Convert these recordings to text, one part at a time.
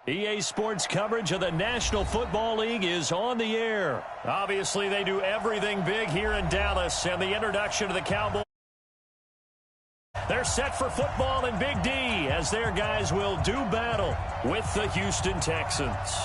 EA Sports coverage of the National Football League is on the air. Obviously, they do everything big here in Dallas, and the introduction to the Cowboys. They're set for football in Big D as their guys will do battle with the Houston Texans.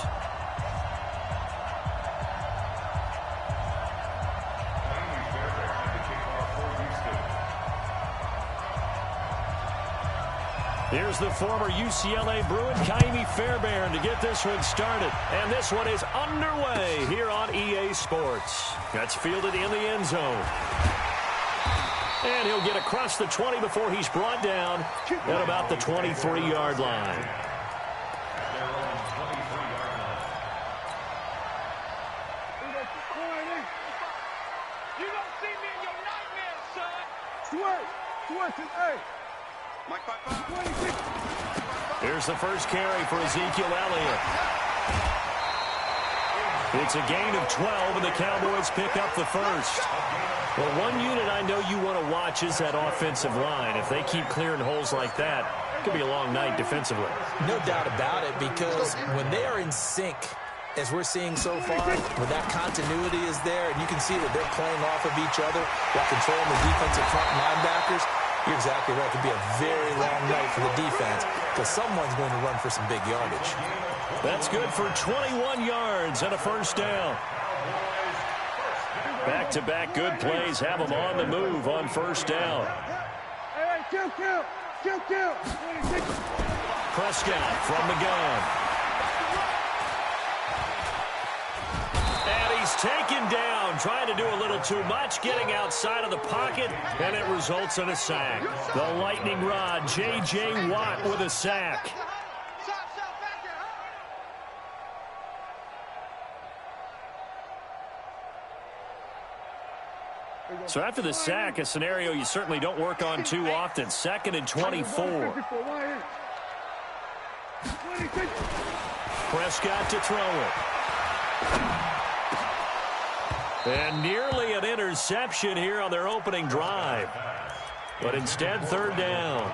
Here's the former UCLA Bruin, Ka'imi Fairbairn, to get this one started. And this one is underway here on EA Sports. That's fielded in the end zone. And he'll get across the 20 before he's brought down at about the 23-yard line. You don't see me in your nightmares, son. Here's the first carry for Ezekiel Elliott. It's a gain of 12, and the Cowboys pick up the first. Well, one unit I know you want to watch is that offensive line. If they keep clearing holes like that, it could be a long night defensively. No doubt about it, because when they are in sync, as we're seeing so far, when that continuity is there, and you can see that they're playing off of each other while controlling the defensive front linebackers, you're exactly right. It could be a very long night for the defense because someone's going to run for some big yardage. That's good for 21 yards and a first down. Back-to-back good plays have them on the move on first down. Prescott from the gun. And he's taken down, trying to do a little too much, getting outside of the pocket, and it results in a sack. The lightning rod, J.J. Watt with a sack. So after the sack, a scenario you certainly don't work on too often. 2nd and 24. Prescott to throw it. And nearly an interception here on their opening drive. But instead, third down.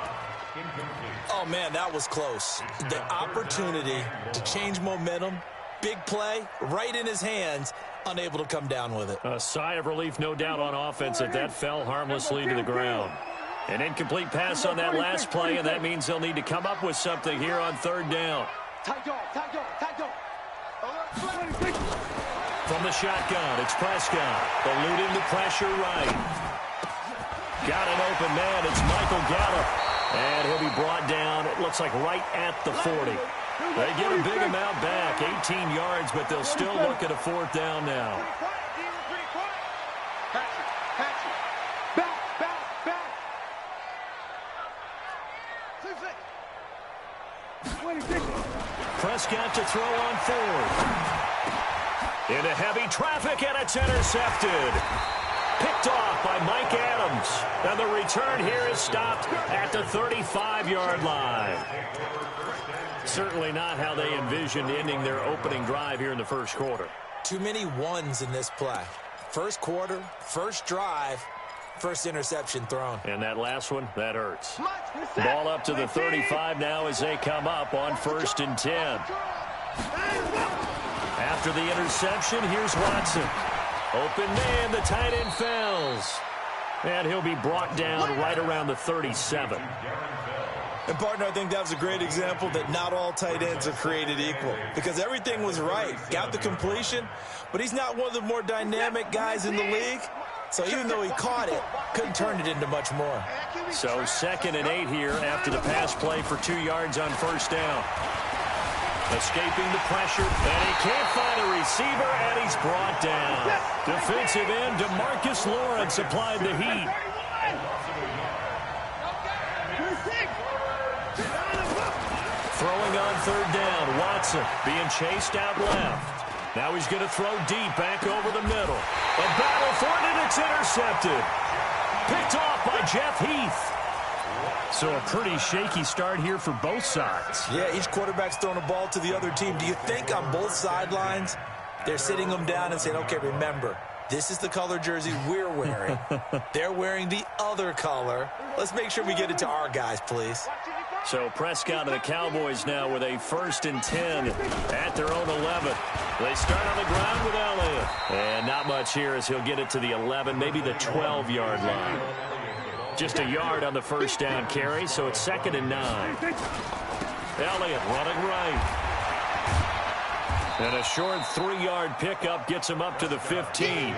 Oh, man, that was close. The opportunity to change momentum, big play, right in his hands, unable to come down with it. A sigh of relief, no doubt, on offense that fell harmlessly to the ground. An incomplete pass on that last play, and that means they'll need to come up with something here on third down. From the shotgun, it's Prescott. Eluding the pressure right. Got an open man. It's Michael Gallup. And he'll be brought down, it looks like right at the 40. They get a big amount back, 18 yards, but they'll still look at a fourth down now. Prescott to throw on fourth. Into heavy traffic, and it's intercepted. Picked off by Mike Adams. And the return here is stopped at the 35-yard line. Certainly not how they envisioned ending their opening drive here in the first quarter. Too many ones in this play. First quarter, first drive, first interception thrown. And that last one, that hurts. Ball up to the 35 now as they come up on 1st and 10. After the interception, here's Watson. Open man, the tight end fails. And he'll be brought down right around the 37. And, partner, I think that was a great example that not all tight ends are created equal. Because everything was right. Got the completion, but he's not one of the more dynamic guys in the league. So even though he caught it, couldn't turn it into much more. So 2nd and 8 here after the pass play for 2 yards on first down. Escaping the pressure, and he can't find a receiver, and he's brought down. Defensive end DeMarcus Lawrence applied the heat. Throwing on third down, Watson being chased out left. Now he's going to throw deep back over the middle. A battle for it, and it's intercepted. Picked off by Jeff Heath. So a pretty shaky start here for both sides. Yeah, each quarterback's throwing a ball to the other team. Do you think on both sidelines they're sitting them down and saying, okay, remember, this is the color jersey we're wearing. They're wearing the other color. Let's make sure we get it to our guys, please. So Prescott and the Cowboys now with a 1st and 10 at their own 11. They start on the ground with Elliott. And not much here as he'll get it to the 11, maybe the 12-yard line. Just a yard on the 1st down carry, so it's 2nd and 9. Elliott running right. And a short 3-yard pickup gets him up to the 15.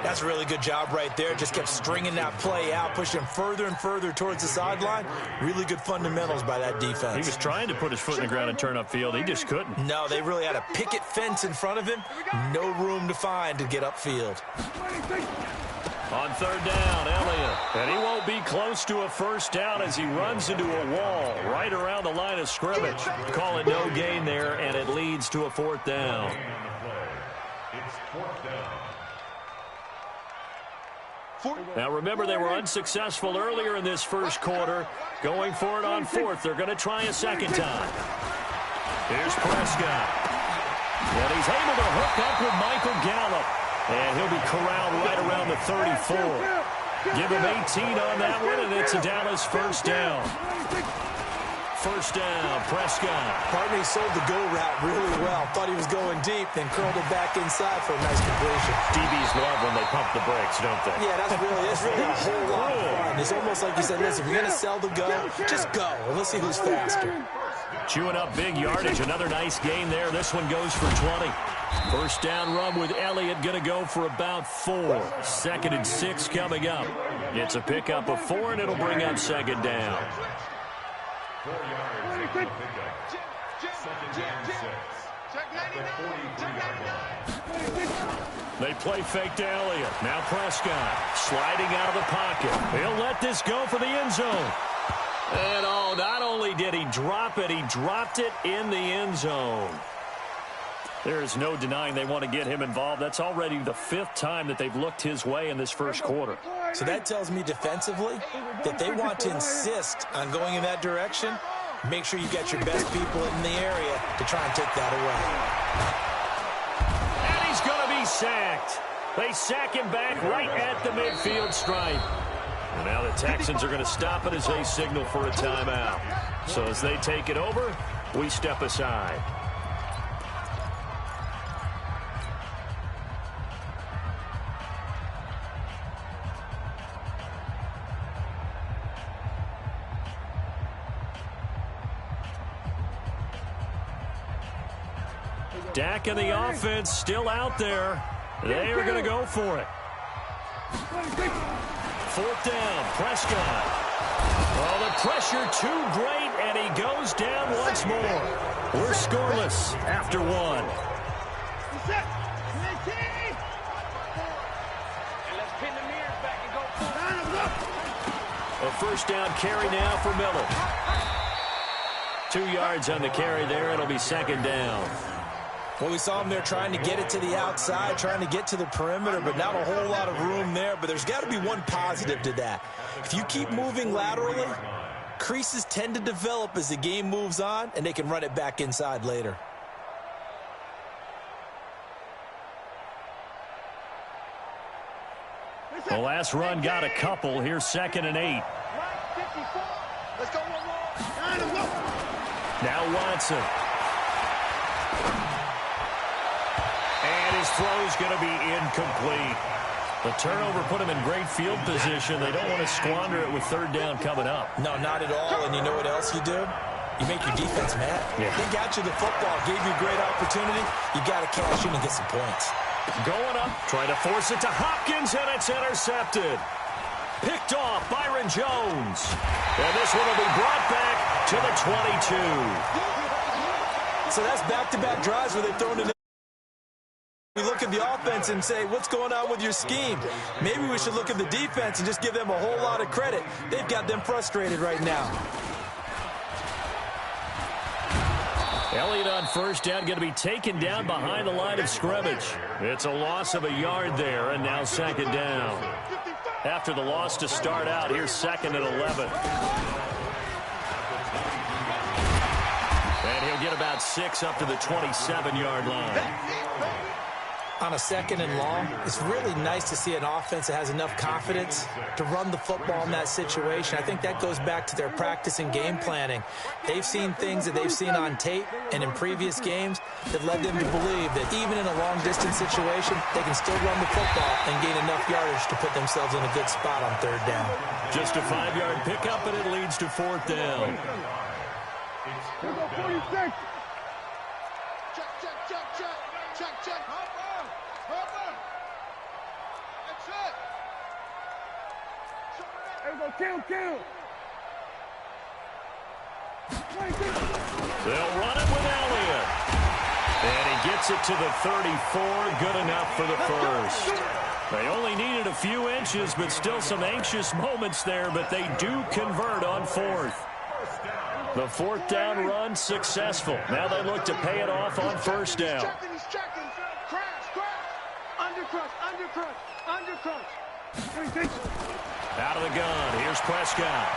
That's a really good job right there. Just kept stringing that play out, pushing him further and further towards the sideline. Really good fundamentals by that defense. He was trying to put his foot in the ground and turn upfield. He just couldn't. No, they really had a picket fence in front of him. No room to find to get upfield. On 3rd down, Elliott. And he won't be close to a 1st down as he runs into a wall right around the line of scrimmage. Call it no gain there, and it leads to a 4th down. It's 4th down. Now, remember, they were unsuccessful earlier in this 1st quarter. Going for it on 4th. They're going to try a 2nd time. Here's Prescott. And he's able to hook up with Michael Gallup. And he'll be corralled right around the 34. Give him 18 on that one, and it's a Dallas 1st down. 1st down, Prescott. Partner, he sold the go route really well. Thought he was going deep, then curled it back inside for a nice completion. DBs love when they pump the brakes, don't they? Yeah, that's really a whole lot of fun. It's almost like you said, listen, if you're going to sell the go, just go. And let's see who's faster. Chewing up big yardage. Another nice gain there. This one goes for 20. 1st down run with Elliott going to go for about 4. 2nd and 6 coming up. It's a pickup of 4, and it'll bring up 2nd down. 4 yards. They play fake to Elliott. Now Prescott sliding out of the pocket. He'll let this go for the end zone. And oh, not only did he drop it, he dropped it in the end zone. There is no denying they want to get him involved. That's already the 5th time that they've looked his way in this 1st quarter. So that tells me defensively that they want to insist on going in that direction. Make sure you get your best people in the area to try and take that away. And he's going to be sacked. They sack him back right at the midfield stripe. And now the Texans are going to stop it as they signal for a timeout. So as they take it over, we step aside. Dak and the offense still out there. They are going to go for it. 4th down, Prescott. Oh, the pressure too great, and he goes down once more. We're scoreless after 1. A 1st down carry now for Miller. 2 yards on the carry there. It'll be 2nd down. Well, we saw him there trying to get it to the outside, trying to get to the perimeter, but not a whole lot of room there. But there's got to be one positive to that. If you keep moving laterally, creases tend to develop as the game moves on, and they can run it back inside later. The last run got a couple. Here's 2nd and 8. Let's go one more. Now Watson. And his throw's going to be incomplete. The turnover put him in great field position. They don't want to squander it with 3rd down coming up. No, not at all. And you know what else you do? You make your defense mad. Yeah. They got you the football, gave you a great opportunity. You got to cash in and get some points. Going up, trying to force it to Hopkins, and it's intercepted. Picked off Byron Jones. And this one will be brought back to the 22. So that's back-to-back drives where they've thrown it in. We look at the offense and say, what's going on with your scheme? Maybe we should look at the defense and just give them a whole lot of credit. They've got them frustrated right now. Elliott on 1st down, going to be taken down behind the line of scrimmage. It's a loss of a yard there, and now 2nd down. After the loss to start out, here's 2nd and 11. And he'll get about 6 up to the 27-yard line. on a 2nd and long, it's really nice to see an offense that has enough confidence to run the football in that situation. I think that goes back to their practice and game planning. They've seen things that they've seen on tape and in previous games that led them to believe that even in a long-distance situation, they can still run the football and gain enough yardage to put themselves in a good spot on 3rd down. Just a 5-yard pickup, and it leads to 4th down. It's 4th down. Check. Hop on. That's it. There we go. Kill. They'll run it with Elliott. And he gets it to the 34. Good enough for the first. They only needed a few inches, but still some anxious moments there, but they do convert on 4th. The 4th down run successful. Now they look to pay it off on 1st down. He's checking. Crash. Undercrush. Out of the gun. Here's Prescott.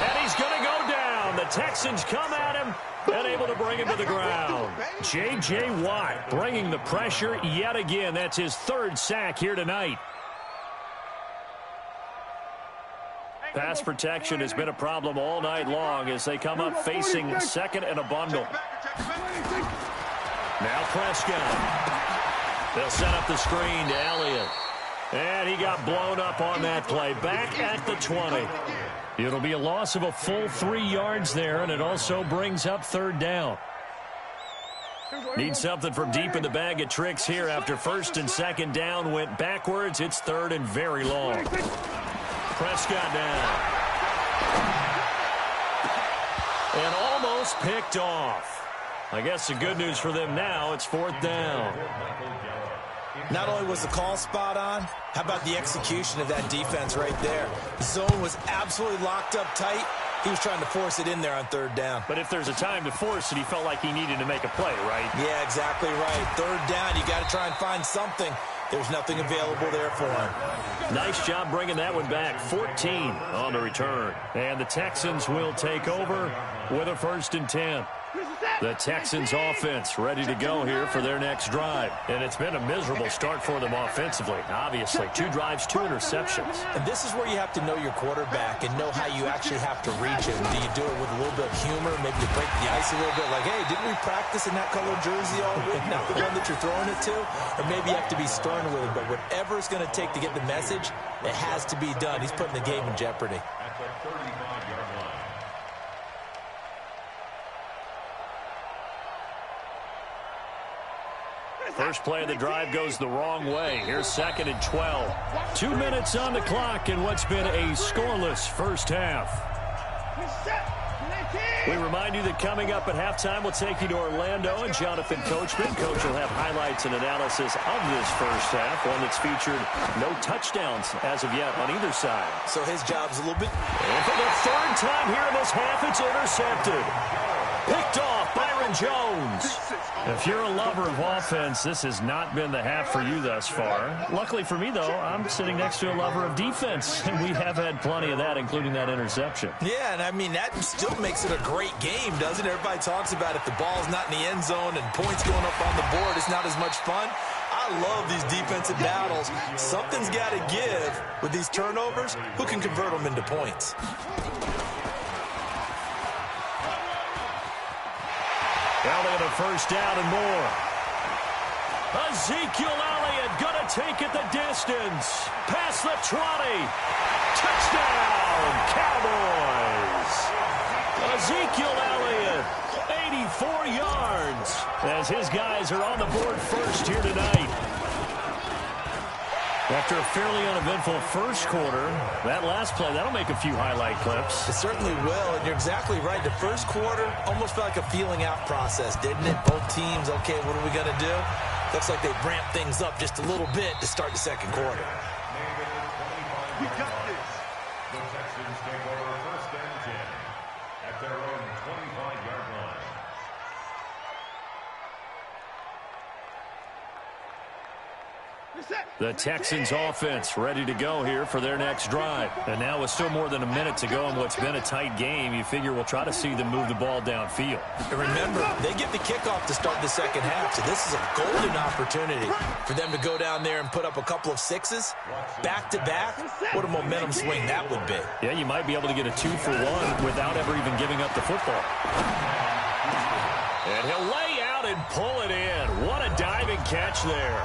And he's going to go down. The Texans come at him and able to bring him to the ground. J.J. Watt bringing the pressure yet again. That's his 3rd sack here tonight. Pass protection has been a problem all night long as they come up facing 2nd and a bundle. Now Prescott. They'll set up the screen to Elliott. And he got blown up on that play. Back at the 20. It'll be a loss of a full 3 yards there, and it also brings up 3rd down. Need something from deep in the bag of tricks here after 1st and 2nd down went backwards. It's 3rd and very long. Prescott down. And almost picked off. I guess the good news for them now, it's 4th down. Not only was the call spot on, how about the execution of that defense right there? The zone was absolutely locked up tight. He was trying to force it in there on 3rd down. But if there's a time to force it, he felt like he needed to make a play, right? Yeah, exactly right. 3rd down, you got to try and find something. There's nothing available there for him. Nice job bringing that one back. 14 on the return. And the Texans will take over with a 1st and 10. The Texans offense ready to go here for their next drive. And it's been a miserable start for them offensively, obviously. 2 drives, 2 interceptions. And this is where you have to know your quarterback and know how you actually have to reach him. Do you do it with a little bit of humor? Maybe you break the ice a little bit like, hey, didn't we practice in that color jersey all week? Not the one that you're throwing it to? Or maybe you have to be stern with him. But whatever it's going to take to get the message, it has to be done. He's putting the game in jeopardy. At the 35-yard line. First play of the drive goes the wrong way. Here's 2nd and 12. 2 minutes on the clock in what's been a scoreless first half. We remind you that coming up at halftime, we'll take you to Orlando and Jonathan Coachman. Coach will have highlights and analysis of this first half, one that's featured no touchdowns as of yet on either side. So his job's a little bit... And for the 3rd time here in this half, it's intercepted. Picked off Byron Jones. If you're a lover of offense, this has not been the half for you thus far. Luckily for me, though, I'm sitting next to a lover of defense, and we have had plenty of that, including that interception. Yeah, and I mean, that still makes it a great game, doesn't it? Everybody talks about if the ball's not in the end zone and points going up on the board, it's not as much fun. I love these defensive battles. Something's got to give with these turnovers. Who can convert them into points? Elliott a 1st down and more. Ezekiel Elliott going to take it the distance. Past the 20. Touchdown, Cowboys. Ezekiel Elliott, 84 yards, as his guys are on the board first here tonight. After a fairly uneventful first quarter, that last play, that'll make a few highlight clips. It certainly will, and you're exactly right. The first quarter almost felt like a feeling out process, didn't it? Both teams, okay, what are we going to do? Looks like they ramped things up just a little bit to start the second quarter. We got this. The Texans take over 1st and 10 at their own 25-yard line. The Texans offense ready to go here for their next drive. And now with still more than a minute to go in what's been a tight game, you figure we'll try to see them move the ball downfield. And remember, they get the kickoff to start the second half, so this is a golden opportunity for them to go down there and put up a couple of sixes back-to-back. What a momentum swing that would be. Yeah, you might be able to get a 2-for-1 without ever even giving up the football. And he'll lay out and pull it in. What a diving catch there.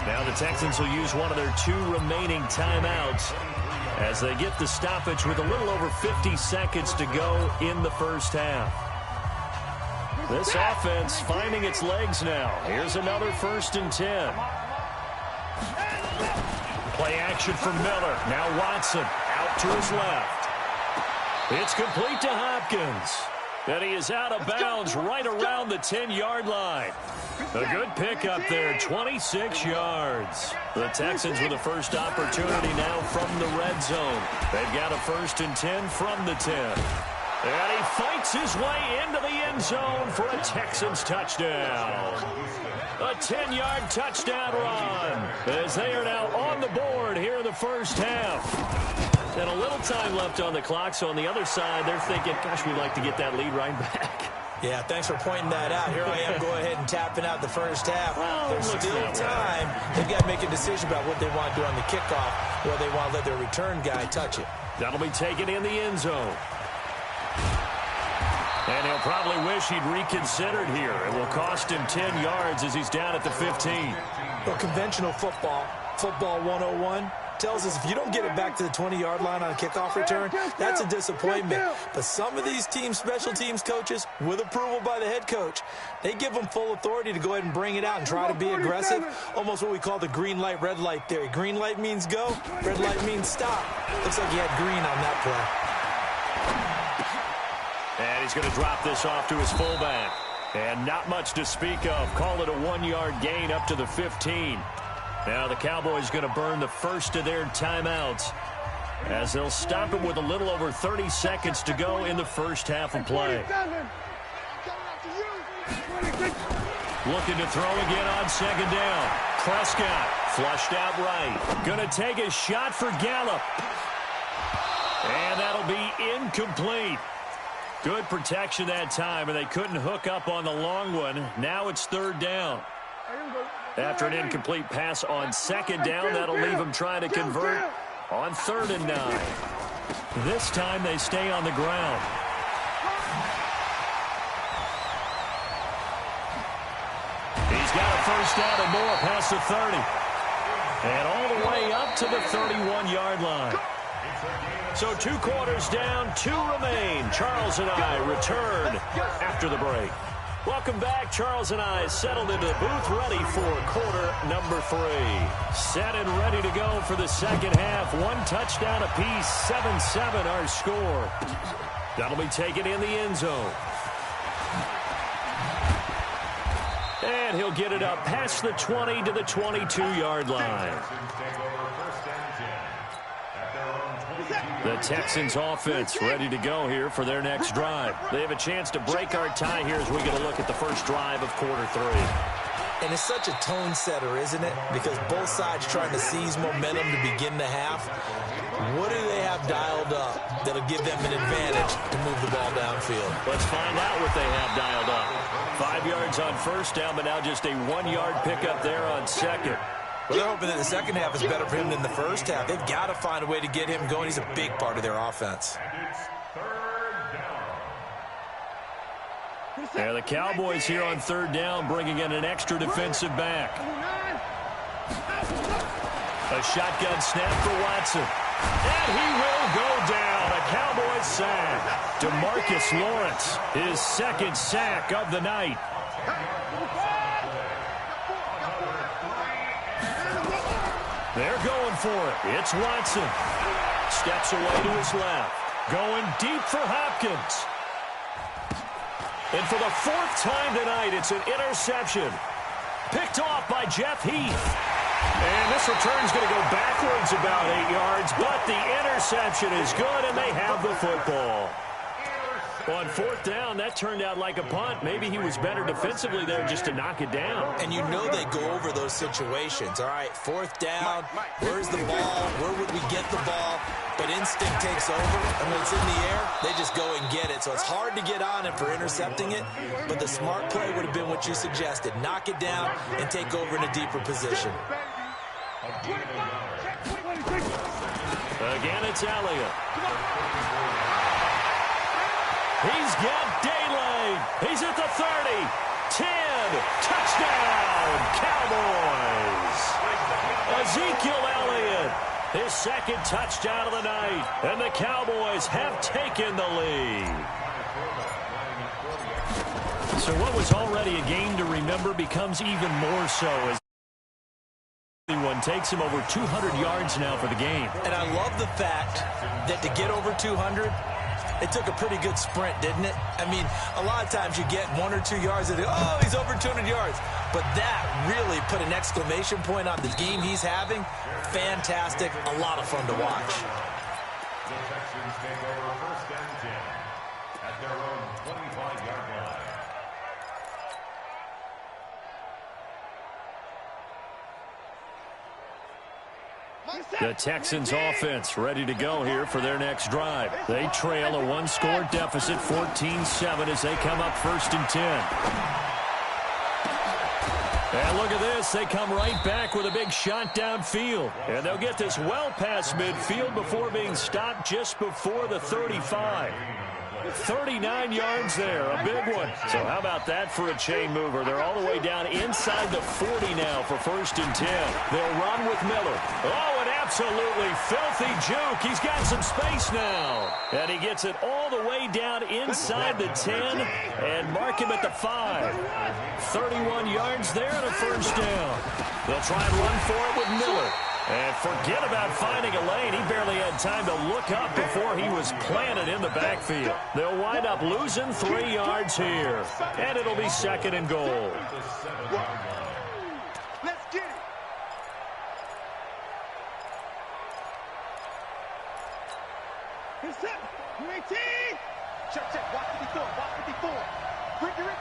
Now the Texans will use one of their 2 remaining timeouts as they get the stoppage with a little over 50 seconds to go in the first half. This offense finding its legs now. Here's another 1st and 10. Play action for Miller. Now Watson out to his left. It's complete to Hopkins. And he is out of bounds right around the 10-yard line. A good pickup there, 26 yards. The Texans with the first opportunity now from the red zone. They've got a 1st and 10 from the 10. And he fights his way into the end zone for a Texans touchdown. A 10-yard touchdown run as they are now on the board here in the first half. And a little time left on the clock, so on the other side, they're thinking, gosh, we'd like to get that lead right back. Yeah, thanks for pointing that out. Here I am, go ahead and tapping out the first half. Well, there's still time. They've got to make a decision about what they want to do on the kickoff, or they want to let their return guy touch it. That'll be taken in the end zone. And he'll probably wish he'd reconsidered here. It will cost him 10 yards as he's down at the 15. Well, conventional football 101, tells us if you don't get it back to the 20-yard line on a kickoff return, that's a disappointment. But some of these teams, special teams coaches, with approval by the head coach, they give them full authority to go ahead and bring it out and try to be aggressive, almost what we call the green light, red light theory. Green light means go, red light means stop. Looks like he had green on that play. And he's going to drop this off to his fullback. And not much to speak of. Call it a 1-yard gain up to the 15. Now the Cowboys going to burn the first of their timeouts as they'll stop him with a little over 30 seconds to go in the first half of play. Looking to throw again on 2nd down. Prescott flushed out right. Going to take a shot for Gallup. And that'll be incomplete. Good protection that time, and they couldn't hook up on the long one. Now it's 3rd down. After an incomplete pass on 2nd down, that'll leave them trying to convert on 3rd and 9. This time they stay on the ground. He's got a 1st down and more past the 30. And all the way up to the 31-yard line. So 2 quarters down, 2 remain. Charles and I return after the break. Welcome back. Charles and I settled into the booth, ready for quarter number 3. Set and ready to go for the second half. 1 touchdown apiece, 7-7 our score. That'll be taken in the end zone. And he'll get it up past the 20 to the 22-yard line. The Texans offense ready to go here for their next drive. They have a chance to break our tie here as we get a look at the first drive of quarter 3. And it's such a tone setter, isn't it? Because both sides trying to seize momentum to begin the half. What do they have dialed up that'll give them an advantage to move the ball downfield? Let's find out what they have dialed up. 5 yards on 1st down, but now just a 1-yard pickup there on 2nd. Well, they're hoping that the second half is better for him than the first half. They've got to find a way to get him going. He's a big part of their offense. Yeah, the Cowboys here on 3rd down, bringing in an extra defensive back. A shotgun snap for Watson. And he will go down. A Cowboys sack. DeMarcus Lawrence, his 2nd sack of the night. They're going for it. It's Watson. Steps away to his left. Going deep for Hopkins. And for the 4th time tonight, it's an interception. Picked off by Jeff Heath. And this return's going to go backwards about 8 yards, but the interception is good, and they have the football. On fourth down, that turned out like a punt. Maybe he was better defensively there just to knock it down. And you know they go over those situations. All right, fourth down, where's the ball? Where would we get the ball? But instinct takes over, and when it's in the air, they just go and get it. So it's hard to get on it for intercepting it, but the smart play would have been what you suggested. Knock it down and take over in a deeper position. Again, it's Elliott. He's got Daylane. He's at the 30. 10. Touchdown, Cowboys. Ezekiel Elliott, his second touchdown of the night. And the Cowboys have taken the lead. So what was already a game to remember becomes even more so as one takes him over 200 yards now for the game. And I love the fact that to get over 200, it took a pretty good sprint, didn't it? I mean, a lot of times you get 1 or 2 yards and oh, he's over 200 yards. But that really put an exclamation point on the game he's having. Fantastic. A lot of fun to watch. The Texans take over first and 10 at their own 25-yard line. The Texans offense ready to go here for their next drive. They trail a one-score deficit, 14-7, as they come up first and 10. And look at this. They come right back with a big shot downfield. And they'll get this well past midfield before being stopped just before the 35. 39 yards there, a big one. So how about that for a chain mover? They're all the way down inside the 40 now for first and 10. They'll run with Miller. Oh, an absolutely filthy juke. He's got some space now. And he gets it all the way down inside the 10 and mark him at the 5. 31 yards there and a first down. They'll try and run for it with Miller. And forget about finding a lane. He barely had time to look up before he was planted in the backfield. They'll wind up losing 3 yards here. And it'll be second and goal. Let's get it. It's up. UAT. Check. Watch 54. Freaky Ricky.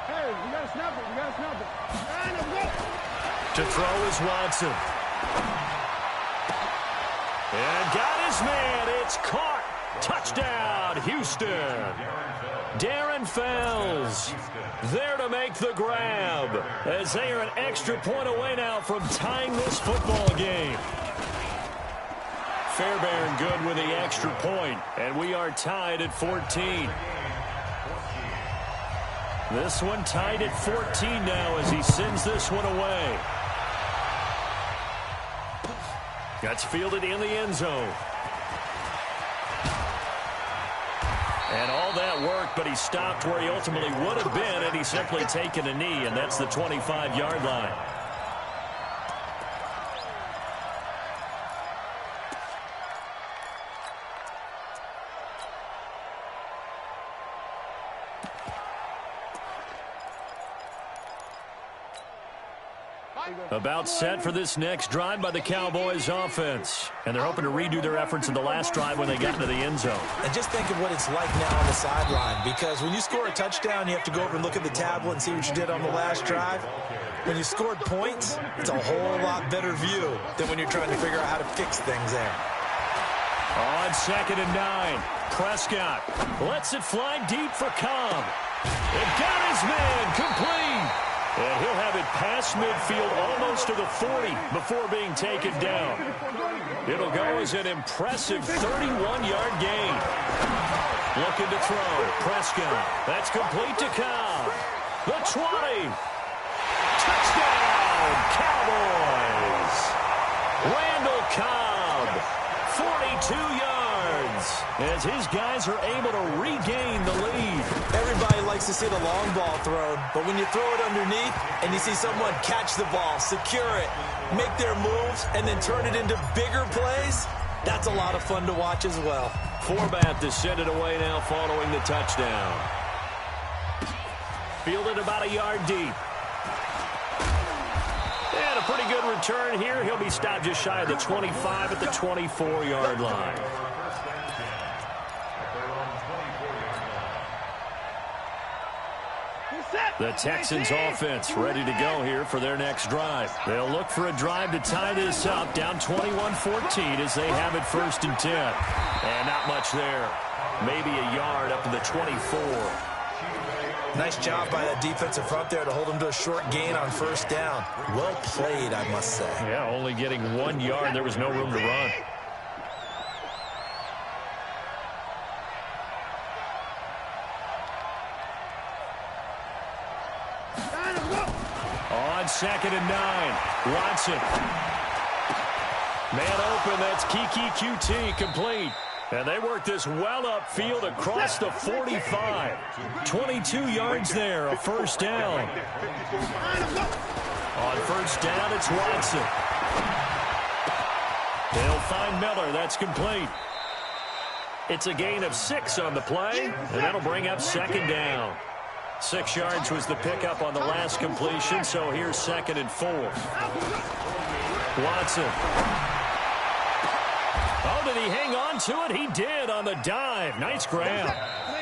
Hey, we got to snap it. To throw is Watson. And got his man. It's caught. Touchdown, Houston. Darren Fells there to make the grab as they are an extra point away now from tying this football game. Fairbairn good with the extra point, and we are tied at 14. This one tied at 14 now as he sends this one away. That's fielded in the end zone. And all that worked, but he stopped where he ultimately would have been, and he's simply taken a knee, and that's the 25-yard line. About set for this next drive by the Cowboys offense. And they're hoping to redo their efforts in the last drive when they got into the end zone. And just think of what it's like now on the sideline, because when you score a touchdown, you have to go over and look at the tablet and see what you did on the last drive. When you scored points, it's a whole lot better view than when you're trying to figure out how to fix things there. On second and 9, Prescott lets it fly deep for Cobb. It got his man complete. And he'll have it past midfield almost to the 40 before being taken down. It'll go as an impressive 31-yard gain. Looking to throw. Prescott. That's complete to Cobb. The 20. Touchdown, Cowboys. Randall Cobb, 42 yards, as his guys are able to regain the lead. Everybody likes to see the long ball thrown, but when you throw it underneath and you see someone catch the ball, secure it, make their moves, and then turn it into bigger plays, that's a lot of fun to watch as well. Forbat to send it away now following the touchdown. Fielded about a yard deep. And a pretty good return here. He'll be stopped just shy of the 25 at the 24-yard line. The Texans offense ready to go here for their next drive. They'll look for a drive to tie this up, down 21-14 as they have it 1st and 10. And not much there. Maybe a yard up to the 24. Nice job by that defensive front there to hold them to a short gain on 1st down. Well played, I must say. Yeah, only getting 1 yard. There was no room to run. On 2nd and 9, Watson. Man open, that's Kiki QT, complete. And they work this well upfield across the 45. 22 yards there, a 1st down. On 1st down, it's Watson. They'll find Miller, that's complete. It's a gain of 6 on the play, and that'll bring up 2nd down. 6 yards was the pickup on the last completion, so here's 2nd and 4. Watson. Oh, did he hang on to it? He did on the dive. Nice grab.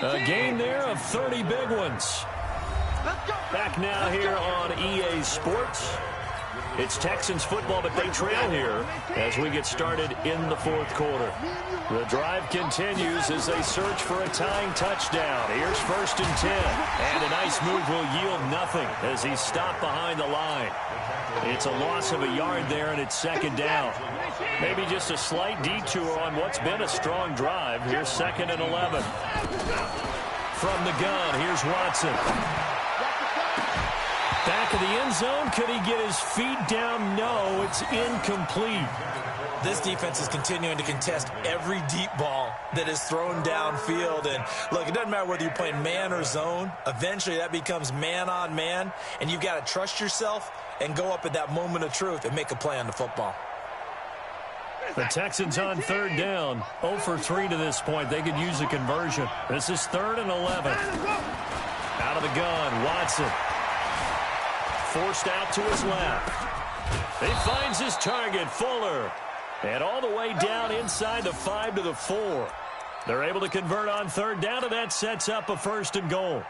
A gain there of 30 big ones. Back now here on EA Sports. It's Texans football, but they trail here as we get started in the 4th quarter. The drive continues as they search for a tying touchdown. Here's 1st and 10. And a nice move will yield nothing as he's stopped behind the line. It's a loss of a yard there, and it's 2nd down. Maybe just a slight detour on what's been a strong drive. Here's 2nd and 11. From the gun, here's Watson. Back of the end zone. Could he get his feet down? No, it's incomplete. This defense is continuing to contest every deep ball that is thrown downfield. And, look, it doesn't matter whether you're playing man or zone. Eventually, that becomes man-on-man, and you've got to trust yourself and go up at that moment of truth and make a play on the football. The Texans on 3rd down. 0 for 3 to this point. They could use a conversion. This is 3rd and 11. Out of the gun, Watson. Forced out to his left. He finds his target, Fuller. And all the way down inside the 5 to the 4. They're able to convert on 3rd down, and that sets up a 1st and goal.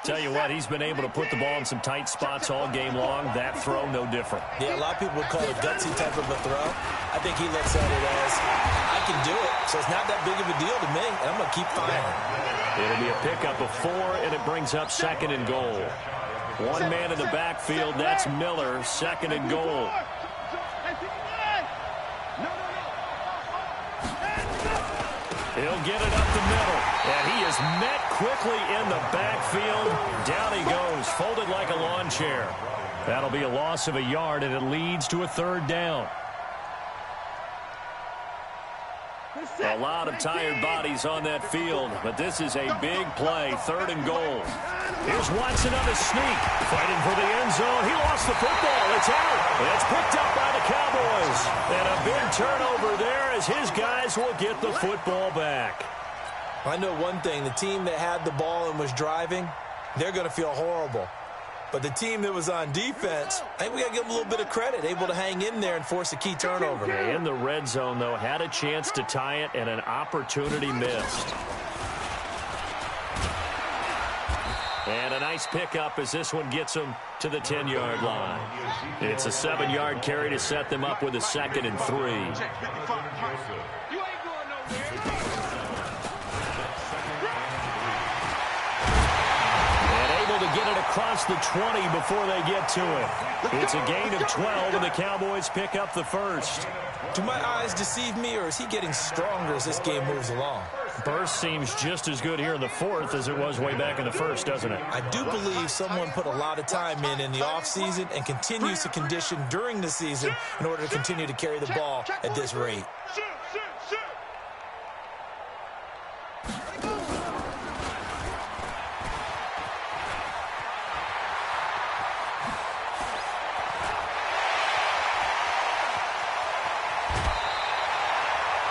Tell you what, he's been able to put the ball in some tight spots all game long. That throw, no different. Yeah, a lot of people would call it a gutsy type of a throw. I think he looks at it as, I can do it, so it's not that big of a deal to me, and I'm going to keep firing. It'll be a pickup of 4, and it brings up 2nd and goal. One man in the backfield, that's Miller, 2nd and goal. He'll get it up the middle, and he is met quickly in the backfield. Down he goes, folded like a lawn chair. That'll be a loss of a yard, and it leads to a 3rd down. A lot of tired bodies on that field, but this is a big play, 3rd and goal. Here's Watson on the sneak, fighting for the end zone. He lost the football. It's out. It's picked up by the Cowboys. And a big turnover there as his guys will get the football back. I know one thing. The team that had the ball and was driving, they're going to feel horrible. But the team that was on defense, I think we got to give them a little bit of credit, able to hang in there and force a key turnover. In the red zone, though, had a chance to tie it, and an opportunity missed. And a nice pickup as this one gets them to the 10-yard line. It's a 7-yard carry to set them up with a 2nd and 3. To get it across the 20 before they get to it. It's a gain of 12, and the Cowboys pick up the 1st. Do my eyes deceive me, or is he getting stronger as this game moves along? Burst seems just as good here in the 4th as it was way back in the 1st, doesn't it? I do believe someone put a lot of time in the offseason and continues to condition during the season in order to continue to carry the ball at this rate.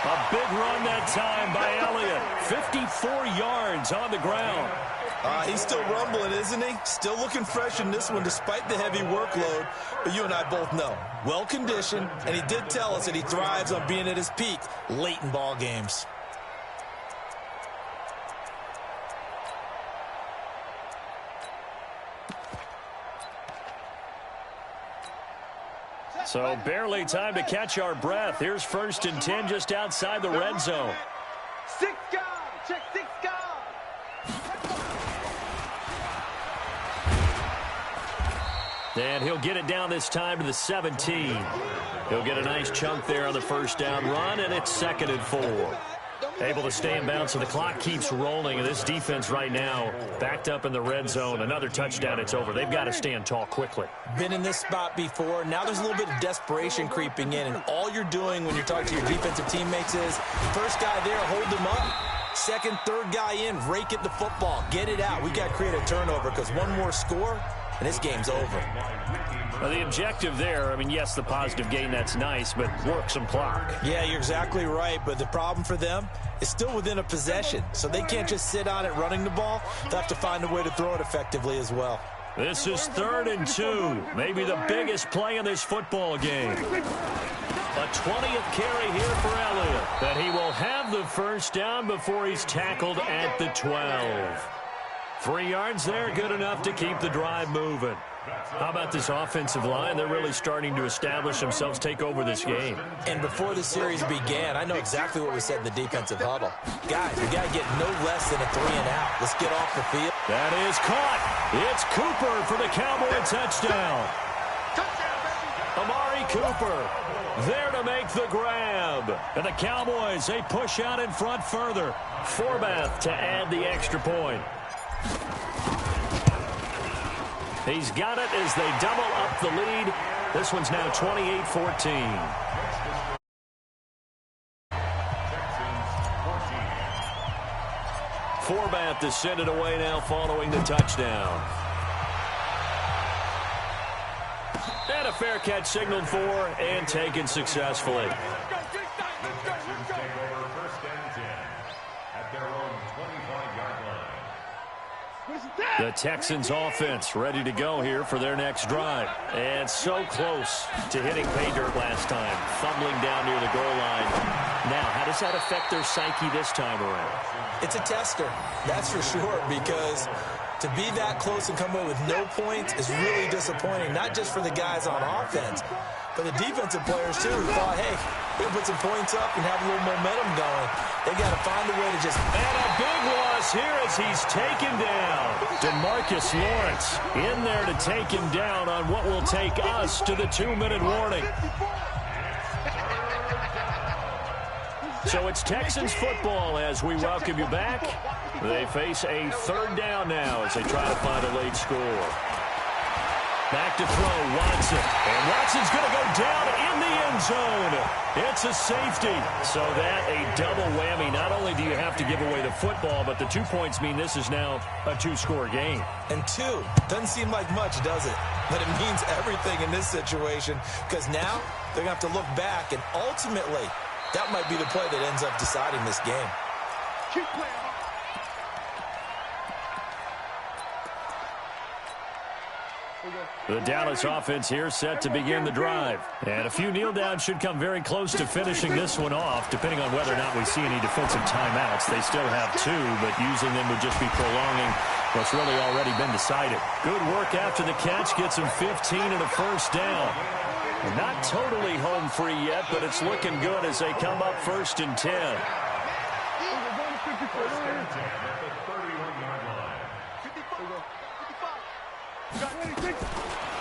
A big run that time by Elliott. 54 yards on the ground. He's still rumbling, isn't he? Still looking fresh in this one despite the heavy workload. But you and I both know, well-conditioned, and he did tell us that he thrives on being at his peak late in ball games. So barely time to catch our breath. Here's 1st and 10 just outside the red zone. 6 guard. Check 6 guard. And he'll get it down this time to the 17. He'll get a nice chunk there on the 1st down run, and it's 2nd and 4. Able to stay in bounds, so the clock keeps rolling, and this defense right now backed up in the red zone. Another touchdown, it's over. They've got to stand tall quickly. Been in this spot before. Now there's a little bit of desperation creeping in, and all you're doing when you're talking to your defensive teammates is, first guy there, hold him up. Second, third guy in, rake at the football. Get it out. We got to create a turnover because one more score, and this game's over. Well, the objective there, I mean, yes, the positive gain, that's nice, but work some clock. Yeah, you're exactly right, but the problem for them is still within a possession, so they can't just sit on it running the ball. They'll have to find a way to throw it effectively as well. This is 3rd and 2, maybe the biggest play in this football game. A 20th carry here for Elliott, and he will have the 1st down before he's tackled at the 12. 3 yards there, good enough to keep the drive moving. How about this offensive line? They're really starting to establish themselves, take over this game. And before the series began, I know exactly what was said in the defensive huddle. Guys, we got to get no less than a 3 and out. Let's get off the field. That is caught. It's Cooper for the Cowboy touchdown. Amari Cooper there to make the grab. And the Cowboys, they push out in front further. Forbath to add the extra point. He's got it as they double up the lead. This one's now 28-14. Forbath to send it away now following the touchdown. And a fair catch signaled for and taken successfully. The Texans offense ready to go here for their next drive. And so close to hitting pay dirt last time. Fumbling down near the goal line. Now, how does that affect their psyche this time around? It's a tester, that's for sure, because to be that close and come away with no points is really disappointing, not just for the guys on offense, but the defensive players, too, who thought, hey, we can put some points up and have a little momentum going. They got to find a way to just... And a big loss here as he's taken down. DeMarcus Lawrence in there to take him down on what will take us to the 2-minute warning. So it's Texans football as we welcome you back. They face a 3rd down now as they try to find a late score. Back to throw, Watson. And Watson's going to go down in the end zone. It's a safety. So that a double whammy. Not only do you have to give away the football, but the 2 points mean this is now a 2-score game. And 2 doesn't seem like much, does it? But it means everything in this situation because now they're going to have to look back, and ultimately that might be the play that ends up deciding this game. Keep playing. The Dallas offense here set to begin the drive. And a few kneel downs should come very close to finishing this one off, depending on whether or not we see any defensive timeouts. They still have 2, but using them would just be prolonging what's really already been decided. Good work after the catch. Gets him 15 and a 1st down. Not totally home free yet, but it's looking good as they come up 1st and 10.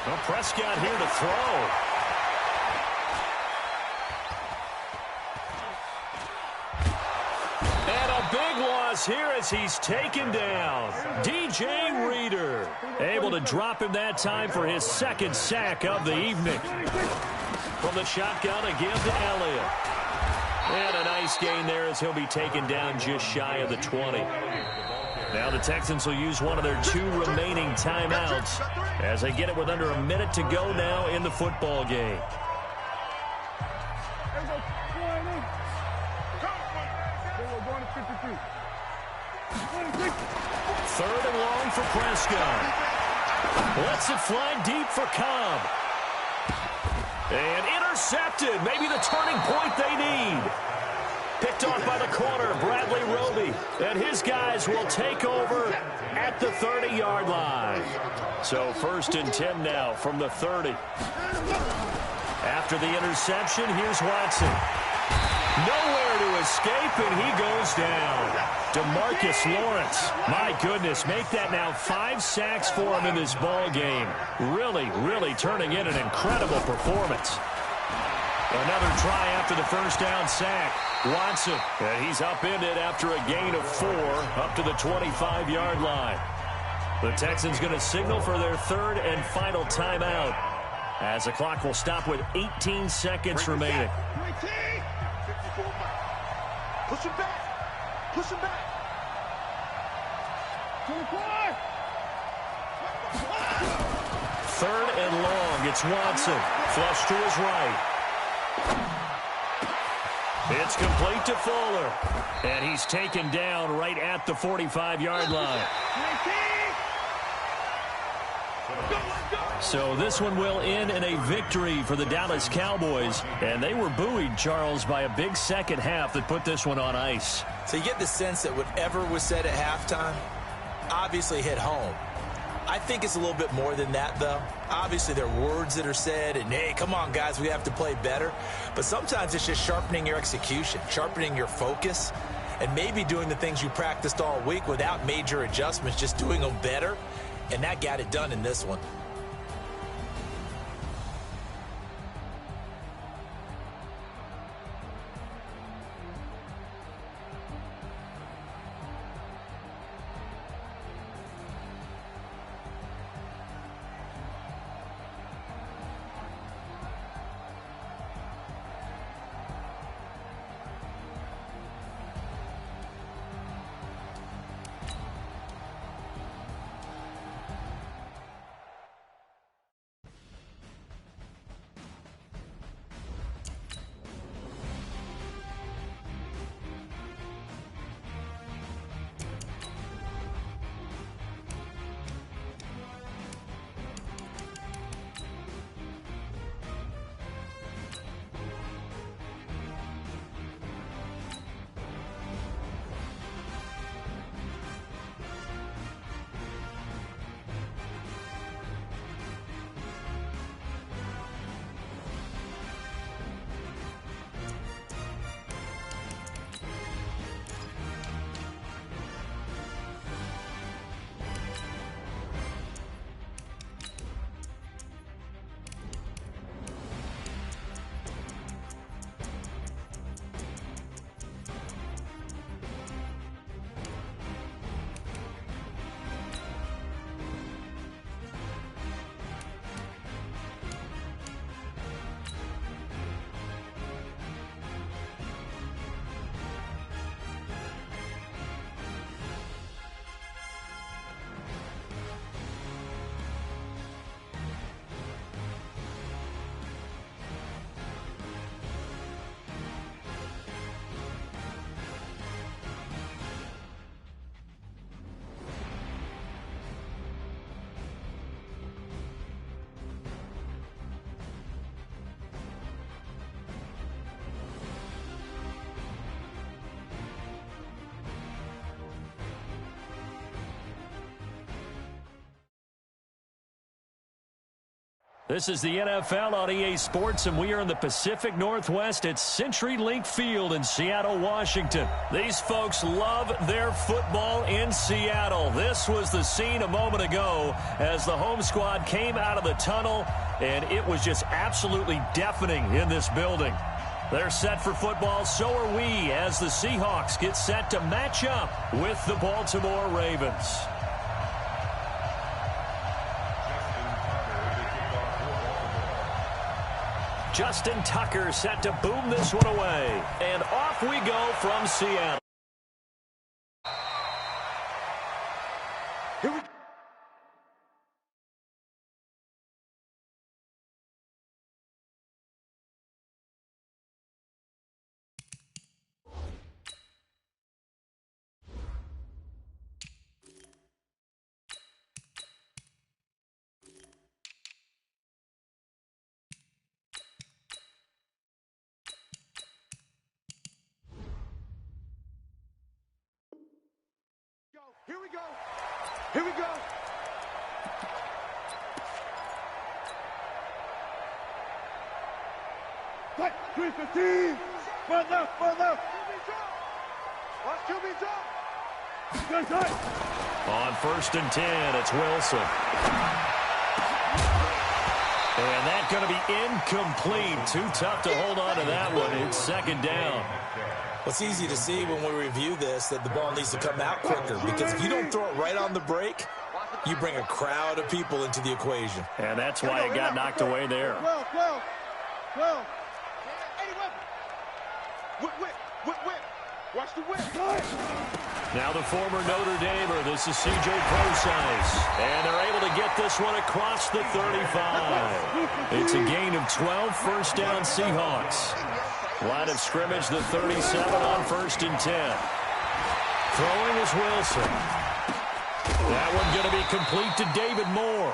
Well, Prescott here to throw. And a big loss here as he's taken down. DJ Reader able to drop him that time for his 2nd sack of the evening. From the shotgun again to Elliott. And a nice gain there as he'll be taken down just shy of the 20. Now the Texans will use one of their 2 remaining timeouts as they get it with under a minute to go now in the football game. 3rd and long for Prescott. Lets it fly deep for Cobb. And intercepted. Maybe the turning point they need. Picked off by the corner, Bradley Roby. And his guys will take over at the 30-yard line. So 1st and 10 now from the 30. After the interception, here's Watson. Nowhere to escape, and he goes down. DeMarcus Lawrence, my goodness, make that now 5 sacks for him in this ball game. Really, really turning in an incredible performance. Another try after the first down sack. Watson, and he's upended after a gain of 4 up to the 25-yard line. The Texans going to signal for their third and final timeout as the clock will stop with 18 seconds remaining. 54 back. Push him back. Push him back. 24. Third and long. It's Watson. Flush to his right. It's complete to Fuller. And he's taken down right at the 45-yard line. So this one will end in a victory for the Dallas Cowboys. And they were buoyed, Charles, by a big second half that put this one on ice. So you get the sense that whatever was said at halftime obviously hit home. I think it's a little bit more than that, though. Obviously, there are words that are said, and, hey, come on, guys, we have to play better. But sometimes it's just sharpening your execution, sharpening your focus, and maybe doing the things you practiced all week without major adjustments, just doing them better. And that got it done in this one. This is the NFL on EA Sports, and we are in the Pacific Northwest at CenturyLink Field in Seattle, Washington. These folks love their football in Seattle. This was the scene a moment ago as the home squad came out of the tunnel, and it was just absolutely deafening in this building. They're set for football, so are we, as the Seahawks get set to match up with the Baltimore Ravens. Justin Tucker set to boom this one away. And off we go from Seattle. Here we go. Here we go. Here we go. 315. Front left, front left. Watch QB drop. Good tight. On 1st and 10, it's Wilson. And that's going to be incomplete. Too tough to hold on to that one. It's 2nd down. Well, it's easy to see when we review this that the ball needs to come out quicker, because if you don't throw it right on the break, you bring a crowd of people into the equation. And that's why it got knocked away there. 12. 80 whip. Watch the whip. Now the former Notre Damer, this is C.J. Procise. And they're able to get this one across the 35. It's a gain of 12, 1st down Seahawks. Line of scrimmage, the 37 on 1st and 10. Throwing is Wilson. That one going to be complete to David Moore.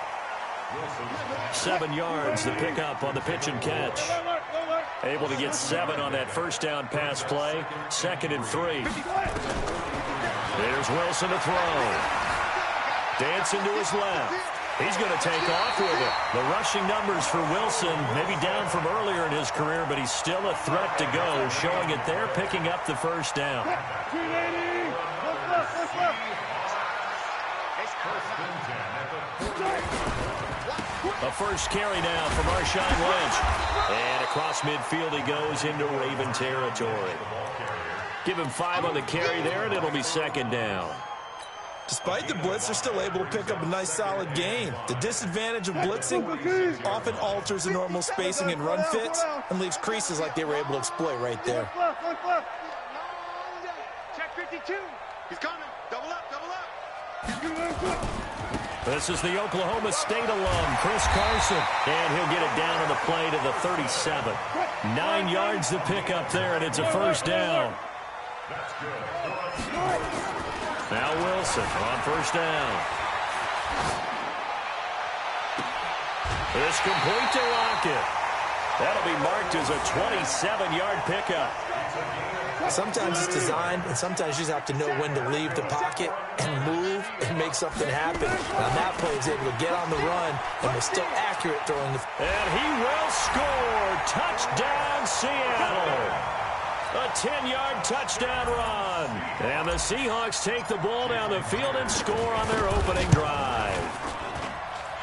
7 yards, the pickup on the pitch and catch. Able to get 7 on that 1st down pass play. 2nd and 3. There's Wilson to throw. Dancing to his left. He's going to take off with it. The rushing numbers for Wilson, maybe down from earlier in his career, but he's still a threat to go, showing it there, picking up the 1st down. A first carry now for Marshawn Lynch. And across midfield he goes into Raven territory. Give him 5 on the carry there, and it'll be 2nd down. Despite the blitz, they're still able to pick up a nice, solid gain. The disadvantage of blitzing often alters the normal spacing and run fits and leaves creases like they were able to exploit right there. Check 52. He's coming. Double up. This is the Oklahoma State alum, Chris Carson. And he'll get it down on the play to the 37. 9 yards to pick up there, and it's a 1st down. Now Wilson on 1st down. It's complete to Lockett. That'll be marked as a 27-yard pickup. Sometimes it's designed, and sometimes you just have to know when to leave the pocket and move and make something happen. Now that play is able to get on the run, and was still accurate throwing the... And he will score. Touchdown, Seattle. A 10-yard touchdown run. And the Seahawks take the ball down the field and score on their opening drive.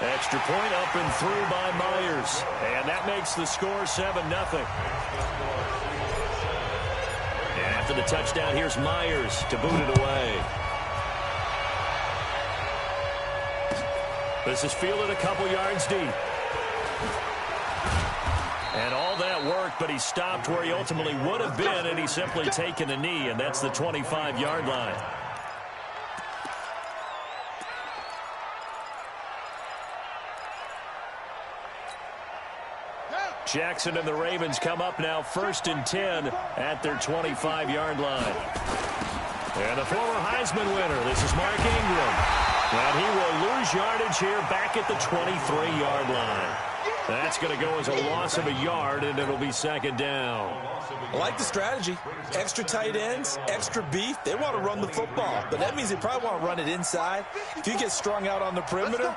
Extra point up and through by Myers. And that makes the score 7-0. After the touchdown, here's Myers to boot it away. This is fielded a couple yards deep. And all that worked, but he stopped where he ultimately would have been, and he's simply taken a knee, and that's the 25-yard line. Jackson and the Ravens come up now 1st and 10 at their 25-yard line. And the former Heisman winner, this is Mark Ingram. And he will lose yardage here back at the 23-yard line. That's going to go as a loss of a yard, and it'll be 2nd down. I like the strategy. Extra tight ends, extra beef. They want to run the football, but that means they probably want to run it inside. If you get strung out on the perimeter,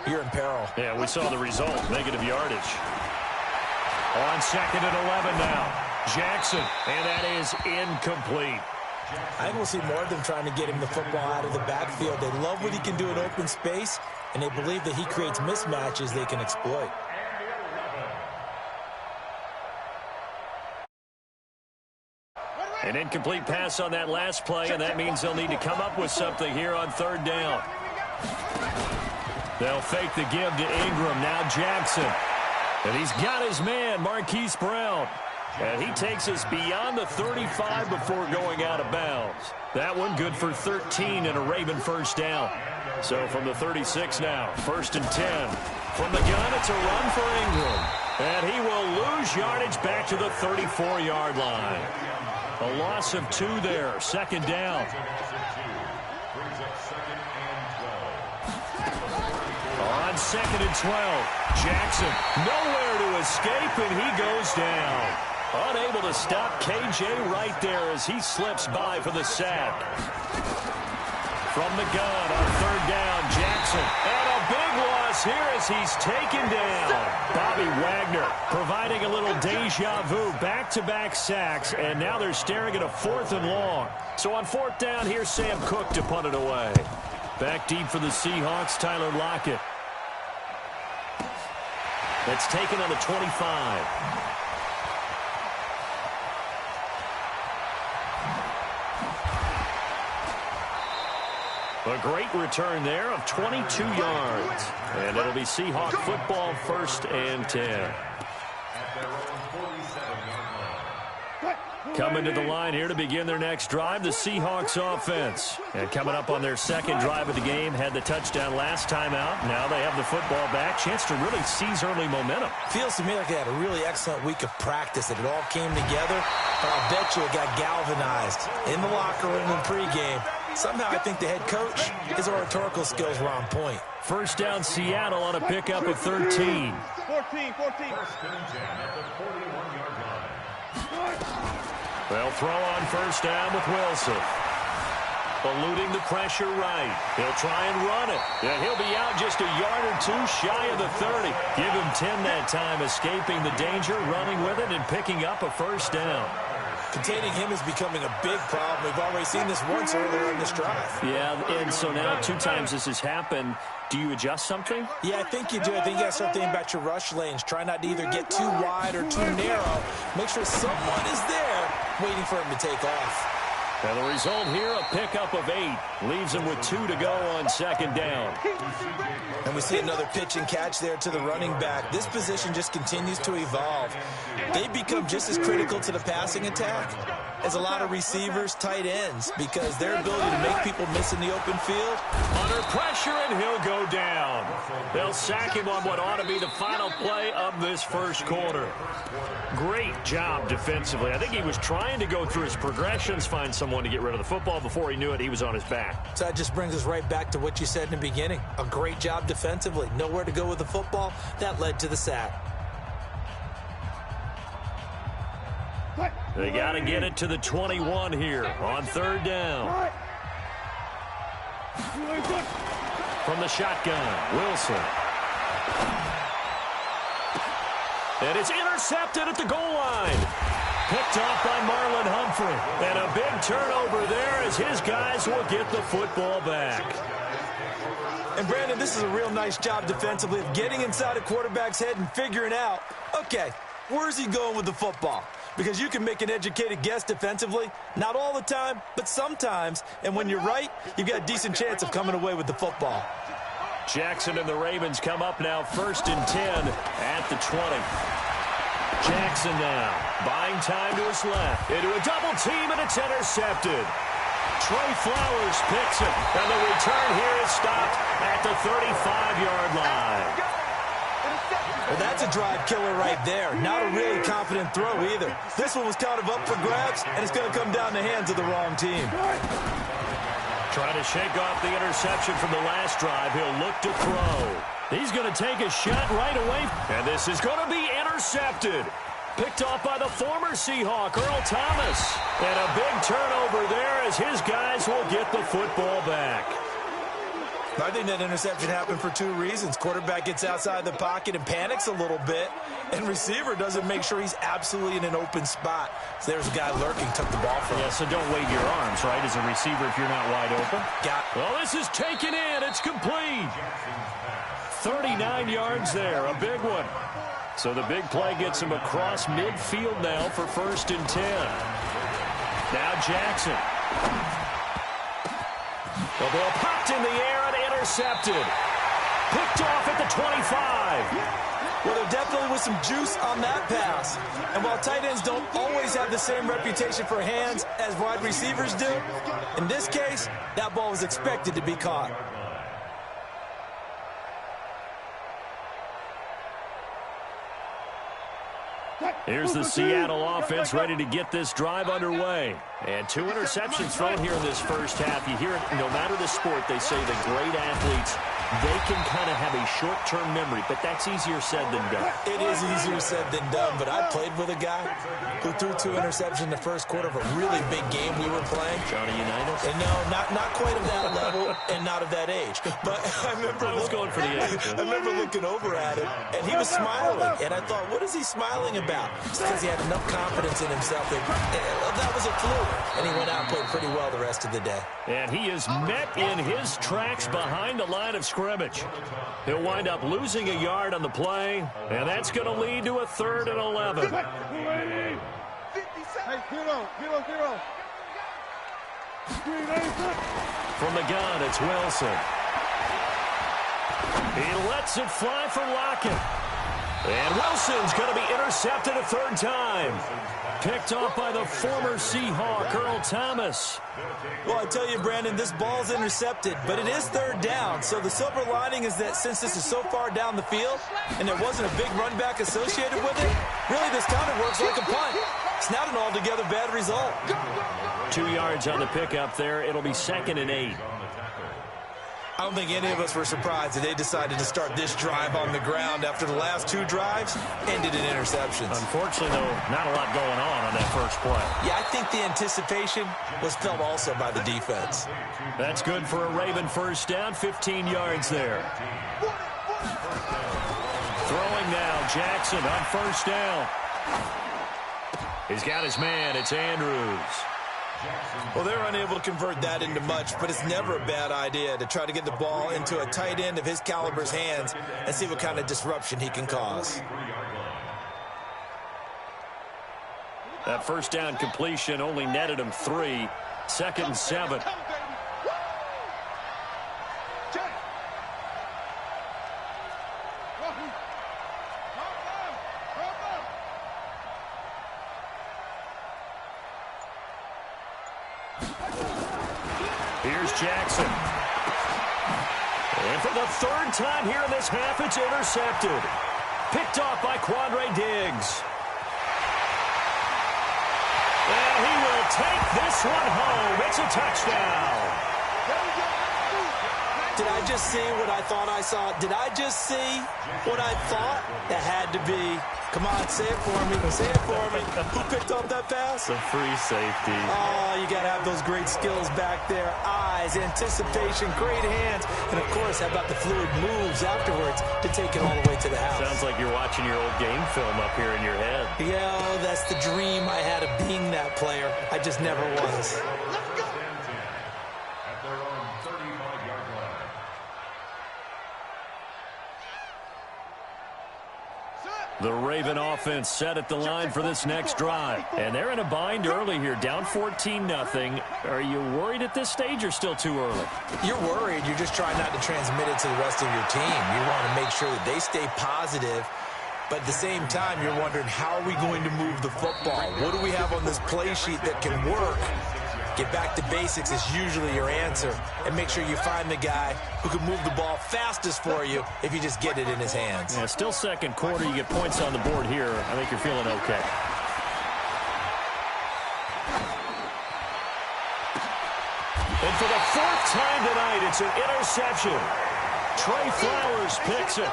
you're in peril. Yeah, we saw the result, negative yardage. On 2nd and 11 now. Jackson, and that is incomplete. I think we'll see more of them trying to get him the football out of the backfield. They love what he can do in open space, and they believe that he creates mismatches they can exploit. An incomplete pass on that last play, and that means they'll need to come up with something here on 3rd down. They'll fake the give to Ingram. Now Jackson. And he's got his man, Marquise Brown. And he takes us beyond the 35 before going out of bounds. That one good for 13 and a Raven 1st down. So from the 36 now, 1st and 10. From the gun, it's a run for Ingram. And he will lose yardage back to the 34-yard line. A loss of 2 there, 2nd down. On 2nd and 12, Jackson nowhere to escape, and he goes down. Unable to stop KJ right there as he slips by for the sack. From the gun on 3rd down, Jackson. And a big loss falls here as he's taken down. Bobby Wagner providing a little deja vu, back-to-back sacks, and now they're staring at a 4th and long. So on 4th down, here's Sam Cook to punt it away. Back deep for the Seahawks, Tyler Lockett. That's taken on the 25. A great return there of 22 yards. And it'll be Seahawk football, 1st and 10. Coming to the line here to begin their next drive, the Seahawks offense. And coming up on their 2nd drive of the game, had the touchdown last time out. Now they have the football back. Chance to really seize early momentum. Feels to me like they had a really excellent week of practice, and it all came together. But I'll bet you it got galvanized in the locker room in pregame. Somehow I think the head coach, his oratorical skills were on point. 1st down, Seattle on a pickup of 13. 14. They'll throw on 1st down with Wilson. Eluding the pressure right. He'll try and run it. And he'll be out just a yard or 2 shy of the 30. Give him 10 that time, escaping the danger, running with it, and picking up a 1st down. Containing him is becoming a big problem. We've already seen this once earlier in this drive. Yeah, and so now 2 times this has happened. Do you adjust something? Yeah, I think you do. I think you got to start thinking about your rush lanes. Try not to either get too wide or too narrow. Make sure someone is there waiting for him to take off. And the result here, a pickup of 8. Leaves him with 2 to go on 2nd down. And we see another pitch and catch there to the running back. This position just continues to evolve. They become just as critical to the passing attack as a lot of receivers, tight ends, because their ability to make people miss in the open field. Under pressure, and he'll go down. They'll sack him on what ought to be the final play of this 1st quarter. Great job defensively. I think he was trying to go through his progressions, find someone to get rid of the football. Before he knew it, he was on his back. So that just brings us right back to what you said in the beginning. A great job defensively. Nowhere to go with the football. That led to the sack. They got to get it to the 21 here on 3rd down. From the shotgun, Wilson. And it's intercepted at the goal line. Picked off by Marlon Humphrey. And a big turnover there as his guys will get the football back. And, Brandon, this is a real nice job defensively of getting inside a quarterback's head and figuring out, okay, where's he going with the football? Because you can make an educated guess defensively. Not all the time, but sometimes. And when you're right, you've got a decent chance of coming away with the football. Jackson and the Ravens come up now 1st and 10 at the 20. Jackson now buying time to his left. Into a double team, and it's intercepted. Trey Flowers picks it, and the return here is stopped at the 35-yard line. Well, that's a drive killer right there. Not a really confident throw either. This one was kind of up for grabs, and it's going to come down the hands of the wrong team. Trying to shake off the interception from the last drive. He'll look to throw. He's going to take a shot right away, and this is going to be intercepted. Picked off by the former Seahawk, Earl Thomas. And a big turnover there as his guys will get the football back. I think that interception happened for 2 reasons. Quarterback gets outside the pocket and panics a little bit, and receiver doesn't make sure he's absolutely in an open spot. So there's a guy lurking, took the ball from him. Yeah, so don't wave your arms, right, as a receiver if you're not wide open. Well, this is taken in. It's complete. 39 yards there, a big one. So the big play gets him across midfield now for 1st and 10. Now Jackson. The ball popped in the air and intercepted. Picked off at the 25. Well, there definitely was some juice on that pass. And while tight ends don't always have the same reputation for hands as wide receivers do, in this case, that ball was expected to be caught. Here's the Seattle offense ready to get this drive underway. And 2 interceptions thrown here in this first half. You hear it, no matter the sport, they say the great athletes, they can kind of have a short-term memory, but that's easier said than done. It is easier said than done, but I played with a guy who threw 2 interceptions in the first quarter of a really big game we were playing. Johnny Unitas? And no, not quite at that level, and not of that age. But I remember I was going for the age. I remember looking over at him, and he was smiling. And I thought, what is he smiling about? It's because he had enough confidence in himself that was a fluke. And he went out and played pretty well the rest of the day. And he is met in his tracks behind the line of scrimmage. He'll wind up losing a yard on the play, and that's going to lead to a 3rd and 11. Hey, 0. From the gun, it's Wilson. He lets it fly for Lockett. And Wilson's going to be intercepted a 3rd time. Picked off by the former Seahawk, Earl Thomas. Well, I tell you, Brandon, this ball's intercepted, but it is 3rd down. So the silver lining is that since this is so far down the field and there wasn't a big run back associated with it, really this kind of works like a punt. It's not an altogether bad result. 2 yards on the pickup there. It'll be 2nd and 8. I don't think any of us were surprised that they decided to start this drive on the ground after the last 2 drives ended in interceptions. Unfortunately, though, not a lot going on that first play. Yeah, I think the anticipation was felt also by the defense. That's good for a Raven first down, 15 yards there. Throwing now, Jackson on first down. He's got his man, it's Andrews. Well, they're unable to convert that into much, but it's never a bad idea to try to get the ball into a tight end of his caliber's hands and see what kind of disruption he can cause. That first down completion only netted him 3. 2nd and 7. Here's Jackson. And for the 3rd time here in this half, it's intercepted. Picked off by Quandre Diggs. And he will take this one home. It's a touchdown. Did I just see what I thought I saw? Did I just see what I thought? That had to be. Come on, say it for me. Say it for me. Who picked up that pass? The free safety. Oh, you got to have those great skills back there. Eyes, anticipation, great hands. And, of course, how about the fluid moves afterwards to take it all the way to the house? Sounds like you're watching your old game film up here in your head. Yeah, that's the dream I had of being that player. I just never was. At their own 35-yard line. The Raven offense set at the line for this next drive. And they're in a bind early here, down 14-0. Are you worried at this stage or still too early? You're worried. You're just trying not to transmit it to the rest of your team. You want to make sure that they stay positive. But at the same time, you're wondering, how are we going to move the football? What do we have on this play sheet that can work? Get back to basics is usually your answer. And make sure you find the guy who can move the ball fastest for you if you just get it in his hands. Yeah, still 2nd quarter. You get points on the board here. I think you're feeling okay. And for the 4th time tonight, it's an interception. Trey Flowers picks it.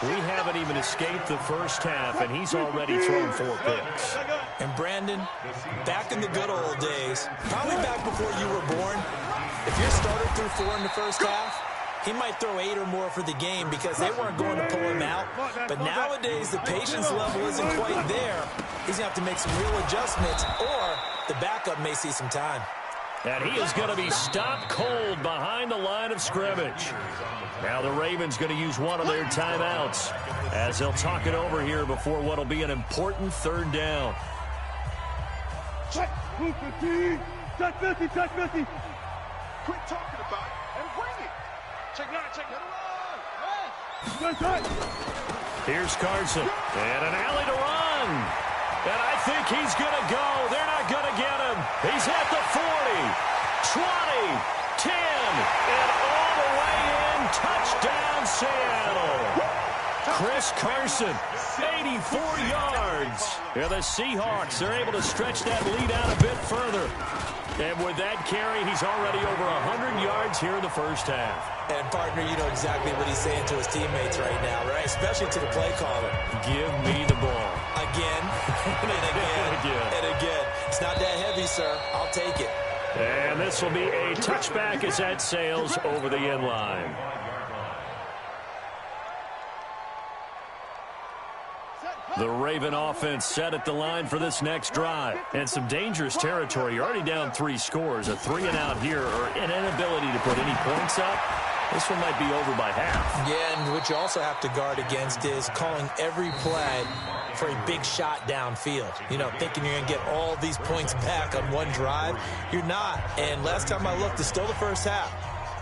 We haven't even escaped the first half, and he's already thrown 4 picks. And Brandon, back in the good old days, probably back before you were born, if your starter threw 4 in the first half, he might throw 8 or more for the game because they weren't going to pull him out. But nowadays, the patience level isn't quite there. He's going to have to make some real adjustments, or the backup may see some time. And he is going to be stopped cold behind the line of scrimmage. Now the Ravens going to use one of their timeouts as they'll talk it over here before what will be an important 3rd down. Check, move 15. Check 50, check 50. Quit talking about it and bring it. Check 9, check 9. Here's Carson. And an alley to run. And I think he's going to go. They're not going to get him. He's at the 40, 20, 10, and all the way in. Touchdown, Seattle. Chris Carson, 84 yards. Yeah, the Seahawks are able to stretch that lead out a bit further. And with that carry, he's already over 100 yards here in the first half. And, partner, you know exactly what he's saying to his teammates right now, right? Especially to the play caller. Give me the ball. Again, and again, and again. It's not that heavy, sir. I'll take it. And this will be a touchback as that sails over the end line. The Raven offense set at the line for this next drive. And some dangerous territory. You're already down 3 scores. A 3-and-out here or an inability to put any points up. This one might be over by half. Yeah, and what you also have to guard against is calling every play for a big shot downfield. You know, thinking you're going to get all these points back on one drive. You're not. And last time I looked, it's still the first half.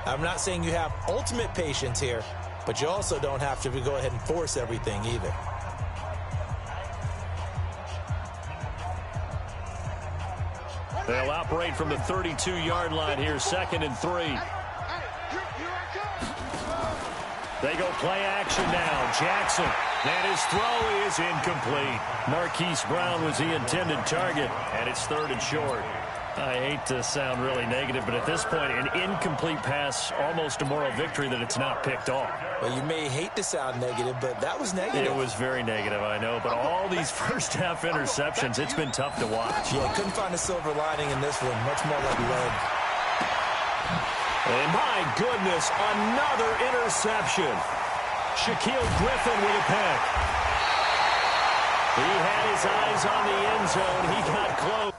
I'm not saying you have ultimate patience here, but you also don't have to go ahead and force everything either. They'll operate from the 32-yard line here, 2nd and 3. They go play action now. Jackson. And his throw is incomplete. Marquise Brown was the intended target, and it's 3rd and short. I hate to sound really negative, but at this point, an incomplete pass, almost a moral victory that it's not picked off. Well, you may hate to sound negative, but that was negative. It was very negative, I know. But all these first-half interceptions, it's been tough to watch. Yeah, couldn't find a silver lining in this one. Much more like lead. And my goodness, another interception. Shaquille Griffin with a pick. He had his eyes on the end zone. He got close.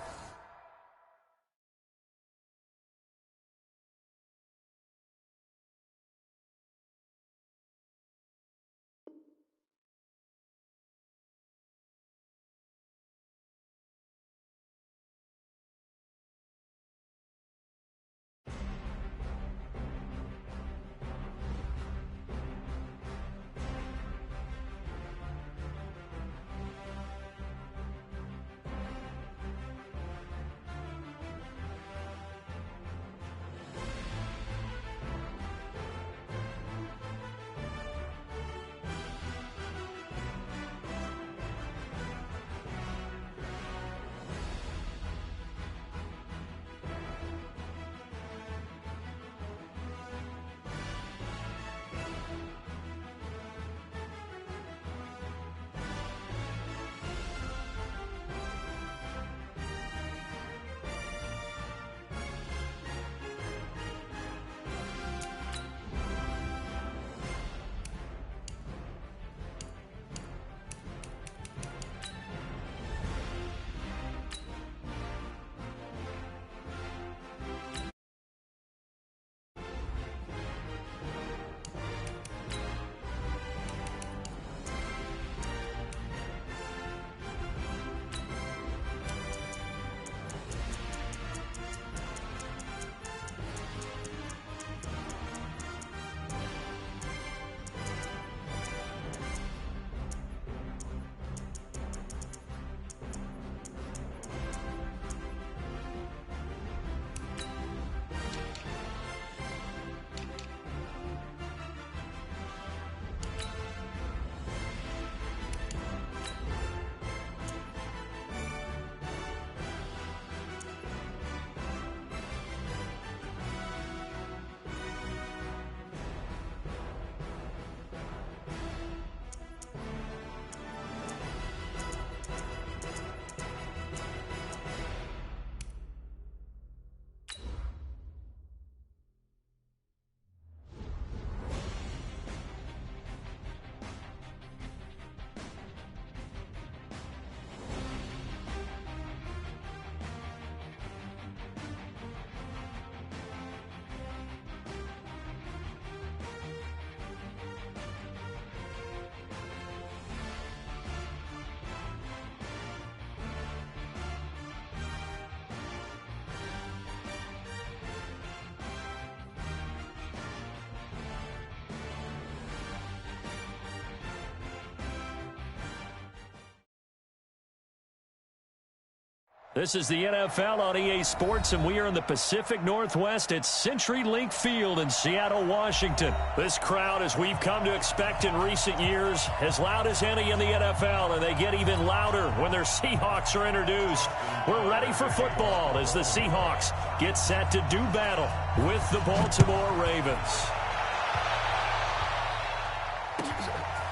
This is the NFL on EA Sports, and we are in the Pacific Northwest at CenturyLink Field in Seattle, Washington. This crowd, as we've come to expect in recent years, as loud as any in the NFL, and they get even louder when their Seahawks are introduced. We're ready for football as the Seahawks get set to do battle with the Baltimore Ravens.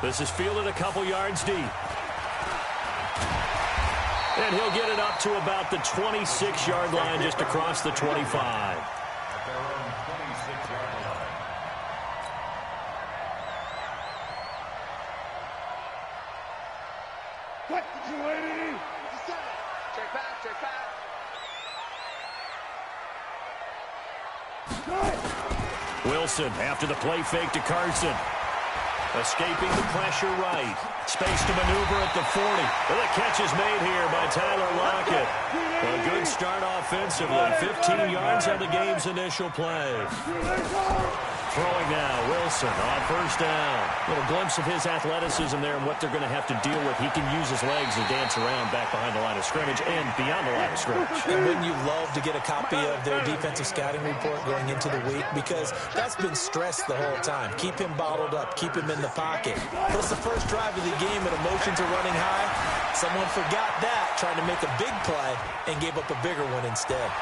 This is fielded a couple yards deep. And he'll get it up to about the 26-yard line, just across the 25. At their own 26-yard line. What did you lady? Check back, check back. Wilson after the play fake to Carson. Escaping the pressure right. Space to maneuver at the 40. Well, the catch is made here by Tyler Lockett. A good start offensively. 15 yards on the game's initial play. Throwing now, Wilson on first down. Little glimpse of his athleticism there and what they're going to have to deal with. He can use his legs and dance around back behind the line of scrimmage and beyond the line of scrimmage. And wouldn't you love to get a copy of their defensive scouting report going into the week? Because that's been stressed the whole time. Keep him bottled up. Keep him in the pocket. Plus the first drive of the game and emotions are running high. Someone forgot that, trying to make a big play and gave up a bigger one instead.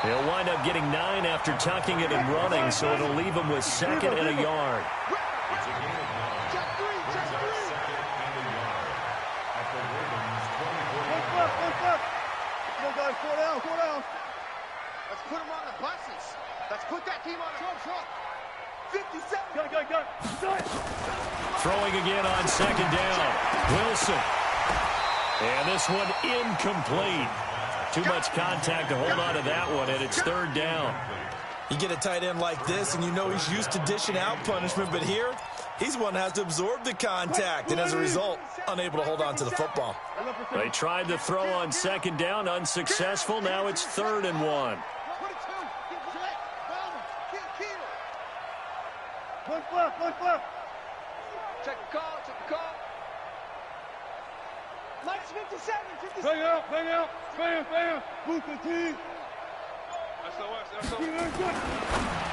He'll wind up getting 9 after tucking it and running, so it'll leave him with 2nd and a yard. It's a gain of 9. Check three, check Brings up three. 2nd and a yard. At the Ravens' 24-yard Look, line. look, look. Come on, guys, go down, go down. Let's put him on the buses. Let's put that team on the truck. 57. Go. Throwing again on 2nd down. Wilson. And this one incomplete. Too much contact to hold on to that one, and it's 3rd down. You get a tight end like this, and you know he's used to dishing out punishment, but here, he's one that has to absorb the contact, and as a result, unable to hold on to the football. They tried to throw on 2nd down, unsuccessful. Now it's 3rd and 1. 22. Check. Kill. Look left. Check the call, check the call. Minus 57, 57. Bang out. Bam. Move the team.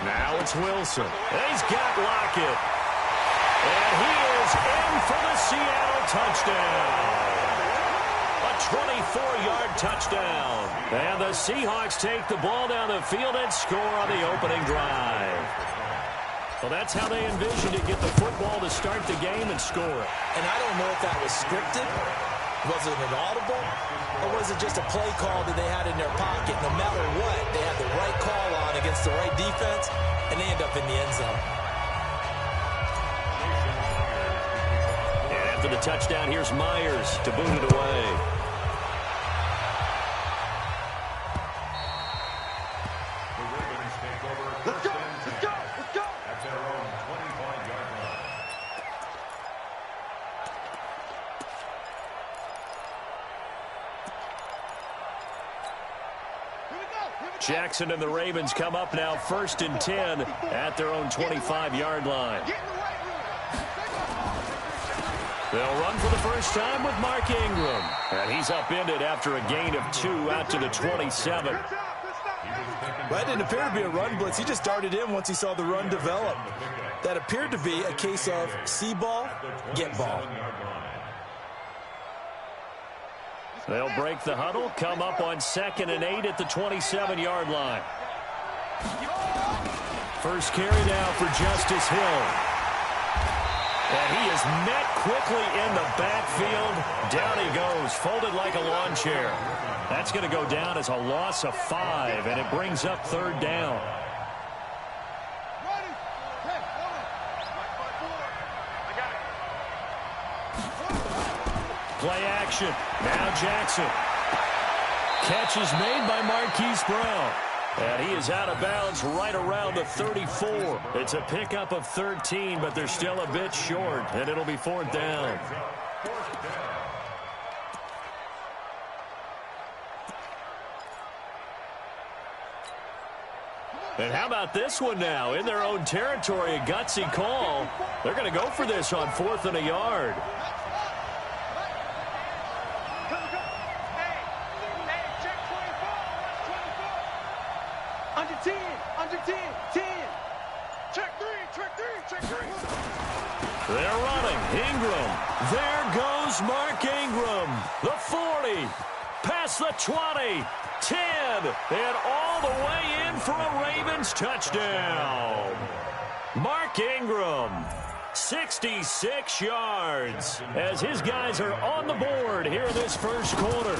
Now it's Wilson. And he's got Lockett. And he is in for the Seattle touchdown. A 24-yard touchdown. And the Seahawks take the ball down the field and score on the opening drive. Well, that's how they envisioned it, get the football to start the game and score it. And I don't know if that was scripted. Was it an audible? Or was it just a play call that they had in their pocket? No matter what, they had the right call on against the right defense, and they end up in the end zone. And after the touchdown, here's Myers to boot it away. The Ravens take over Let's go. at their own 25-yard line. Jackson and the Ravens come up now 1st and 10 at their own 25-yard line. Get in the right room. They'll run for the first time with Mark Ingram. And he's upended after a gain of 2 out to the 27. That didn't appear to be a run blitz. He just darted in once he saw the run develop. That appeared to be a case of see ball, get ball. They'll break the huddle, come up on 2nd and 8 at the 27-yard line. First carry now for Justice Hill. And he is met quickly in the backfield. Down he goes, folded like a lawn chair. That's going to go down as a loss of 5, and it brings up 3rd down. Play action. Now Jackson. Catch is made by Marquise Brown. And he is out of bounds right around the 34. It's a pickup of 13, but they're still a bit short, and it'll be 4th down. And how about this one now? In their own territory, a gutsy call. They're going to go for this on 4th and a yard. Under 10. Check three. They're running. Ingram. There goes Mark Ingram. The 40. Past the 20. 10. And all the way in for a Ravens touchdown. Mark Ingram. 66 yards as his guys are on the board here in this first quarter.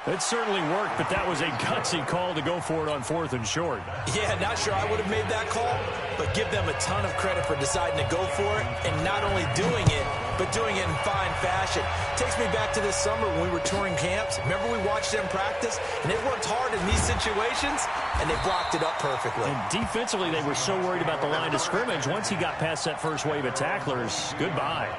It certainly worked, but that was a gutsy call to go for it on 4th and short. Yeah, not sure I would have made that call, but give them a ton of credit for deciding to go for it and not only doing it, but doing it in fine fashion. Takes me back to this summer when we were touring camps. Remember we watched them practice, and they worked hard in these situations, and they blocked it up perfectly. And defensively, they were so worried about the line of scrimmage. Once he got past that first wave of tacklers, goodbye.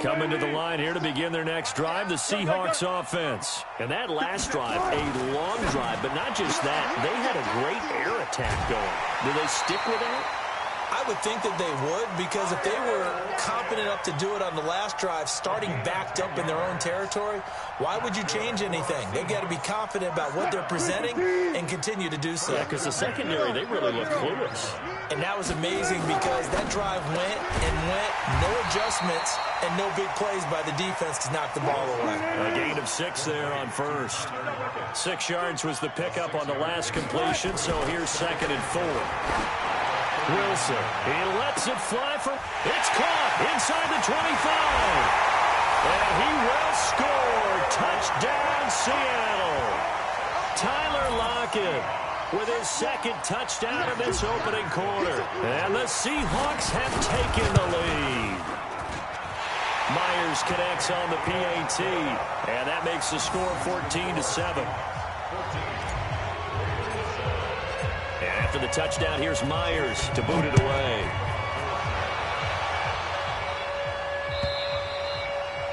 Coming to the line here to begin their next drive, the Seahawks offense. And that last drive, a long drive, but not just that. They had a great air attack going. Do they stick with that? I would think that they would, because if they were confident enough to do it on the last drive, starting backed up in their own territory, why would you change anything? They've got to be confident about what they're presenting and continue to do so. Yeah, because the secondary, they really look clueless. And that was amazing because that drive went and went, no adjustments, and no big plays by the defense to knock the ball away. A gain of 6 there on first. 6 yards was the pickup on the last completion, so here's 2nd and 4. Wilson, he lets it fly for, it's caught inside the 25. And he will score. Touchdown, Seattle. Tyler Lockett with his 2nd touchdown of this opening quarter. And the Seahawks have taken the lead. Myers connects on the PAT, and that makes the score 14-7. And after the touchdown, here's Myers to boot it away.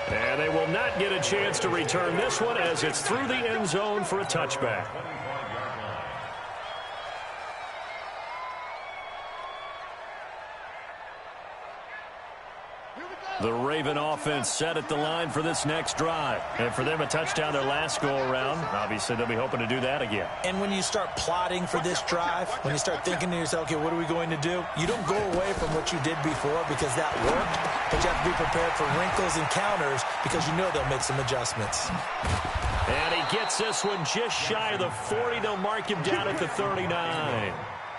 And they will not get a chance to return this one as it's through the end zone for a touchback. The Raven offense set at the line for this next drive. And for them, a touchdown their last go-around. Obviously, they'll be hoping to do that again. And when you start plotting for this drive, when you start thinking to yourself, okay, what are we going to do? You don't go away from what you did before because that worked, but you have to be prepared for wrinkles and counters because you know they'll make some adjustments. And he gets this one just shy of the 40. They'll mark him down at the 39.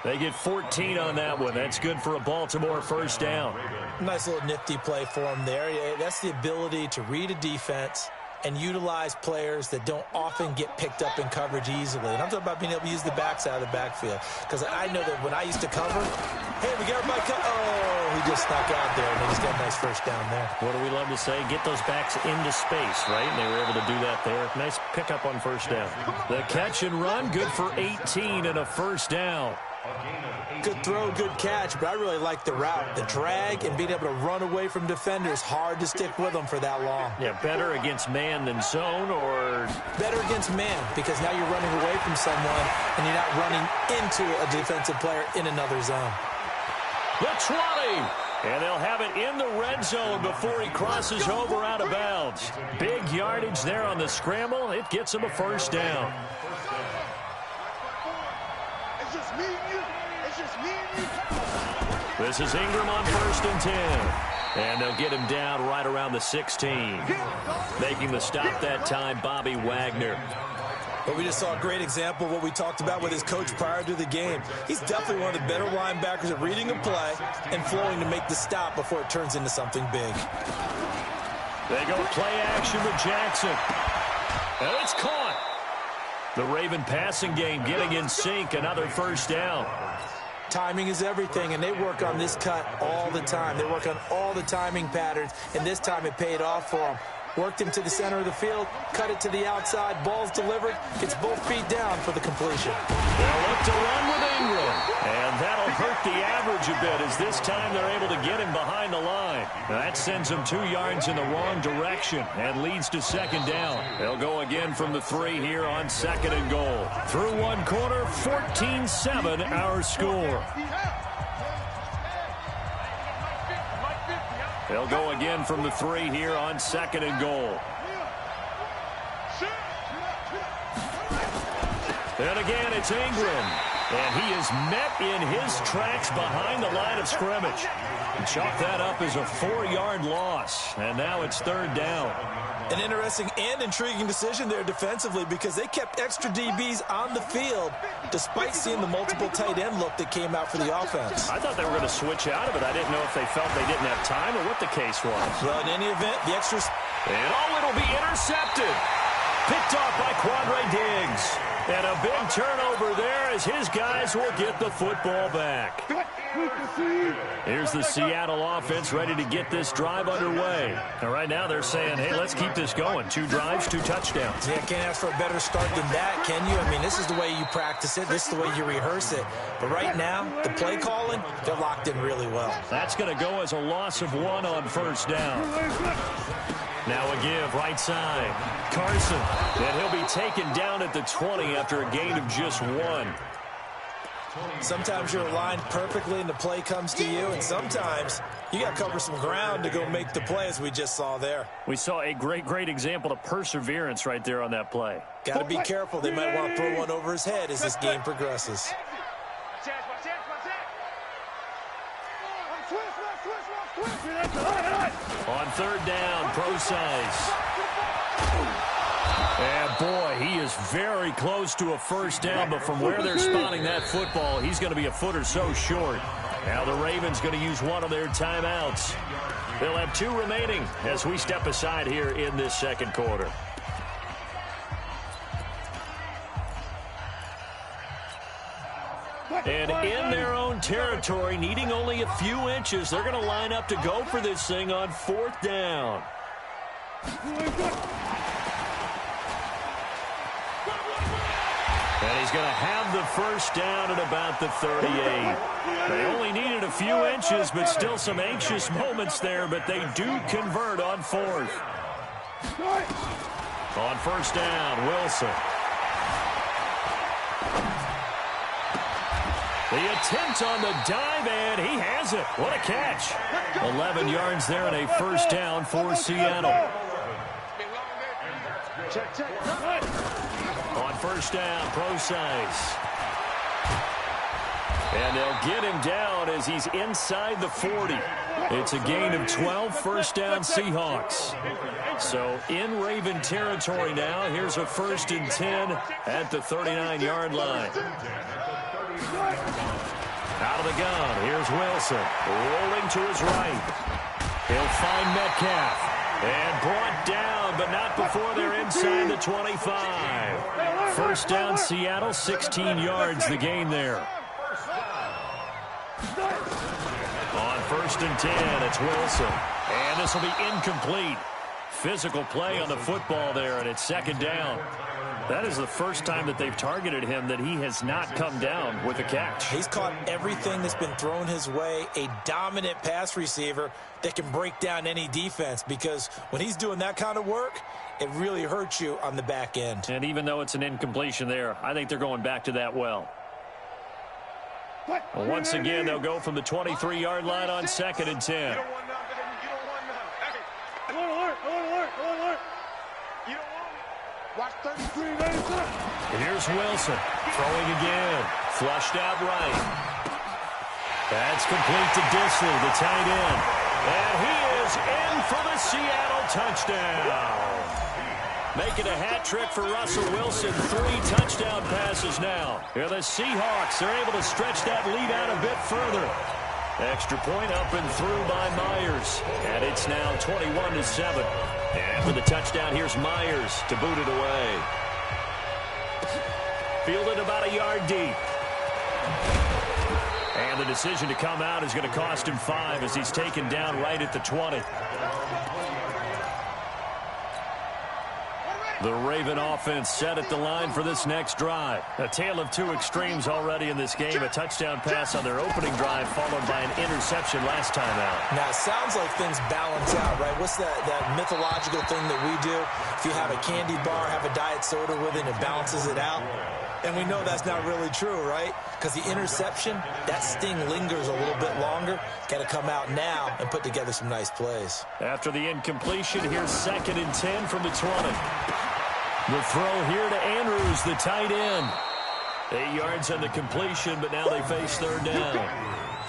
They get 14 on that one. That's good for a Baltimore first down. Nice little nifty play for him there. That's the ability to read a defense and utilize players that don't often get picked up in coverage easily. And I'm talking about being able to use the backside of the backfield. Because I know that when I used to cover, hey, we got everybody oh, he just snuck out there, and he's got a nice first down there. What do we love to say? Get those backs into space, right? And they were able to do that there. Nice pickup on first down. The catch and run, good for 18 and a first down. Good throw, good catch, but I really like the route. The drag and being able to run away from defenders, hard to stick with them for that long. Yeah, better against man than zone, or? Better against man, because now you're running away from someone and you're not running into a defensive player in another zone. The 20, and they'll have it in the red zone before he crosses over out of bounds. Big yardage there on the scramble. It gets him a first down. It's just me and you. It's just me and you. This is Ingram on 1st and 10. And they'll get him down right around the 16. Making the stop that time, Bobby Wagner. But we just saw a great example of what we talked about with his coach prior to the game. He's definitely one of the better linebackers at reading a play and flowing to make the stop before it turns into something big. They go play action with Jackson. And it's caught. The Raven passing game getting in sync, another first down. Timing is everything, and they work on this cut all the time. They work on all the timing patterns, and this time it paid off for them. Worked him to the center of the field, cut it to the outside, ball's delivered, gets both feet down for the completion. They'll look to run with Ingram, and that'll hurt the average a bit as this time they're able to get him behind the line. Now that sends him 2 yards in the wrong direction and leads to second down. They'll go again from the 3 here on 2nd and goal. Through one quarter, 14-7 our score. They'll go again from the 3 here on 2nd and goal. And again, it's Ingram. And he is met in his tracks behind the line of scrimmage. Chalk that up as a 4-yard loss, and now it's 3rd down. An interesting and intriguing decision there defensively because they kept extra DBs on the field despite seeing the multiple tight end look that came out for the offense. I thought they were going to switch out of it. I didn't know if they felt they didn't have time or what the case was. Well, in any event, the extras... And it'll be intercepted. Picked off by Quandre Diggs. And a big turnover there as his guys will get the football back. Here's the Seattle offense ready to get this drive underway. And right now they're saying, hey, let's keep this going. 2 drives, 2 touchdowns. Yeah, can't ask for a better start than that, can you? I mean, this is the way you practice it. This is the way you rehearse it. But right now, the play calling, they're locked in really well. That's going to go as a loss of 1 on 1st down. Now a give, right side. Carson, and he'll be taken down at the 20 after a gain of just 1. Sometimes you're aligned perfectly and the play comes to you, and sometimes you got to cover some ground to go make the play, as we just saw there. We saw a great example of perseverance right there on that play. Got to be careful. They might want to throw one over his head as this game progresses. On 3rd down, Procise. And boy, he is very close to a 1st down, but from where they're spotting that football, he's going to be a foot or so short. Now the Ravens going to use one of their timeouts. They'll have 2 remaining as we step aside here in this 2nd quarter. And in their own territory, needing only a few inches, they're going to line up to go for this thing on 4th down. And he's going to have the 1st down at about the 38. They only needed a few inches, but still some anxious moments there, but they do convert on 4th. On 1st down, Wilson. The attempt on the dive, and he has it. What a catch. 11 yards there and a 1st down for Seattle. On 1st down, Procise. And they'll get him down as he's inside the 40. It's a gain of 12, 1st down Seahawks. So in Raven territory now, here's a 1st and 10 at the 39-yard line. Out of the gun, here's Wilson, rolling to his right. He'll find Metcalf. And brought down, but not before they're inside the 25. 1st down, Seattle, 16 yards, the gain there. On 1st and 10, it's Wilson. And this will be incomplete. Physical play on the football there, and it's 2nd down. That is the first time that they've targeted him that he has not come down with a catch. He's caught everything that's been thrown his way, a dominant pass receiver that can break down any defense, because when he's doing that kind of work, it really hurts you on the back end. And even though it's an incompletion there, I think they're going back to that well. Once again, they'll go from the 23-yard line on 2nd and 10. Here's Wilson, throwing again, flushed out right. That's complete to Disley, the tight end. And he is in for the Seattle touchdown. Making a hat trick for Russell Wilson, 3 touchdown passes now. Here the Seahawks, they're able to stretch that lead out a bit further. Extra point up and through by Myers. And it's now 21-7. And for the touchdown, here's Myers to boot it away. Fielded about a yard deep. And the decision to come out is going to cost him 5 as he's taken down right at the 20. The Raven offense set at the line for this next drive. A tale of 2 extremes already in this game. A touchdown pass on their opening drive followed by an interception last time out. Now, it sounds like things balance out, right? What's that mythological thing that we do? If you have a candy bar, have a diet soda with it, and it balances it out. And we know that's not really true, right? Because the interception, that sting lingers a little bit longer. Got to come out now and put together some nice plays. After the incompletion, here's 2nd and 10 from the 20. The throw here to Andrews, the tight end. 8 yards on the completion, but now they face 3rd down.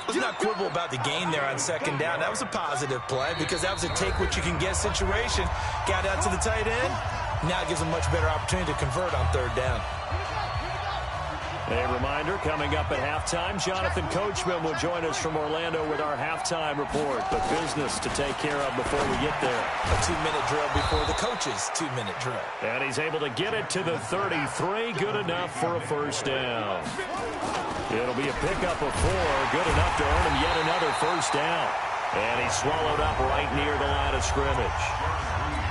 Let's not quibble about the gain there on second down. That was a positive play because that was a take-what-you-can-get situation. Got out to the tight end. Now it gives them much better opportunity to convert on third down. A reminder, coming up at halftime, Jonathan Coachman will join us from Orlando with our halftime report. But business to take care of before we get there. A 2-minute drill before the coach's 2-minute drill. And he's able to get it to the 33. Good enough for a first down. It'll be a pickup of 4. Good enough to earn him yet another first down. And he's swallowed up right near the line of scrimmage.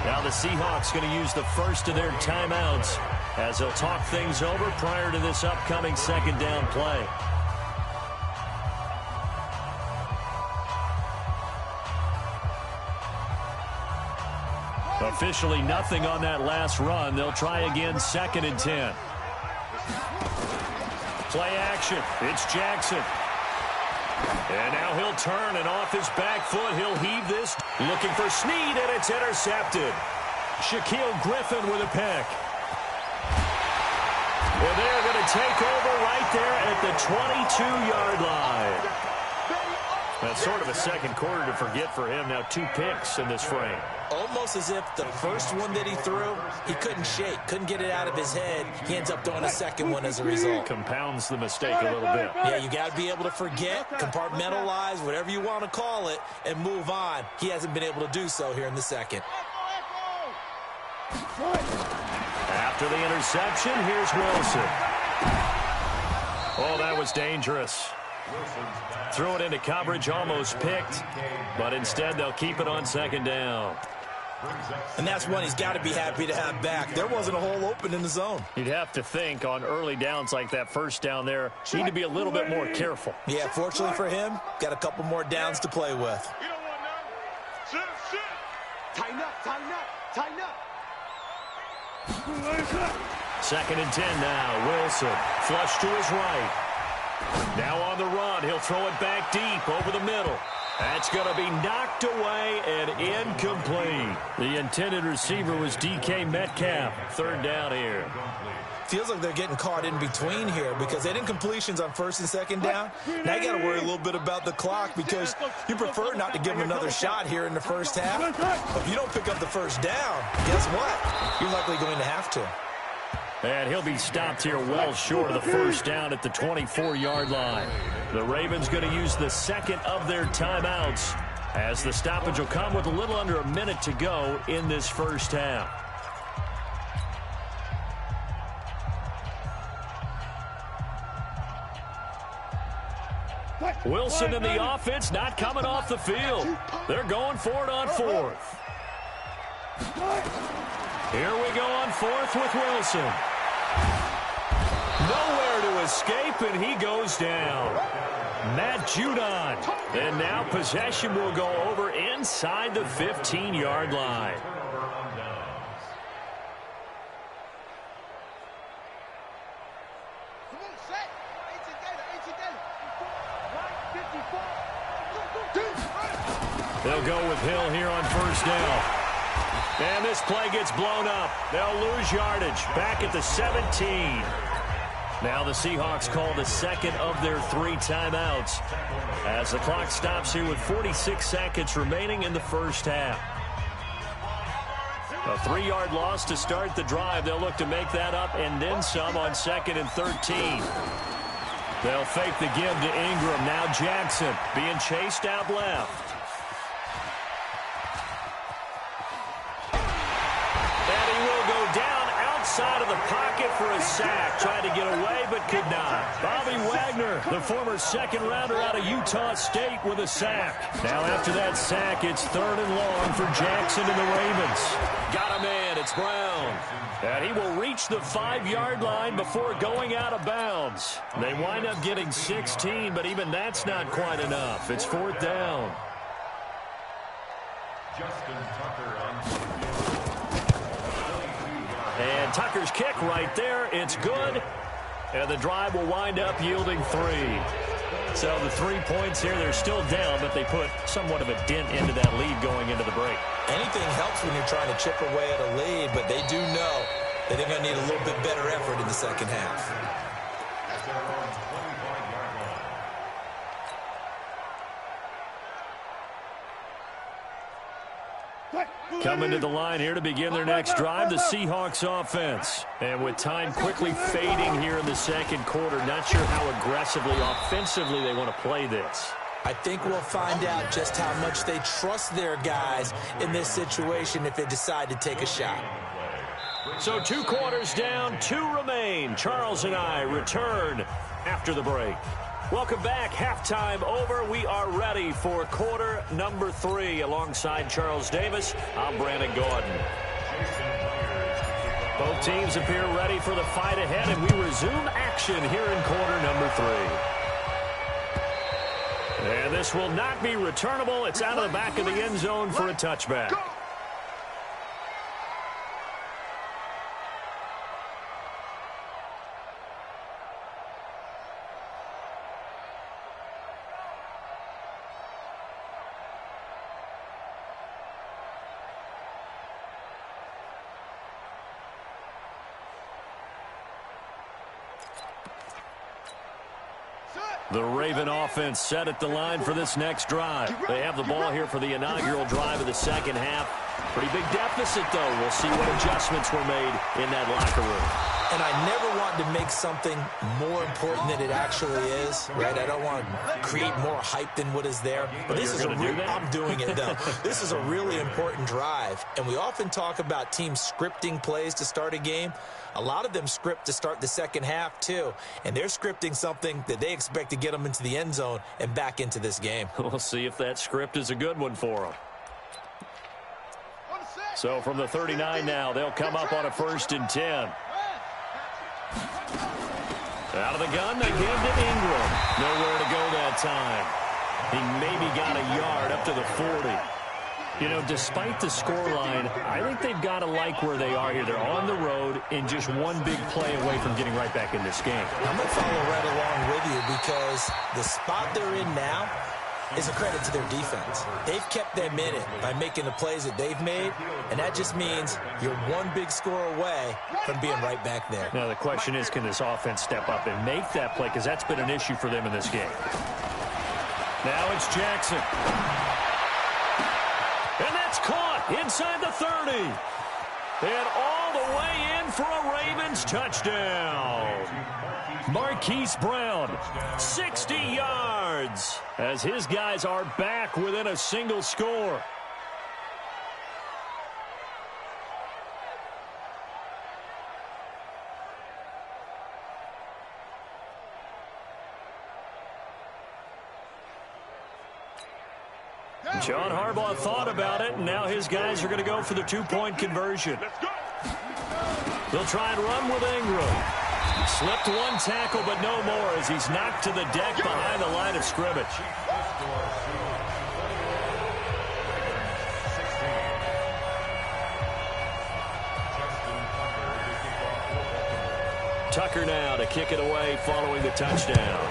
Now the Seahawks going to use the first of their timeouts as they'll talk things over prior to this upcoming second down play. Officially nothing on that last run. They'll try again, second and 10. Play action. It's Jackson. And now he'll turn, and off his back foot, he'll heave this. Looking for Snead, and it's intercepted. Shaquille Griffin with a pick. And they're going to take over right there at the 22-yard line. That's sort of a second quarter to forget for him. Now 2 picks in this frame. Almost as if the first one that he threw, he couldn't shake, couldn't get it out of his head. He ends up throwing a second one as a result. Compounds the mistake a little bit. Yeah, you got to be able to forget, compartmentalize, whatever you want to call it, and move on. He hasn't been able to do so here in the second. After the interception, here's Wilson. Oh, that was dangerous. Threw it into coverage, almost picked, but instead they'll keep it on second down. And that's one he's got to be happy to have back. There wasn't a hole open in the zone. You'd have to think on early downs like that first down there, need to be a little bit more careful. Yeah, fortunately for him, got a couple more downs to play with. You don't want none. Sit. Tighten up, tighten up, tighten up. Second and 10 now. Wilson, flush to his right. Now on the run, he'll throw it back deep over the middle. That's going to be knocked away and incomplete. The intended receiver was DK Metcalf. Third down here. Feels like they're getting caught in between here because they didn't completions on first and second down. Now you got to worry a little bit about the clock because you prefer not to give them another shot here in the first half. But if you don't pick up the first down, guess what? You're likely going to have to. And he'll be stopped here well short of the first down at the 24-yard line. The Ravens going to use the second of their timeouts as the stoppage will come with a little under a minute to go in this first half. Wilson and the offense not coming off the field. They're going for it on fourth. Here we go on fourth with Wilson. Nowhere to escape, and he goes down. Matt Judon. And now possession will go over inside the 15-yard line. Come on, set. They'll go with Hill here on first down. And this play gets blown up. They'll lose yardage back at the 17. Now the Seahawks call the second of their 3 timeouts as the clock stops here with 46 seconds remaining in the first half. A 3-yard loss to start the drive. They'll look to make that up and then some on second and 13. They'll fake the give to Ingram. Now Jackson being chased out left. Side of the pocket for a sack. Tried to get away, but could not. Bobby Wagner, the former second-rounder out of Utah State, with a sack. Now after that sack, it's third and long for Jackson and the Ravens. Got a man. It's Brown. And he will reach the 5-yard line before going out of bounds. They wind up getting 16, but even that's not quite enough. It's fourth down. Justin Tucker on And Tucker's kick right there. It's good. And the drive will wind up yielding 3. So the 3 points here, they're still down, but they put somewhat of a dent into that lead going into the break. Anything helps when you're trying to chip away at a lead, but they do know that they're going to need a little bit better effort in the second half. Coming to the line here to begin their next drive, the Seahawks offense. And with time quickly fading here in the second quarter, not sure how aggressively, offensively they want to play this. I think we'll find out just how much they trust their guys in this situation if they decide to take a shot. So 2 quarters down, 2 remain. Charles and I return after the break. Welcome back. Halftime over. We are ready for quarter number 3. Alongside Charles Davis, I'm Brandon Gordon. Both teams appear ready for the fight ahead, and we resume action here in quarter number 3. And this will not be returnable. It's out of the back of the end zone for a touchback. The Raven offense set at the line for this next drive. They have the ball here for the inaugural drive of the second half. Pretty big deficit, though. We'll see what adjustments were made in that locker room. And I never want to make something more important than it actually is, right? I don't want to create more hype than what is there. But this is I'm doing it, though. This is a really important drive. And we often talk about teams scripting plays to start a game. A lot of them script to start the second half, too. And they're scripting something that they expect to get them into the end zone and back into this game. We'll see if that script is a good one for them. So from the 39 now, they'll come up on a 1st and 10. Out of the gun, they give to Ingram. Nowhere to go that time. He maybe got a yard up to the 40. You know, despite the scoreline, I think they've got to like where they are here. They're on the road and just one big play away from getting right back in this game. I'm going to follow right along with you because the spot they're in now is a credit to their defense. They've kept them in it by making the plays that they've made, and that just means you're one big score away from being right back there. Now, the question is, can this offense step up and make that play? Because that's been an issue for them in this game. Now it's Jackson. And that's caught inside the 30. And all the way in for a Ravens touchdown. Marquise Brown, 60 yards, as his guys are back within a single score. John Harbaugh thought about it, and now his guys are going to go for the 2-point conversion. They'll try and run with Ingram. Slipped one tackle, but no more as he's knocked to the deck behind the line of scrimmage. Tucker now to kick it away following the touchdown.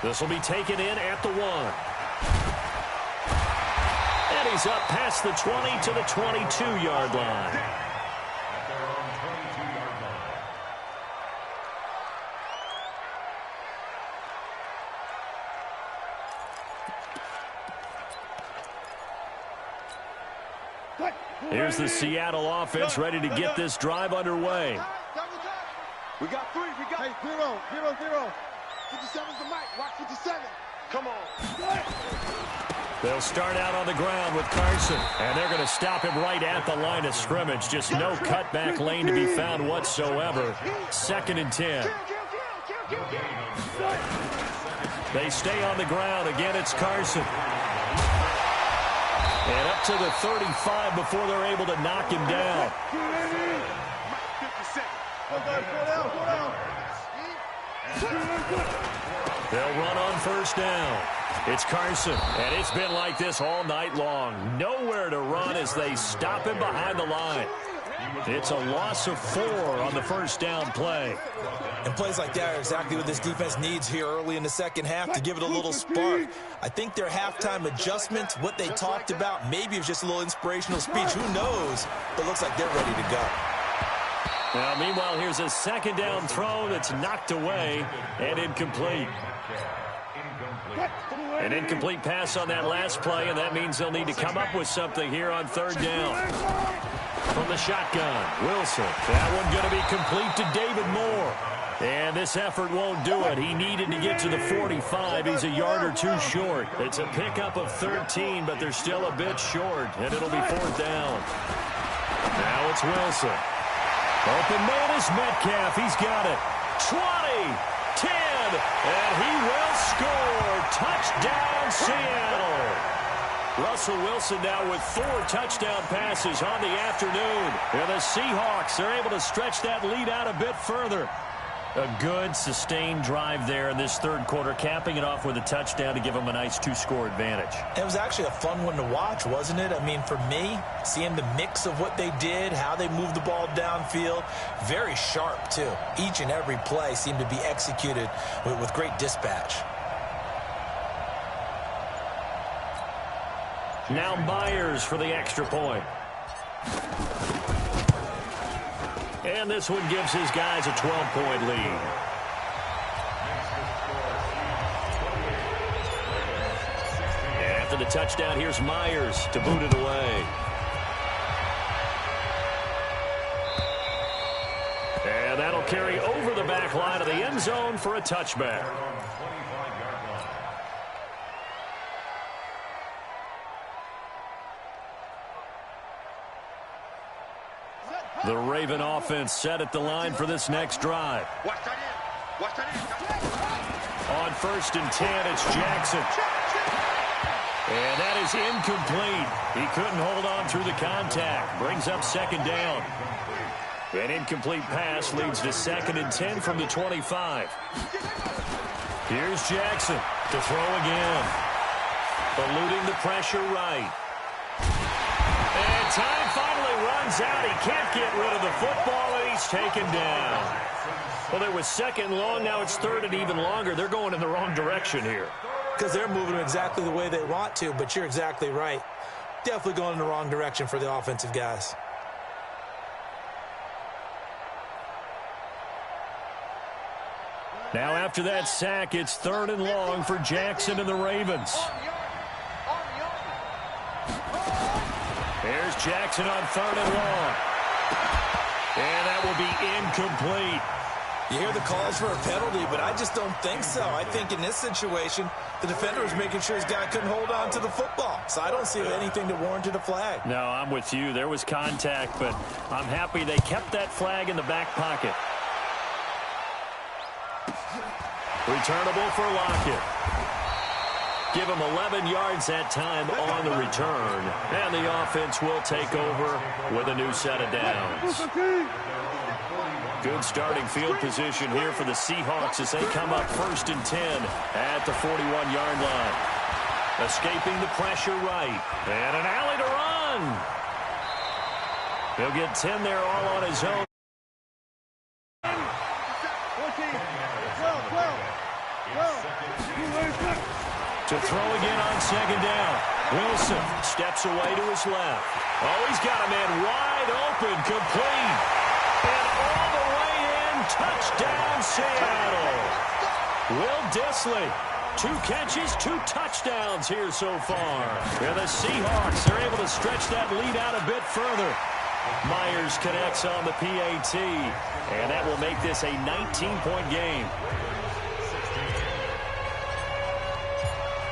This will be taken in at the 1. And he's up past the 20 to the 22-yard line. Here's the Seattle offense ready to get this drive underway. We got 3. We got 0. 57's the mic. Watch 57. Come on. They'll start out on the ground with Carson, and they're going to stop him right at the line of scrimmage. Just no cutback lane to be found whatsoever. 2nd and 10. They stay on the ground. Again, it's Carson. And up to the 35 before they're able to knock him down. They'll run on 1st down. It's Carson, and it's been like this all night long. Nowhere to run as they stop him behind the line. It's a loss of 4 on the 1st down play. And plays like that are exactly what this defense needs here early in the second half to give it a little spark. I think their halftime adjustment, what they talked about, maybe it was just a little inspirational speech. Who knows? But it looks like they're ready to go. Now, meanwhile, here's a 2nd down throw that's knocked away and incomplete. An incomplete pass on that last play, and that means they'll need to come up with something here on third down. From the shotgun, Wilson. That one going to be complete to David Moore. And this effort won't do it. He needed to get to the 45. He's a yard or two short. It's a pickup of 13, but they're still a bit short, and it'll be fourth down. Now it's Wilson. Open man is Metcalf. He's got it. 20, 10, and he will score. Touchdown, Seattle. Russell Wilson now with 4 touchdown passes on the afternoon. And the Seahawks are able to stretch that lead out a bit further. A good, sustained drive there in this third quarter, capping it off with a touchdown to give them a nice 2-score advantage. It was actually a fun one to watch, wasn't it? I mean, for me, seeing the mix of what they did, how they moved the ball downfield, very sharp, too. Each and every play seemed to be executed with great dispatch. Now Myers for the extra point. And this one gives his guys a 12-point lead. And after the touchdown, here's Myers to boot it away. And that'll carry over the back line of the end zone for a touchback. The Raven offense set at the line for this next drive. On 1st and 10, it's Jackson. And that is incomplete. He couldn't hold on through the contact. Brings up 2nd down. An incomplete pass leads to 2nd and 10 from the 25. Here's Jackson to throw again. Eluding the pressure right. And time finally runs out. He can't get rid of the football, and he's taken down. Well, there was 2nd long. Now it's 3rd and even longer. They're going in the wrong direction here. Because they're moving exactly the way they want to, but you're exactly right. Definitely going in the wrong direction for the offensive guys. Now after that sack, it's 3rd and long for Jackson and the Ravens. There's Jackson on 3rd and long. And that will be incomplete. You hear the calls for a penalty, but I just don't think so. I think in this situation, the defender was making sure his guy couldn't hold on to the football. So I don't see anything that warranted a flag. No, I'm with you. There was contact, but I'm happy they kept that flag in the back pocket. Returnable for Lockett. Give him 11 yards that time on the return. And the offense will take over with a new set of downs. Good starting field position here for the Seahawks as they come up 1st and 10 at the 41-yard line. Escaping the pressure right. And an alley to run. He'll get 10 there all on his own. To throw again on 2nd down. Wilson steps away to his left. Oh, he's got a man wide open, complete. And all the way in, touchdown Seattle. Will Dissly, 2 catches, 2 touchdowns here so far. And the Seahawks are able to stretch that lead out a bit further. Myers connects on the PAT, and that will make this a 19-point game.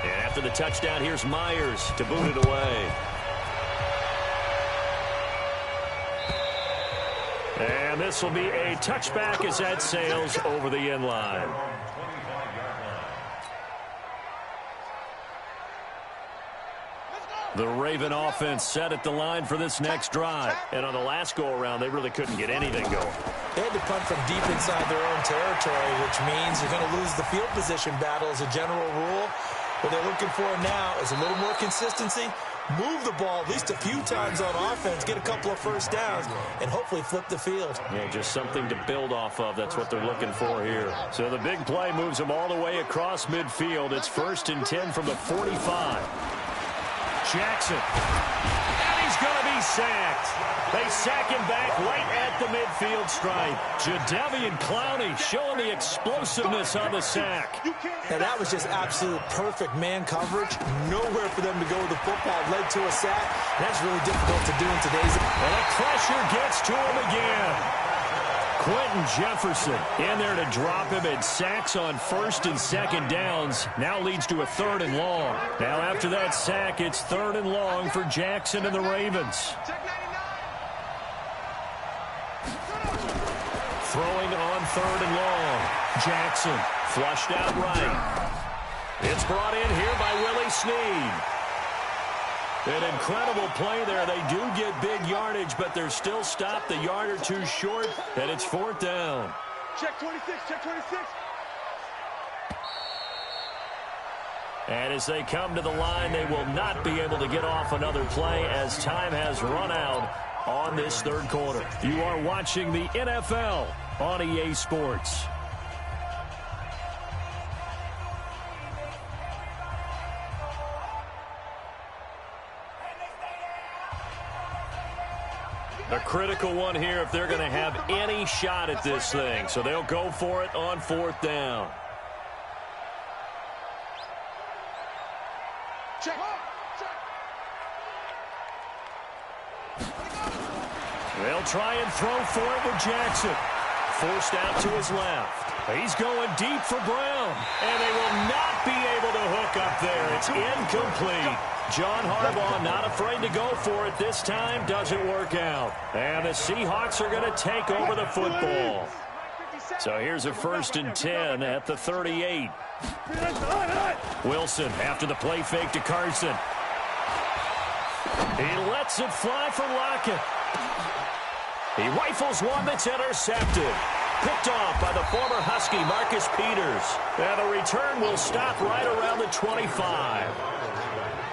And after the touchdown, here's Myers to boot it away. And this will be a touchback as that sails over the end line. The Raven offense set at the line for this next drive. And on the last go-around, they really couldn't get anything going. They had to punt from deep inside their own territory, which means you're going to lose the field position battle as a general rule. What they're looking for now is a little more consistency, move the ball at least a few times on offense, get a couple of first downs, and hopefully flip the field. Yeah, just something to build off of. That's what they're looking for here. So the big play moves them all the way across midfield. It's 1st and 10 from the 45. Jackson. And he's He's going to be sacked. They sack him back right at the midfield stripe. Jadeveon Clowney showing the explosiveness on the sack. And that was just absolute perfect man coverage. Nowhere for them to go with the football. Led to a sack. That's really difficult to do in today's. And the pressure gets to him again. Quentin Jefferson in there to drop him at sacks on 1st and 2nd downs. Now leads to a 3rd and long. Now after that sack, it's 3rd and long for Jackson and the Ravens. Throwing on 3rd and long. Jackson flushed out right. It's brought in here by Willie Snead. An incredible play there. They do get big yardage, but they're still stopped the yard or two short, and it's 4th down. Check 26, check 26. And as they come to the line, they will not be able to get off another play as time has run out on this 3rd quarter. You are watching the NFL on EA Sports. A critical one here if they're going to have any shot at this thing. So they'll go for it on 4th down. Check. They'll try and throw for it with Jackson. Forced out to his left. He's going deep for Brown. And they will not be able to hook up there. It's incomplete. John Harbaugh not afraid to go for it this time. Doesn't work out. And the Seahawks are going to take over the football. So here's a 1st and 10 at the 38. Wilson after the play fake to Carson. He lets it fly for Lockett. He rifles one that's intercepted. Picked off by the former Husky Marcus Peters. And the return will stop right around the 25.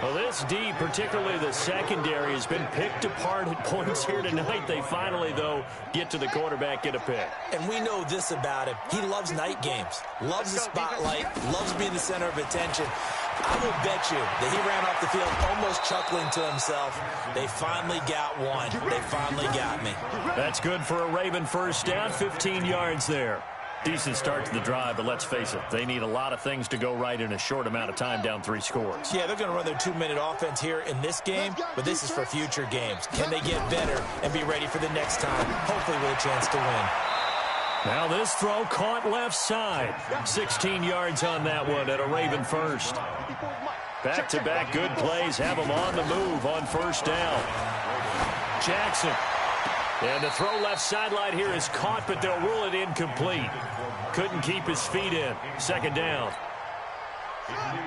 Well, this D, particularly the secondary, has been picked apart at points here tonight. They finally, though, get to the quarterback, get a pick. And we know this about him. He loves night games, loves the spotlight, loves being the center of attention. I will bet you that he ran off the field almost chuckling to himself. They finally got one. They finally got me. That's good for a Raven 1st down, 15 yards there. Decent start to the drive, but let's face it, they need a lot of things to go right in a short amount of time, down 3 scores. Yeah, they're going to run their 2-minute offense here in this game, but this is for future games. Can they get better and be ready for the next time, hopefully with a chance to win? Now this throw caught left side. 16 yards on that one at a Raven 1st. Back-to-back good plays have them on the move on 1st down. Jackson. And the throw left sideline here is caught, but they'll rule it incomplete. Couldn't keep his feet in. 2nd down.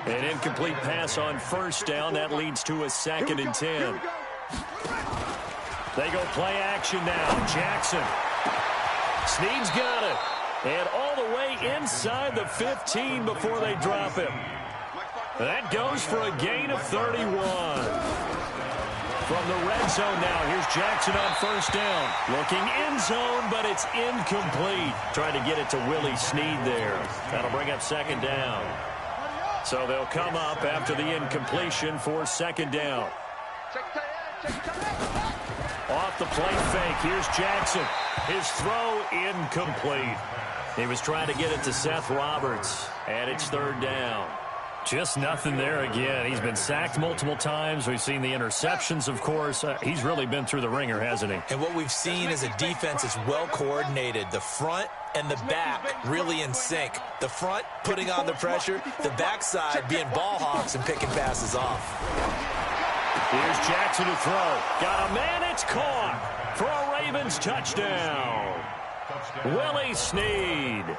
An incomplete pass on 1st down. That leads to a 2nd and 10. They go play action now. Jackson. Snead's got it. And all the way inside the 15 before they drop him. That goes for a gain of 31. From the red zone now, here's Jackson on 1st down. Looking end zone, but it's incomplete. Trying to get it to Willie Snead there. That'll bring up 2nd down. So they'll come up after the incompletion for 2nd down. Off the play fake, here's Jackson. His throw incomplete. He was trying to get it to Seth Roberts, and it's 3rd down. Just nothing there again. He's been sacked multiple times. We've seen the interceptions, of course. He's really been through the ringer, hasn't he? And what we've seen is a defense that's well coordinated. The front and the back really in sync. The front putting on the pressure. The backside being ball hawks and picking passes off. Here's Jackson to throw. Got a man. It's caught for a Ravens touchdown. Willie Snead.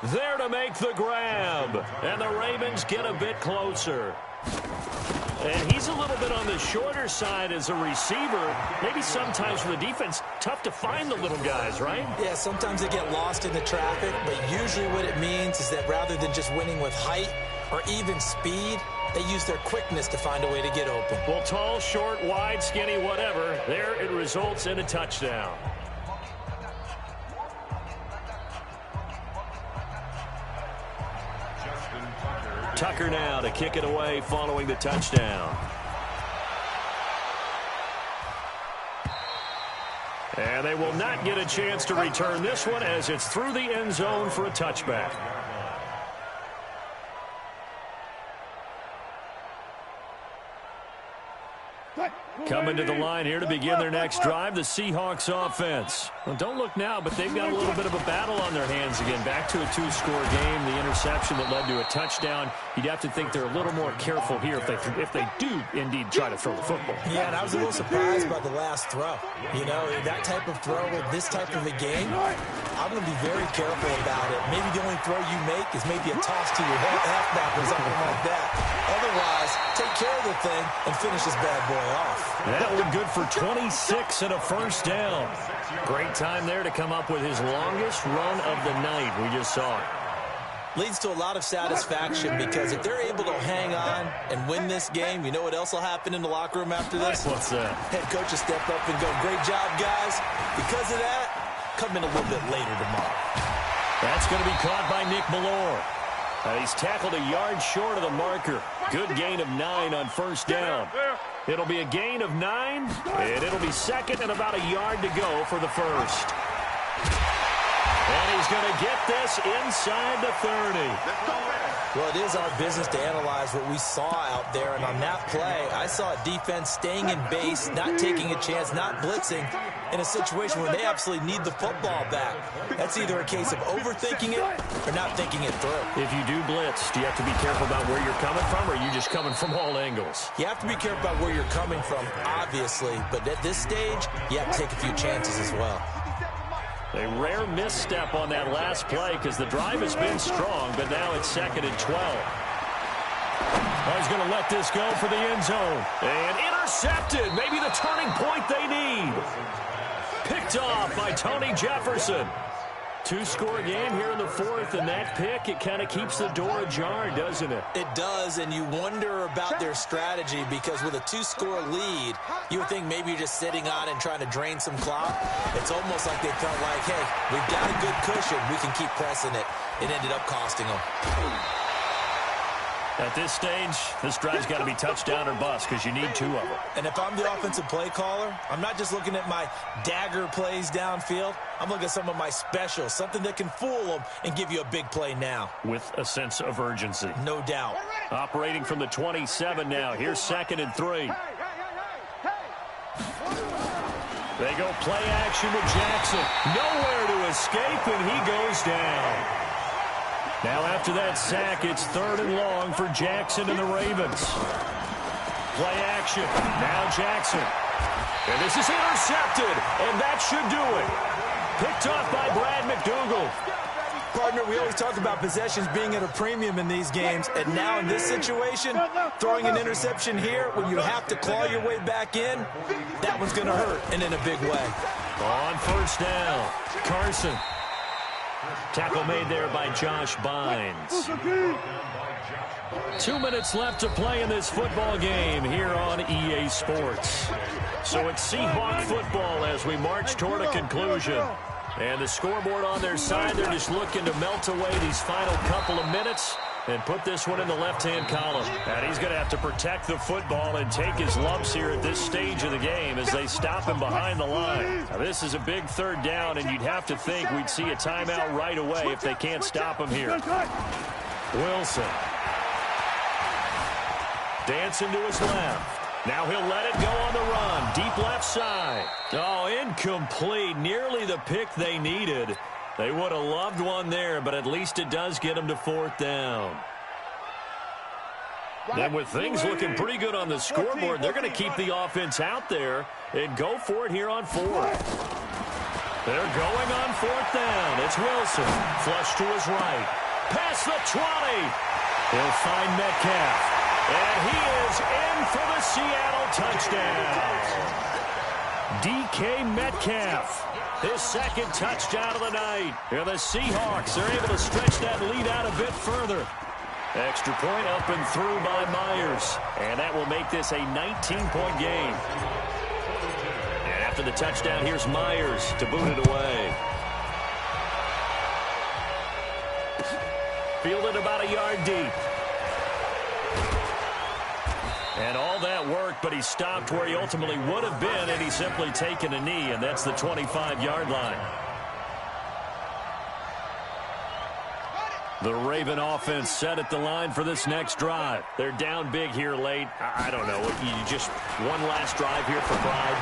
There to make the grab. And the Ravens get a bit closer. And he's a little bit on the shorter side as a receiver. Maybe sometimes for the defense, tough to find the little guys, right? Yeah, sometimes they get lost in the traffic, but usually what it means is that rather than just winning with height or even speed, they use their quickness to find a way to get open. Well, tall, short, wide, skinny, whatever, there it results in a touchdown. Tucker now to kick it away following the touchdown. And they will not get a chance to return this one as it's through the end zone for a touchback. Coming to the line here to begin their next drive, the Seahawks offense. Well, don't look now, but they've got a little bit of a battle on their hands again. Back to a two-score game, the interception that led to a touchdown. You'd have to think they're a little more careful here if they do indeed try to throw the football. Yeah, and I was a little surprised by the last throw. You know, that type of throw with this type of a game, I'm going to be very careful about it. Maybe the only throw you make is maybe a toss to your halfback or something like that. Otherwise, take care of the thing and finish this bad boy off. That one good for 26 and a first down. Great time there to come up with his longest run of the night. We just saw it. Leads to a lot of satisfaction because if they're able to hang on and win this game, you know what else will happen in the locker room after this? What's that? Head coach will step up and go, great job, guys. Because of that, come in a little bit later tomorrow. That's going to be caught by Nick Ballore. He's tackled a yard short of the marker. Good gain of 9 on first down. It'll be a gain of 9, and it'll be second and about a yard to go for the first. And he's going to get this inside the 30. Well, it is our business to analyze what we saw out there, and on that play, I saw a defense staying in base, not taking a chance, not blitzing, in a situation where they absolutely need the football back. That's either a case of overthinking it or not thinking it through. If you do blitz, do you have to be careful about where you're coming from, or are you just coming from all angles? You have to be careful about where you're coming from, obviously, but at this stage, you have to take a few chances as well. A rare misstep on that last play because the drive has been strong, but now it's second and 12. He's going to let this go for the end zone. And intercepted. Maybe the turning point they need. Picked off by Tony Jefferson. Two-score game here in the fourth, and that pick, it kind of keeps the door ajar, doesn't it? It does, and you wonder about their strategy because with a two-score lead, you would think maybe you're just sitting on it and trying to drain some clock. It's almost like they felt like, hey, we've got a good cushion. We can keep pressing it. It ended up costing them. At this stage, this drive's got to be touchdown or bust because you need 2 of them. And if I'm the offensive play caller, I'm not just looking at my dagger plays downfield. I'm looking at some of my specials, something that can fool them and give you a big play now. With a sense of urgency. No doubt. Operating from the 27 now. Here's second and 3. They go play action with Jackson. Nowhere to escape, and he goes down. Now after that sack, it's third and long for Jackson and the Ravens. Play action. Now Jackson. And this is intercepted, and that should do it. Picked off by Brad McDougal. Partner, we always talk about possessions being at a premium in these games, and now in this situation, throwing an interception here when you have to claw your way back in, that one's going to hurt, and in a big way. On first down, Carson. Tackle made there by Josh Bynes. 2 minutes left to play in this football game here on EA Sports. So it's Seahawk football as we march toward a conclusion. And the scoreboard on their side, they're just looking to melt away these final couple of minutes and put this one in the left-hand column. And he's going to have to protect the football and take his lumps here at this stage of the game as they stop him behind the line. Now, this is a big third down, and you'd have to think we'd see a timeout right away if they can't stop him here. Wilson. Dancing to his left. Now he'll let it go on the run. Deep left side. Oh, incomplete. Nearly the pick they needed. They would have loved one there, but at least it does get them to fourth down. Then with things looking pretty good on the scoreboard, they're going to keep the offense out there and go for it here on fourth. They're going on fourth down. It's Wilson. Flush to his right. Past the 20. He'll find Metcalf. And he is in for the Seattle touchdown. DK Metcalf. His second touchdown of the night. And the Seahawks are able to stretch that lead out a bit further. Extra point up and through by Myers. And that will make this a 19-point game. And after the touchdown, here's Myers to boot it away. Fielded about a yard deep. And all that work, but he stopped where he ultimately would have been had he simply taken a knee, and that's the 25-yard line. The Raven offense set at the line for this next drive. They're down big here late. I don't know. You just one last drive here for pride.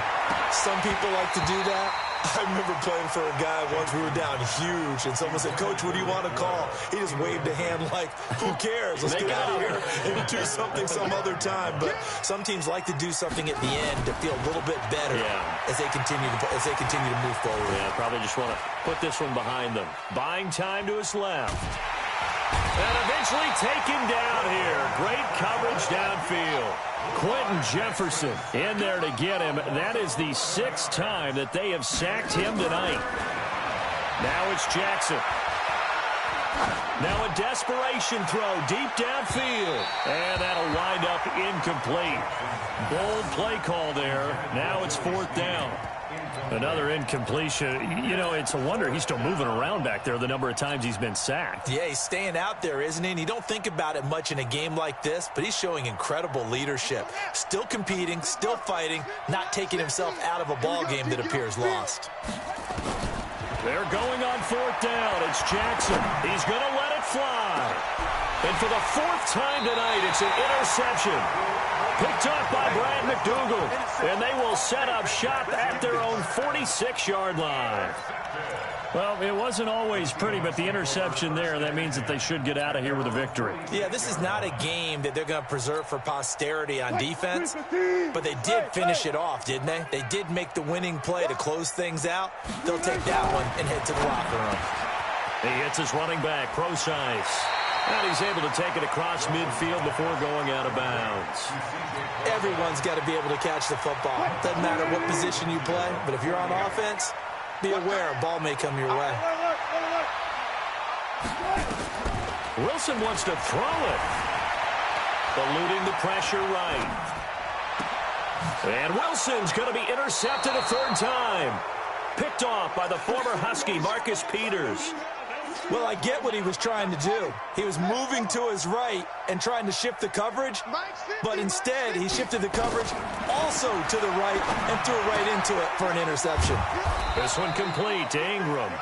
Some people like to do that. I remember playing for a guy once. We were down huge, and someone said, "Coach, what do you want to call?" He just waved a hand like, "Who cares? Let's get out of here and do something some other time." But some teams like to do something at the end to feel a little bit better as they continue to move forward. Yeah, probably just want to put this one behind them. Buying time to his left. And eventually taken down here. Great coverage downfield. Quentin Jefferson in there to get him. That is the 6th time that they have sacked him tonight. Now it's Jackson. Now a desperation throw deep downfield. And that'll wind up incomplete. Bold play call there. Now it's 4th down. Another incompletion. You know, it's a wonder he's still moving around back there the number of times he's been sacked. Yeah, he's staying out there, isn't he? And you don't think about it much in a game like this, but he's showing incredible leadership. Still competing, still fighting, not taking himself out of a ball game that appears lost. They're going on 4th down. It's Jackson. He's going to let it fly. And for the 4th time tonight, it's an interception. Picked up by Brad McDougal. And they will set up shop at their own 46-yard line. Well, it wasn't always pretty, but the interception there, that means that they should get out of here with a victory. Yeah, this is not a game that they're going to preserve for posterity on defense, but they did finish it off, didn't they? They did make the winning play to close things out. They'll take that one and head to the locker room. He hits his running back, Procise. And he's able to take it across midfield before going out of bounds. Everyone's got to be able to catch the football. Doesn't matter what position you play, but if you're on offense, be aware a ball may come your way. Wilson wants to throw it. Eluding the pressure right. And Wilson's going to be intercepted a 3rd time. Picked off by the former Husky, Marcus Peters. Well, I get what he was trying to do. He was moving to his right and trying to shift the coverage, but instead he shifted the coverage also to the right and threw it right into it for an interception. This one complete to Ingram.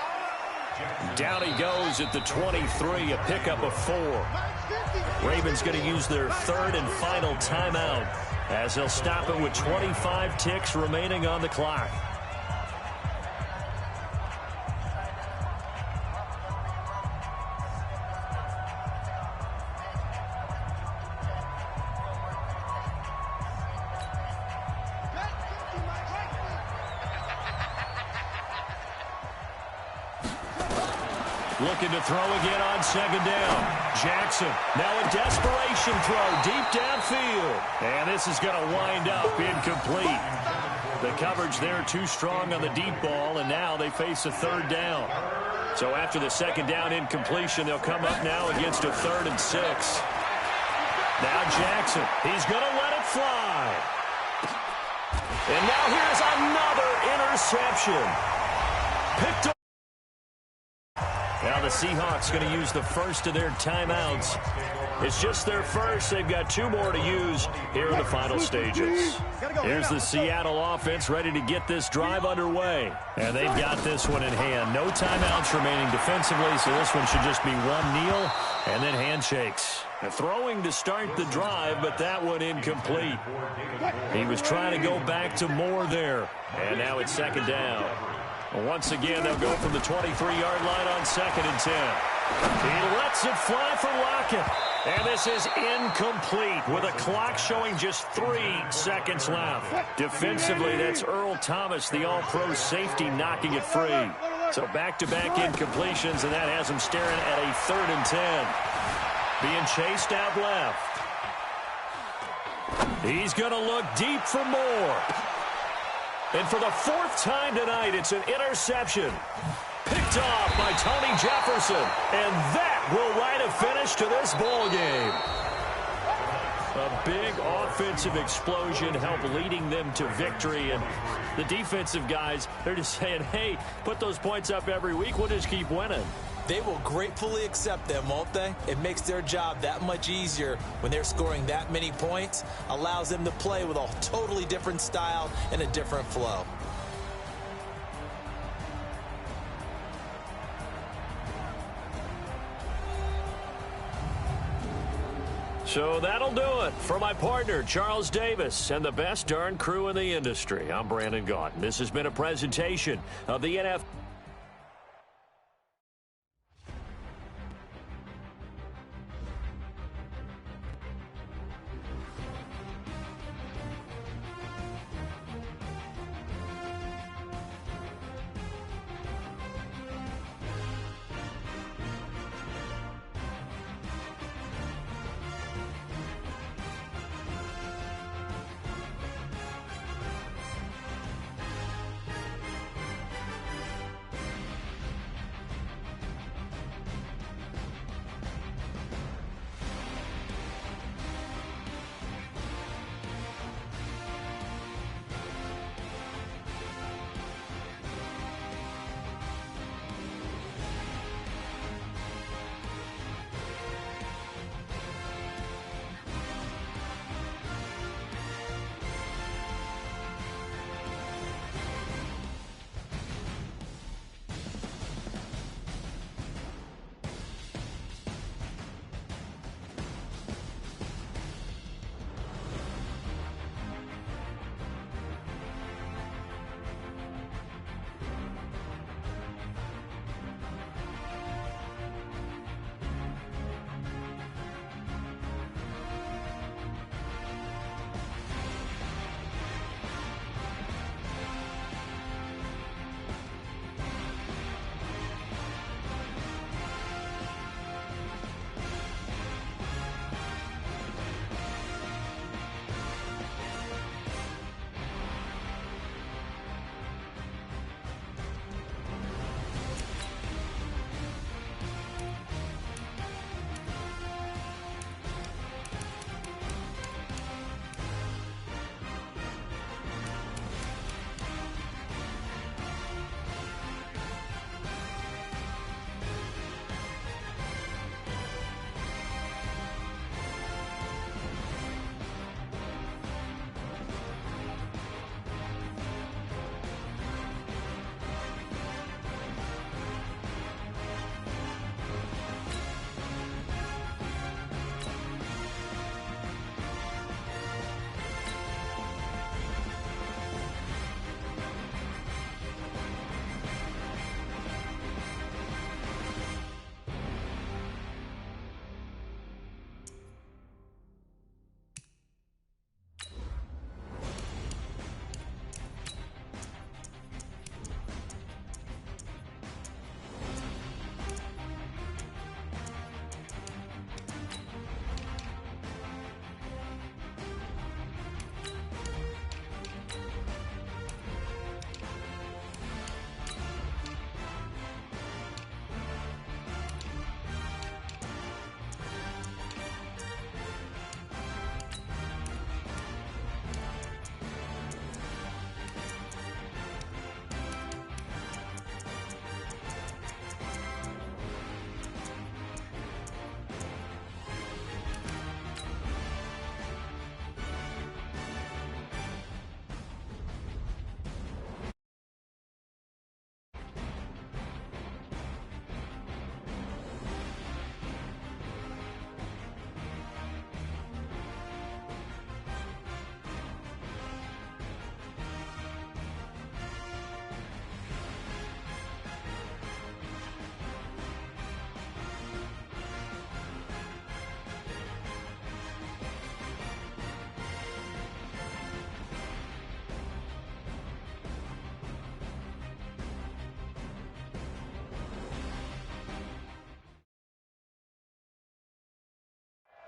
Down he goes at the 23, a pickup of 4. Ravens going to use their 3rd and final timeout as they'll stop it with 25 ticks remaining on the clock. Looking to throw again on 2nd down. Jackson, now a desperation throw deep downfield. And this is going to wind up incomplete. The coverage there too strong on the deep ball, and now they face a 3rd down. So after the 2nd down incompletion, they'll come up now against a 3rd and 6. Now Jackson, he's going to let it fly. And now here's another interception. Picked up. Now the Seahawks going to use the first of their timeouts. It's just their first. They've got 2 more to use here in the final stages. Here's the Seattle offense ready to get this drive underway. And they've got this one in hand. No timeouts remaining defensively, so this one should just be one kneel and then handshakes. Throwing to start the drive, but that one incomplete. He was trying to go back to Moore there. And now it's 2nd down. Once again, they'll go from the 23-yard line on 2nd and 10. He lets it fly for Lockett. And this is incomplete with a clock showing just 3 seconds left. Defensively, that's Earl Thomas, the all-pro safety, knocking it free. So back-to-back incompletions, and that has him staring at a 3rd and 10. Being chased out left. He's going to look deep for more. And for the 4th time tonight, it's an interception. Picked off by Tony Jefferson. And that will write a finish to this ball game. A big offensive explosion helped leading them to victory. And the defensive guys, they're just saying, hey, put those points up every week. We'll just keep winning. They will gratefully accept them, won't they? It makes their job that much easier when they're scoring that many points, allows them to play with a totally different style and a different flow. So that'll do it for my partner, Charles Davis, and the best darn crew in the industry. I'm Brandon Gaudin. This has been a presentation of the NFL.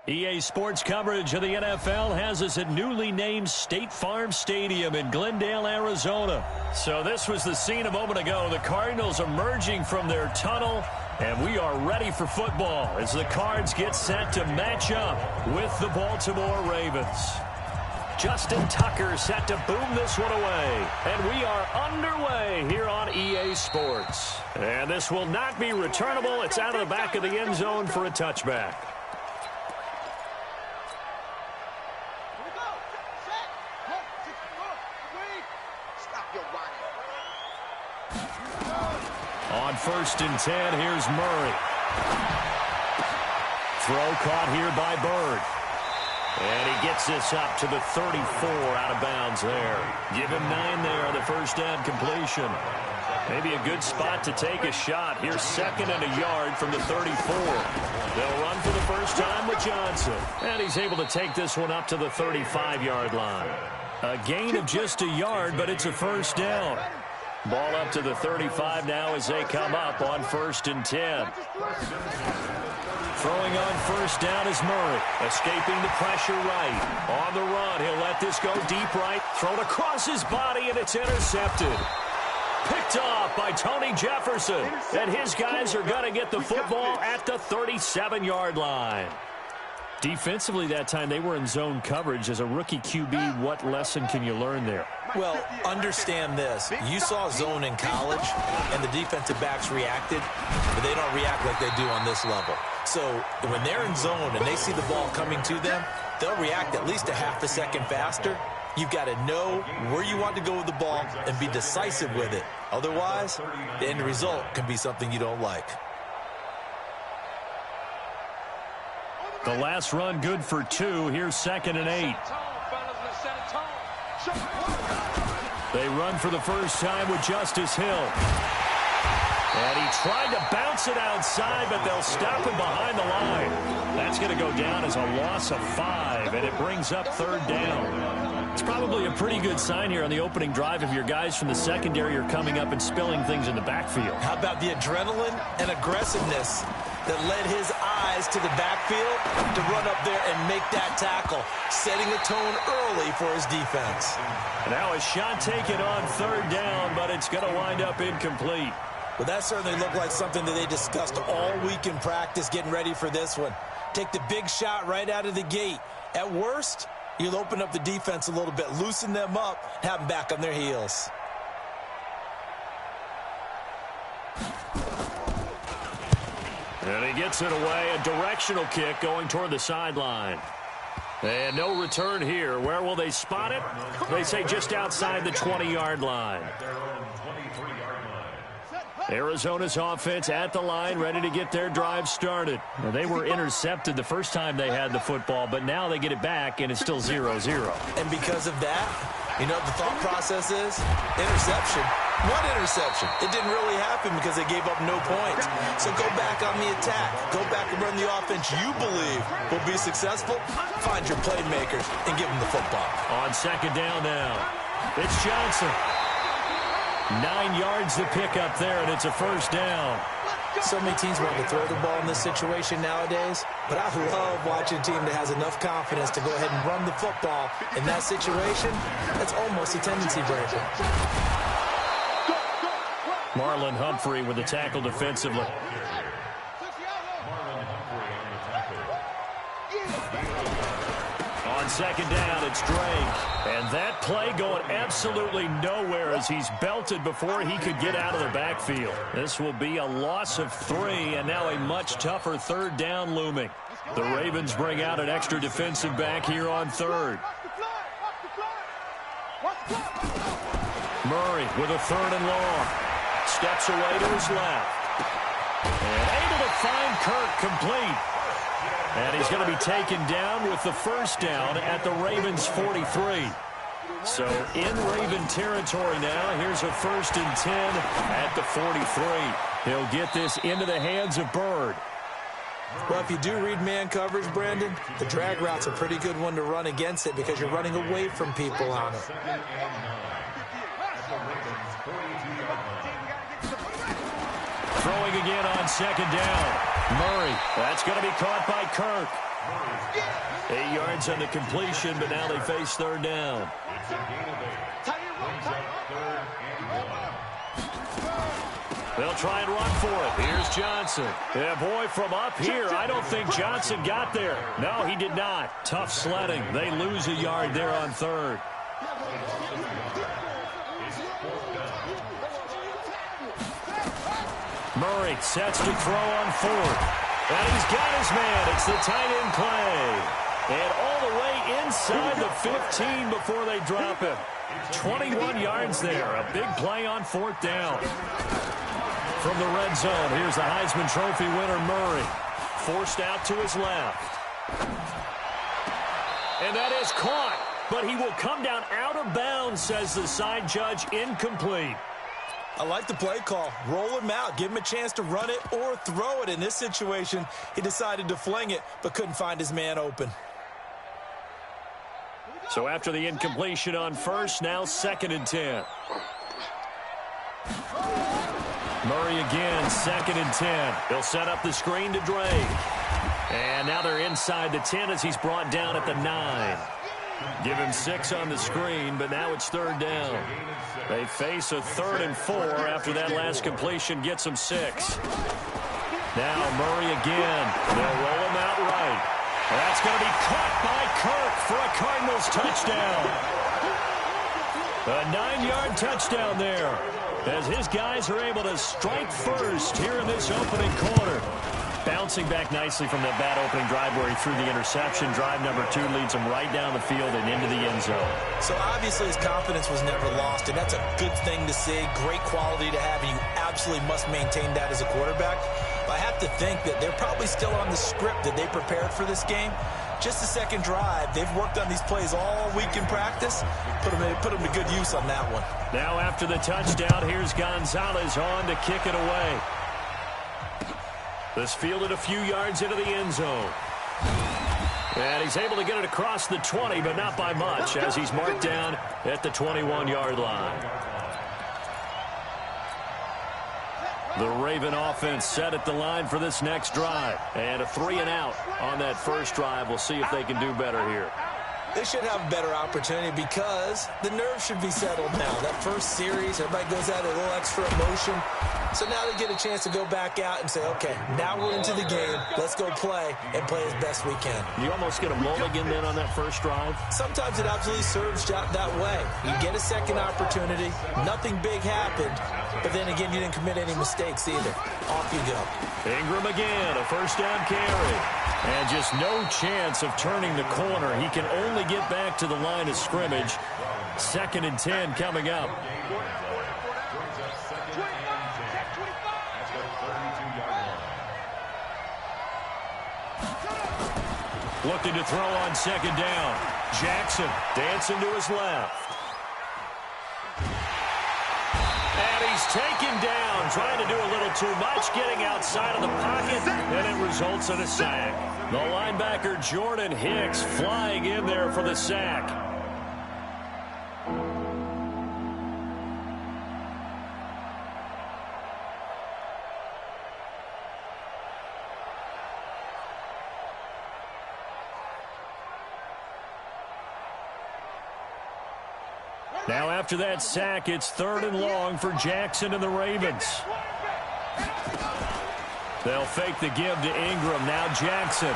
EA Sports coverage of the NFL has us at newly named State Farm Stadium in Glendale, Arizona. So this was the scene a moment ago. The Cardinals emerging from their tunnel, and we are ready for football as the Cards get set to match up with the Baltimore Ravens. Justin Tucker set to boom this one away. And we are underway here on EA Sports. And this will not be returnable. It's out of the back of the end zone for a touchback. On 1st and 10, here's Murray. Throw caught here by Bird. And he gets this up to the 34 out of bounds there. Give him 9 there on the first down completion. Maybe a good spot to take a shot. Here's 2nd and a yard from the 34. They'll run for the first time with Johnson. And he's able to take this one up to the 35-yard line. A gain of just a yard, but it's a first down. Ball up to the 35 now as they come up on 1st and 10. Throwing on first down is Murray. Escaping the pressure right. On the run, he'll let this go deep right. Thrown across his body, and it's intercepted. Picked off by Tony Jefferson. And his guys are going to get the football at the 37-yard line. Defensively that time, they were in zone coverage. As a rookie QB, what lesson can you learn there? Well, understand this. You saw zone in college, and the defensive backs reacted, but they don't react like they do on this level. So when they're in zone and they see the ball coming to them, they'll react at least a half a second faster. You've got to know where you want to go with the ball and be decisive with it. Otherwise, the end result can be something you don't like. The last run good for 2. Here's 2nd and 8. They run for the first time with Justice Hill. And he tried to bounce it outside, but they'll stop him behind the line. That's going to go down as a loss of 5, and it brings up 3rd down. It's probably a pretty good sign here on the opening drive if your guys from the secondary are coming up and spilling things in the backfield. How about the adrenaline and aggressiveness that led his eyes to the backfield to run up there and make that tackle, setting a tone early for his defense. Now a shot taken on 3rd down, but it's going to wind up incomplete. Well, that certainly looked like something that they discussed all week in practice getting ready for this one. Take the big shot right out of the gate. At worst, you'll open up the defense a little bit, loosen them up, have them back on their heels. And he gets it away, a directional kick going toward the sideline. And no return here. Where will they spot it? They say just outside the 20-yard line. Arizona's offense at the line, ready to get their drive started. Now, they were intercepted the first time they had the football, but now they get it back, and it's still 0-0. And because of that, you know what the thought process is? Interception. One interception. It didn't really happen because they gave up no points. So go back on the attack. Go back and run the offense you believe will be successful. Find your playmakers and give them the football. On 2nd down now, it's Johnson. 9 yards to pick up there, and it's a first down. So many teams want to throw the ball in this situation nowadays, but I love watching a team that has enough confidence to go ahead and run the football in that situation. That's almost a tendency breaker. Marlon Humphrey with the tackle defensively. On 2nd down, it's Drake. And that play going absolutely nowhere as he's belted before he could get out of the backfield. This will be a loss of 3, and now a much tougher 3rd down looming. The Ravens bring out an extra defensive back here on 3rd. Murray with a 3rd and long. Steps away to his left. And able to find Kirk complete. And he's going to be taken down with the first down at the Ravens' 43. So in Raven territory now, here's a 1st and 10 at the 43. He'll get this into the hands of Bird. Well, if you do read man coverage, Brandon, the drag route's a pretty good one to run against it because you're running away from people on it. Throwing again on 2nd down. Murray, that's going to be caught by Kirk. 8 yards on the completion, but now they face 3rd down. They'll try and run for it. Here's Johnson. Yeah, boy, from up here, I don't think Johnson got there. No, he did not. Tough sledding. They lose a yard there on third. Murray sets to throw on fourth. And he's got his man. It's the tight end Clay. And all the way inside the 15 before they drop him. 21 yards there. A big play on fourth down. From the red zone, here's the Heisman Trophy winner, Murray. Forced out to his left. And that is caught. But he will come down out of bounds, says the side judge. Incomplete. I like the play call. Roll him out. Give him a chance to run it or throw it. In this situation, he decided to fling it, but couldn't find his man open. So after the incompletion on first, now 2nd and 10. Murray again, 2nd and 10. He'll set up the screen to Drake. And now they're inside the 10 as he's brought down at the 9. Give him 6 on the screen, but now it's 3rd down. They face a 3rd and 4 after that last completion gets them 6. Now Murray again. They'll roll him out right. That's going to be caught by Kirk for a Cardinals touchdown. A 9-yard touchdown there as his guys are able to strike first here in this opening quarter. Bouncing back nicely from that bad opening drive where he threw the interception. Drive number 2 leads him right down the field and into the end zone. So obviously his confidence was never lost, and that's a good thing to see. Great quality to have, and you absolutely must maintain that as a quarterback. But I have to think that they're probably still on the script that they prepared for this game. Just the second drive. They've worked on these plays all week in practice. Put them to good use on that one. Now after the touchdown, here's Gonzalez on to kick it away. This fielded a few yards into the end zone. And he's able to get it across the 20, but not by much, as he's marked down at the 21-yard line. The Raven offense set at the line for this next drive. And a 3-and-out on that first drive. We'll see if they can do better here. They should have a better opportunity because the nerves should be settled now. That first series, everybody goes out a little extra emotion. So now they get a chance to go back out and say, okay, now we're into the game. Let's go play and play as best we can. You almost get a mulligan then on that first drive? Sometimes it absolutely serves out that way. You get a second opportunity. Nothing big happened. But then again, you didn't commit any mistakes either. Off you go. Ingram again, a first down carry. And just no chance of turning the corner. He can only get back to the line of scrimmage. 2nd and 10 coming up. Looking to throw on 2nd down. Jackson dancing to his left. And he's taken down, trying to do a little too much, getting outside of the pocket, and it results in a sack. The linebacker Jordan Hicks flying in there for the sack. Now after that sack, it's 3rd and long for Jackson and the Ravens. They'll fake the give to Ingram. Now Jackson.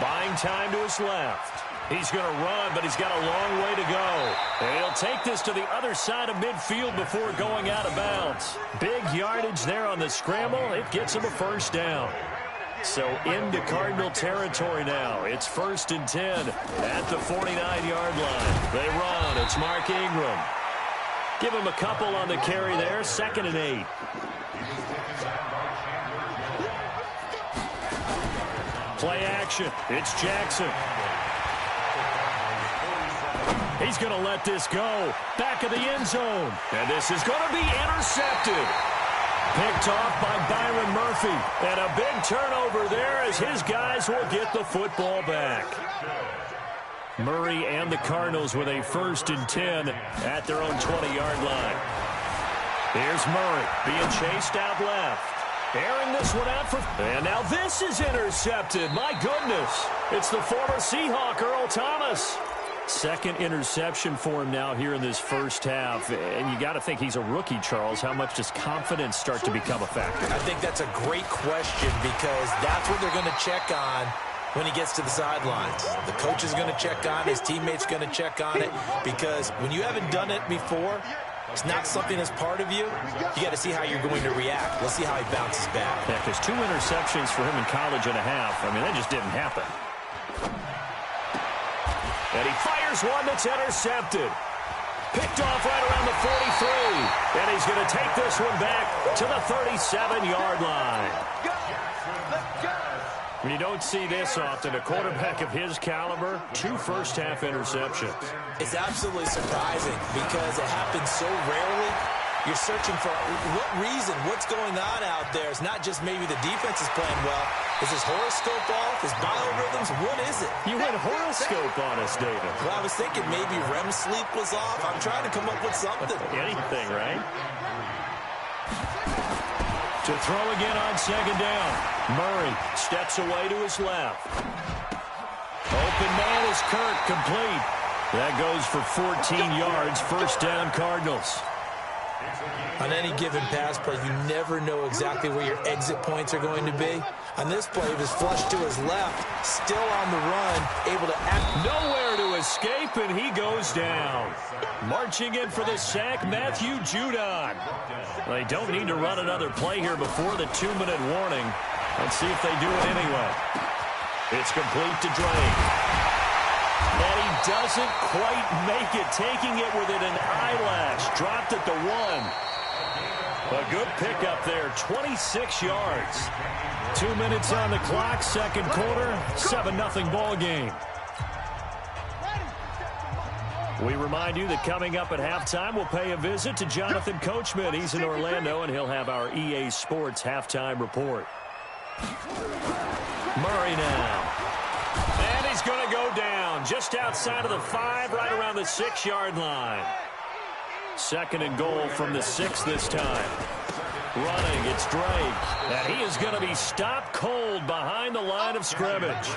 Buying time to his left. He's going to run, but he's got a long way to go. And he'll take this to the other side of midfield before going out of bounds. Big yardage there on the scramble. It gets him a first down. So into Cardinal territory now. It's 1st and 10 at the 49-yard line. They run. It's Mark Ingram. Give him a couple on the carry there. 2nd and 8. Play action. It's Jackson. He's going to let this go. Back of the end zone. And this is going to be intercepted. Picked off by Byron Murphy. And a big turnover there as his guys will get the football back. Murray and the Cardinals with a 1st and 10 at their own 20-yard line. Here's Murray being chased out left. Airing this one out for... And now this is intercepted. My goodness. It's the former Seahawk, Earl Thomas. Second interception for him now here in this first half. And you got to think he's a rookie, Charles. How much does confidence start to become a factor? I think that's a great question because that's what they're going to check on when he gets to the sidelines. The coach is going to check on it. His teammates going to check on it because when you haven't done it before, it's not something that's part of you. You got to see how you're going to react. Let's see how he bounces back. Yeah, because 2 interceptions for him in college and a half. I mean, that just didn't happen. And he fires one that's intercepted. Picked off right around the 43. And he's going to take this one back to the 37-yard line. You don't see this often. A quarterback of his caliber, 2 first-half interceptions. It's absolutely surprising because it happens so rarely. You're searching for what reason, what's going on out there. It's not just maybe the defense is playing well. Is his horoscope off? His biorhythms? What is it? You went horoscope on us, David. Well, I was thinking maybe REM sleep was off. I'm trying to come up with something. Anything, right? To throw again on second down. Murray steps away to his left. Open man is Kirk, complete. That goes for 14 yards. First down, Cardinals. On any given pass play, you never know exactly where your exit points are going to be. On this play, he was flushed to his left, still on the run, able to act. Nowhere to escape, and he goes down. Marching in for the sack, Matthew Judon. They don't need to run another play here before the 2-minute warning. Let's see if they do it anyway. It's complete to Drake. And he doesn't quite make it, taking it within an eyelash. Dropped at the 1. A good pickup there, 26 yards. 2 minutes on the clock, second quarter, 7-0 ball game. We remind you that coming up at halftime, we'll pay a visit to Jonathan Coachman. He's in Orlando, and he'll have our EA Sports halftime report. Murray now. And he's going to go down just outside of the 5, right around the 6-yard line. Second and goal from the 6 this time. Running, it's Drake. And he is going to be stopped cold behind the line of scrimmage.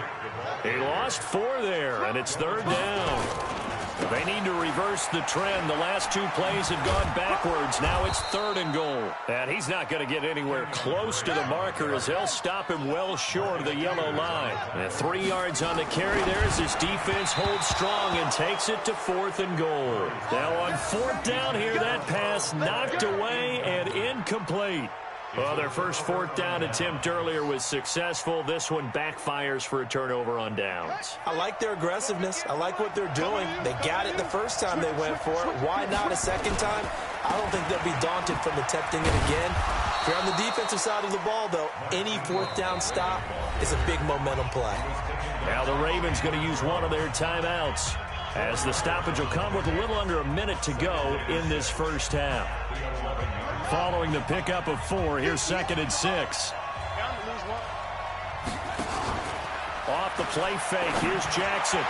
He lost 4 there, and it's third down. They need to reverse the trend. The last 2 plays had gone backwards. Now it's third and goal. And he's not going to get anywhere close to the marker as they'll stop him well short of the yellow line. And 3 yards on the carry there as his defense holds strong and takes it to 4th and goal. Now on 4th down here, that pass knocked away and incomplete. Well, their first 4th down attempt earlier was successful. This one backfires for a turnover on downs. I like their aggressiveness. I like what they're doing. They got it the first time they went for it. Why not a second time? I don't think they'll be daunted from attempting it again. If you're on the defensive side of the ball, though, any 4th down stop is a big momentum play. Now the Ravens going to use one of their timeouts as the stoppage will come with a little under a minute to go in this first half. Following the pickup of 4, here's 2nd and 6. Off the play fake, here's Jackson.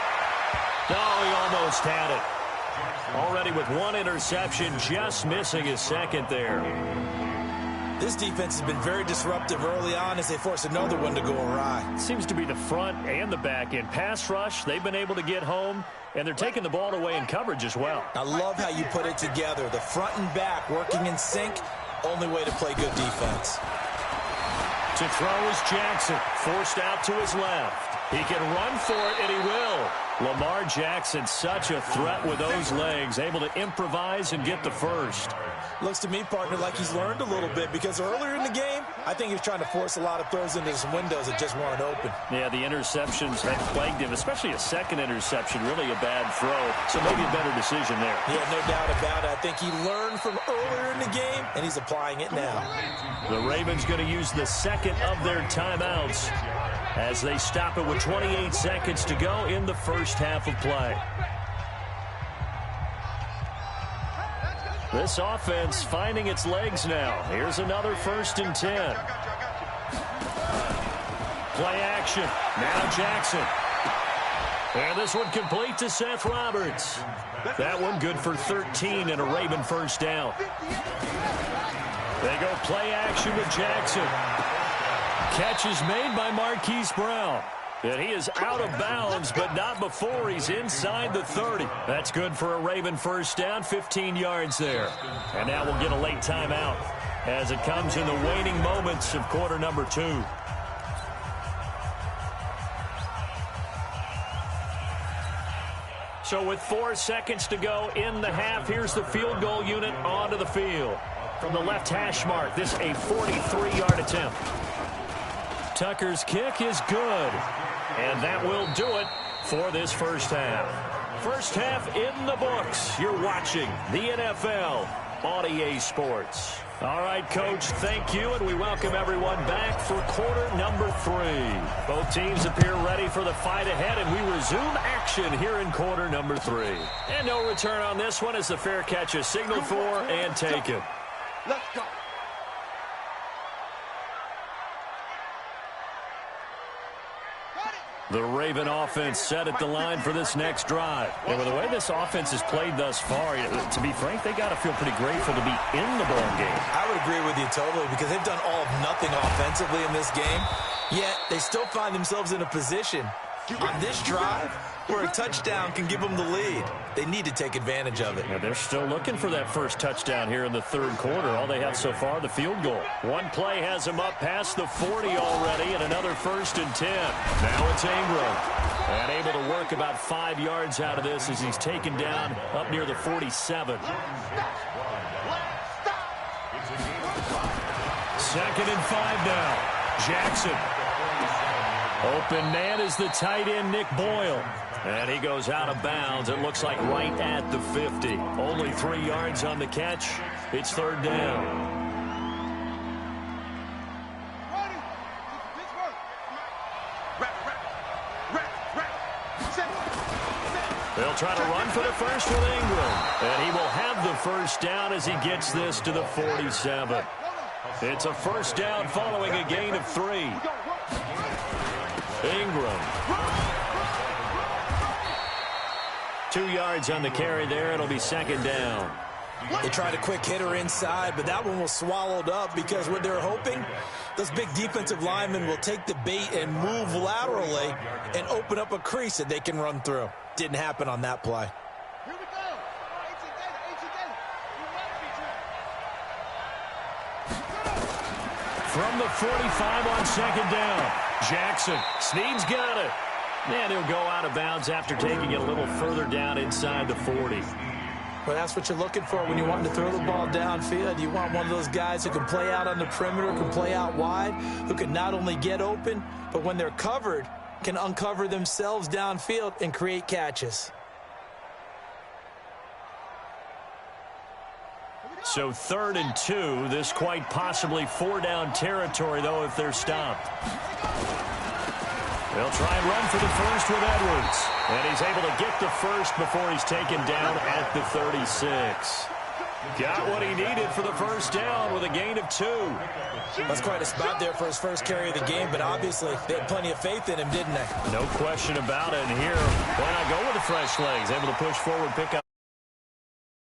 No, he almost had it. Already with 1 interception, just missing his 2nd there. This defense has been very disruptive early on as they force another one to go awry. Seems to be the front and the back end. Pass rush, they've been able to get home, and they're taking the ball away in coverage as well. I love how you put it together. The front and back working in sync, only way to play good defense. To throw is Jackson, forced out to his left. He can run for it, and he will. Lamar Jackson, such a threat with those legs, able to improvise and get the first. Looks to me, partner, like he's learned a little bit because earlier in the game, I think he was trying to force a lot of throws into some windows that just weren't open. Yeah, the interceptions had plagued him, especially a 2nd interception, really a bad throw. So maybe a better decision there. Yeah, no doubt about it. I think he learned from earlier in the game, and he's applying it now. The Ravens going to use the 2nd of their timeouts as they stop it with 28 seconds to go in the first half of play. This offense finding its legs now. Here's another 1st and 10. Play action. Now Jackson. And this one complete to Seth Roberts. That one good for 13 and a Raven first down. They go play action with Jackson. Catch is made by Marquise Brown. And he is out of bounds, but not before he's inside the 30. That's good for a Raven first down, 15 yards there. And now we'll get a late timeout as it comes in the waning moments of quarter number 2. So with 4 seconds to go in the half, here's the field goal unit onto the field. From the left hash mark, this a 43-yard attempt. Tucker's kick is good. And that will do it for this first half. First half in the books. You're watching the NFL on EA Sports. All right, Coach, thank you, and we welcome everyone back for quarter number 3. Both teams appear ready for the fight ahead, and we resume action here in quarter number 3. And no return on this one as the fair catch is signaled for and taken. Let's go. The Raven offense set at the line for this next drive. And with the way this offense has played thus far, to be frank, they got to feel pretty grateful to be in the ball game. I would agree with you totally because they've done all of nothing offensively in this game, yet they still find themselves in a position on this drive where a touchdown can give them the lead. They need to take advantage of it. Yeah, they're still looking for that first touchdown here in the third quarter. All they have so far, the field goal. One play has them up past the 40 already, and another 1st and 10. Now it's Ingram. And able to work about 5 yards out of this as he's taken down up near the 47. 2nd and 5 now. Jackson. Open man is the tight end, Nick Boyle. And he goes out of bounds. It looks like right at the 50. Only 3 yards on the catch. It's 3rd down. They'll try to run for the first with Ingram. And he will have the first down as he gets this to the 47. It's a first down following a gain of 3. Ingram. 2 yards on the carry there. It'll be 2nd down. They tried a quick hitter inside, but that one was swallowed up because what they're hoping, those big defensive linemen will take the bait and move laterally and open up a crease that they can run through. Didn't happen on that play. Here we go. From the 45 on 2nd down. Jackson. Snead's got it. And he'll go out of bounds after taking it a little further down inside the 40. Well, that's what you're looking for when you want to throw the ball downfield. You want one of those guys who can play out on the perimeter, can play out wide, who can not only get open, but when they're covered, can uncover themselves downfield and create catches. So 3rd and 2. This quite possibly 4-down territory, though, if they're stopped. They'll try and run for the first with Edwards. And he's able to get the first before he's taken down at the 36. Got what he needed for the first down with a gain of 2. That's quite a spot there for his first carry of the game, but obviously they had plenty of faith in him, didn't they? No question about it. And here, why not go with the fresh legs? Able to push forward, pick up.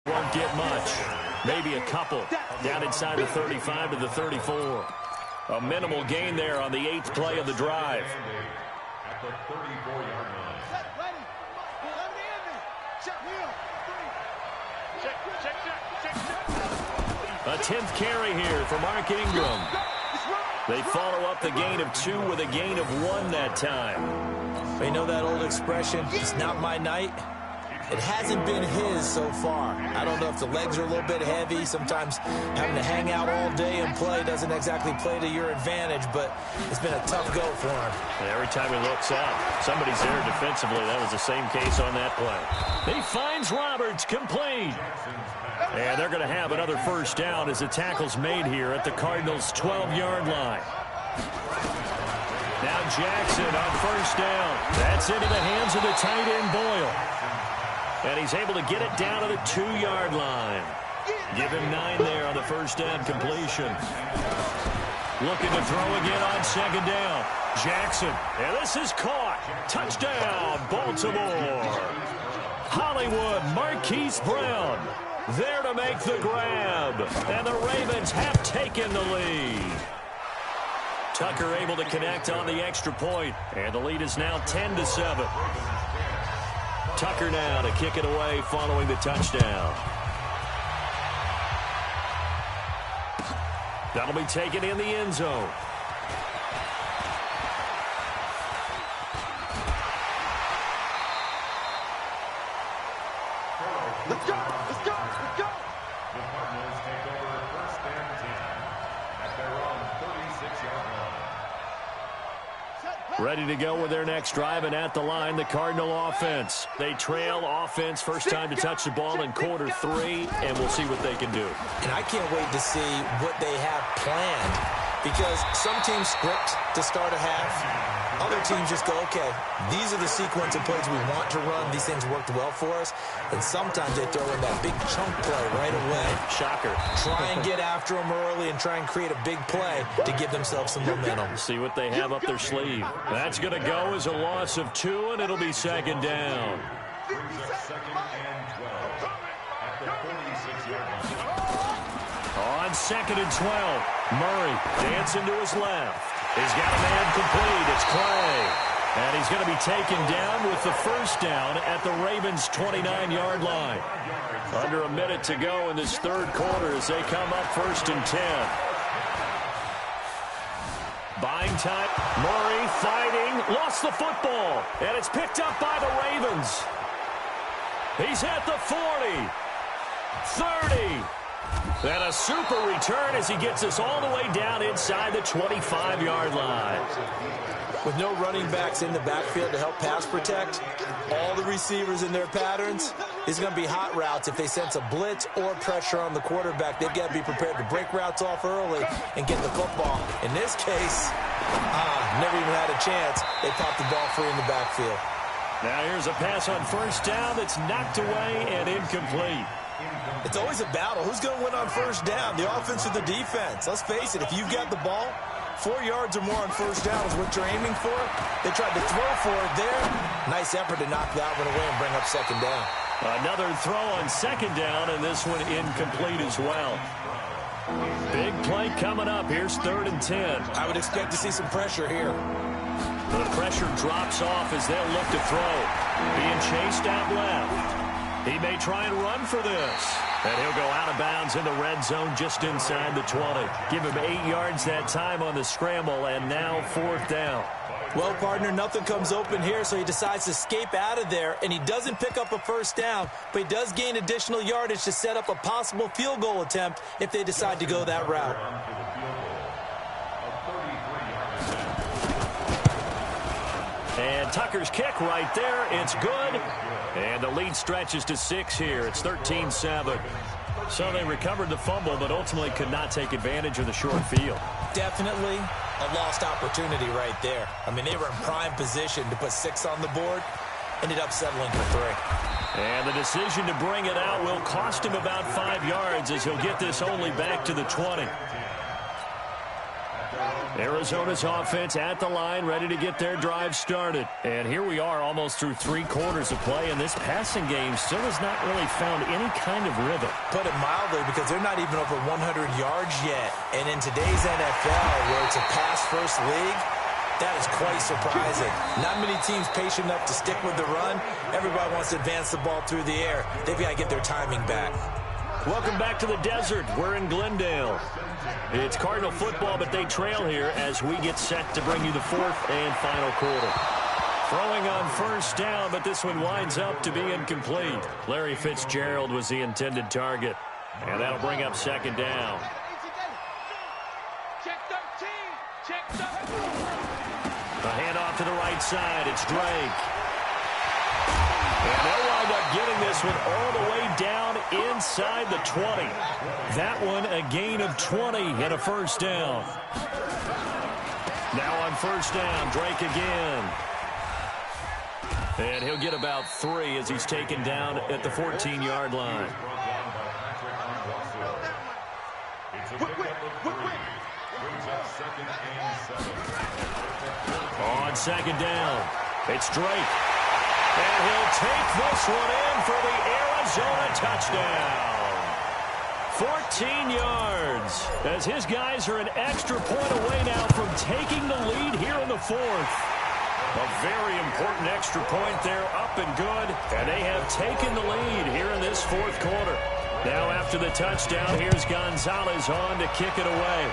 Won't get much. Maybe a couple. Down inside the 35 to the 34. A minimal gain there on the 8th play of the drive. At the 34-yard line. A 10th carry here for Mark Ingram. They follow up the gain of 2 with a gain of 1 that time. They know that old expression, it's not my night. It hasn't been his so far. I don't know if the legs are a little bit heavy. Sometimes having to hang out all day and play doesn't exactly play to your advantage, but it's been a tough go for him. And every time he looks up, somebody's there defensively. That was the same case on that play. He finds Roberts, complete. And they're going to have another first down as the tackle's made here at the Cardinals' 12-yard line. Now Jackson on first down. That's into the hands of the tight end, Boyle. And he's able to get it down to the 2-yard line. Give him 9 there on the first down completion. Looking to throw again on 2nd down. Jackson. And this is caught. Touchdown, Baltimore. Hollywood, Marquise Brown. There to make the grab. And the Ravens have taken the lead. Tucker able to connect on the extra point, and the lead is now 10-7. Tucker now to kick it away following the touchdown. That'll be taken in the end zone. Let's go! Let's go! Let's go! The Cardinals take over first and 10 at their own 36-yard line. Ready to go with their next drive, and at the line, the Cardinal offense. They trail offense, first time to touch the ball in quarter 3, and we'll see what they can do. And I can't wait to see what they have planned, because some teams script to start a half. Other teams just go, okay, these are the sequence of plays we want to run. These things worked well for us. And sometimes they throw in that big chunk play right away. Shocker. Try and get after them early and try and create a big play to give themselves some momentum. See what they have up their sleeve. That's going to go as a loss of 2, and it'll be second down. Brings up second and 12 at the 46-yard line. On second and 12, Murray dancing to his left. He's got a man complete. It's Clay. And he's going to be taken down with the first down at the Ravens' 29-yard line. Under a minute to go in this third quarter as they come up first and 10. Buying time. Murray fighting. Lost the football. And it's picked up by the Ravens. He's at the 40. 30. And a super return as he gets us all the way down inside the 25-yard line. With no running backs in the backfield to help pass protect, all the receivers in their patterns is going to be hot routes. If they sense a blitz or pressure on the quarterback, they've got to be prepared to break routes off early and get the football. In this case, never even had a chance. They popped the ball free in the backfield. Now here's a pass on first down that's knocked away and incomplete. It's always a battle. Who's going to win on first down, the offense or the defense? Let's face it, if you've got the ball, 4 yards or more on first down is what you're aiming for. They tried to throw for it there. Nice effort to knock that one away and bring up second down. Another throw on second down, and this one incomplete as well. Big play coming up. Here's third and 10. I would expect to see some pressure here. The pressure drops off as they'll look to throw. Being chased out left. He may try and run for this. And he'll go out of bounds in the red zone just inside the 20. Give him 8 yards that time on the scramble, and now fourth down. Well, partner, nothing comes open here, so he decides to escape out of there, and he doesn't pick up a first down, but he does gain additional yardage to set up a possible field goal attempt if they decide to go that route. And Tucker's kick right there. It's good. And the lead stretches to 6 here. It's 13-7. So they recovered the fumble, but ultimately could not take advantage of the short field. Definitely a lost opportunity right there. I mean, they were in prime position to put 6 on the board. Ended up settling for 3. And the decision to bring it out will cost him about 5 yards as he'll get this only back to the 20. Arizona's offense at the line, ready to get their drive started. And here we are almost through 3 quarters of play, and this passing game still has not really found any kind of rhythm. Put it mildly, because they're not even over 100 yards yet. And in today's NFL, where it's a pass-first league, that is quite surprising. Not many teams patient enough to stick with the run. Everybody wants to advance the ball through the air. They've got to get their timing back. Welcome back to the desert. We're in Glendale. It's Cardinal football, but they trail here as we get set to bring you the fourth and final quarter. Throwing on first down, but this one winds up to be incomplete. Larry Fitzgerald was the intended target, and that'll bring up second down. Check 13. Check 13. A handoff to the right side. It's Drake. And they'll wind up getting this one all the way down inside the 20. That one a gain of 20 and a first down. Now on first down, Drake again. And he'll get about 3 as he's taken down at the 14-yard line. On second down, it's Drake. And he'll take this one in for the Arizona touchdown. 14 yards, as his guys are an extra point away now from taking the lead here in the fourth. A very important extra point there, up and good, and they have taken the lead here in this fourth quarter. Now after the touchdown, here's Gonzalez on to kick it away.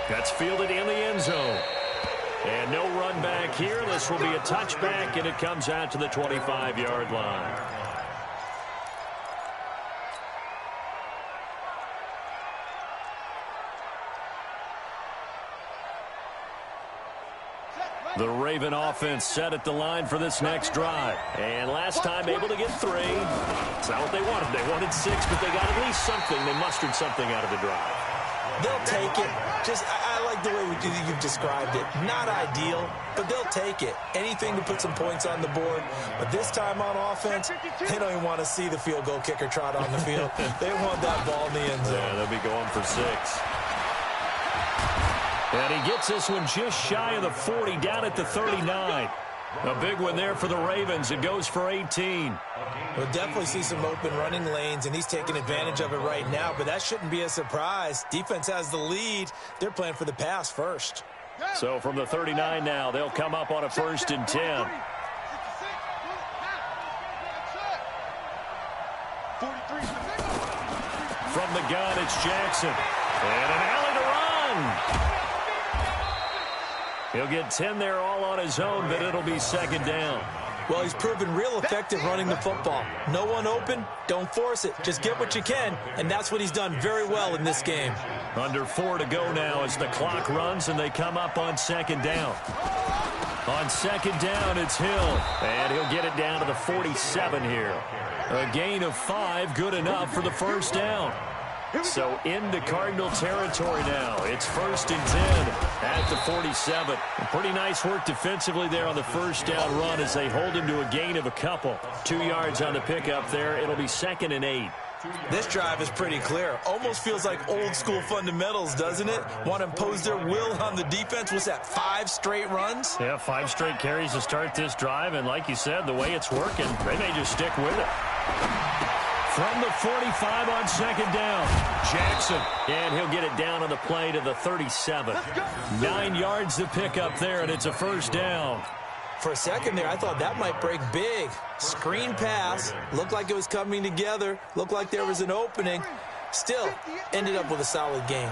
That's fielded in the end zone. And no run back here. This will be a touchback, and it comes out to the 25-yard line. The Raven offense set at the line for this next drive. And last time able to get 3. It's not what they wanted. They wanted 6, but they got at least something. They mustered something out of the drive. They'll take it. I like the way you've described it. Not ideal, but they'll take it. Anything to put some points on the board. But this time on offense, they don't even want to see the field goal kicker trot on the field. They want that ball in the end zone. Yeah, they'll be going for 6. And he gets this one just shy of the 40, down at the 39. A big one there for the Ravens. It goes for 18. We'll definitely see some open running lanes, and he's taking advantage of it right now, but that shouldn't be a surprise. Defense has the lead. They're playing for the pass first. So from the 39 now, they'll come up on a 1st and 10. From the gun, it's Jackson. And an alley to run. He'll get 10 there all on his own, but it'll be 2nd down. Well, he's proven real effective running the football. No one open, don't force it. Just get what you can, and that's what he's done very well in this game. Under 4 to go now as the clock runs, and they come up on 2nd down. On 2nd down, it's Hill, and he'll get it down to the 47 here. A gain of 5, good enough for the 1st down. So into Cardinal territory now. It's 1st and 10 at the 47. Pretty nice work defensively there on the 1st down run as they hold him to a gain of a couple. 2 yards on the pickup there. It'll be 2nd and 8. This drive is pretty clear. Almost feels like old school fundamentals, doesn't it? Want to impose their will on the defense. What's that, 5 straight runs? Yeah, 5 straight carries to start this drive. And like you said, the way it's working, they may just stick with it. From the 45 on 2nd down, Jackson. And he'll get it down on the play to the 37. 9 yards to pick up there, and it's a 1st down. For a second there, I thought that might break big. Screen pass. Looked like it was coming together. Looked like there was an opening. Still, ended up with a solid game.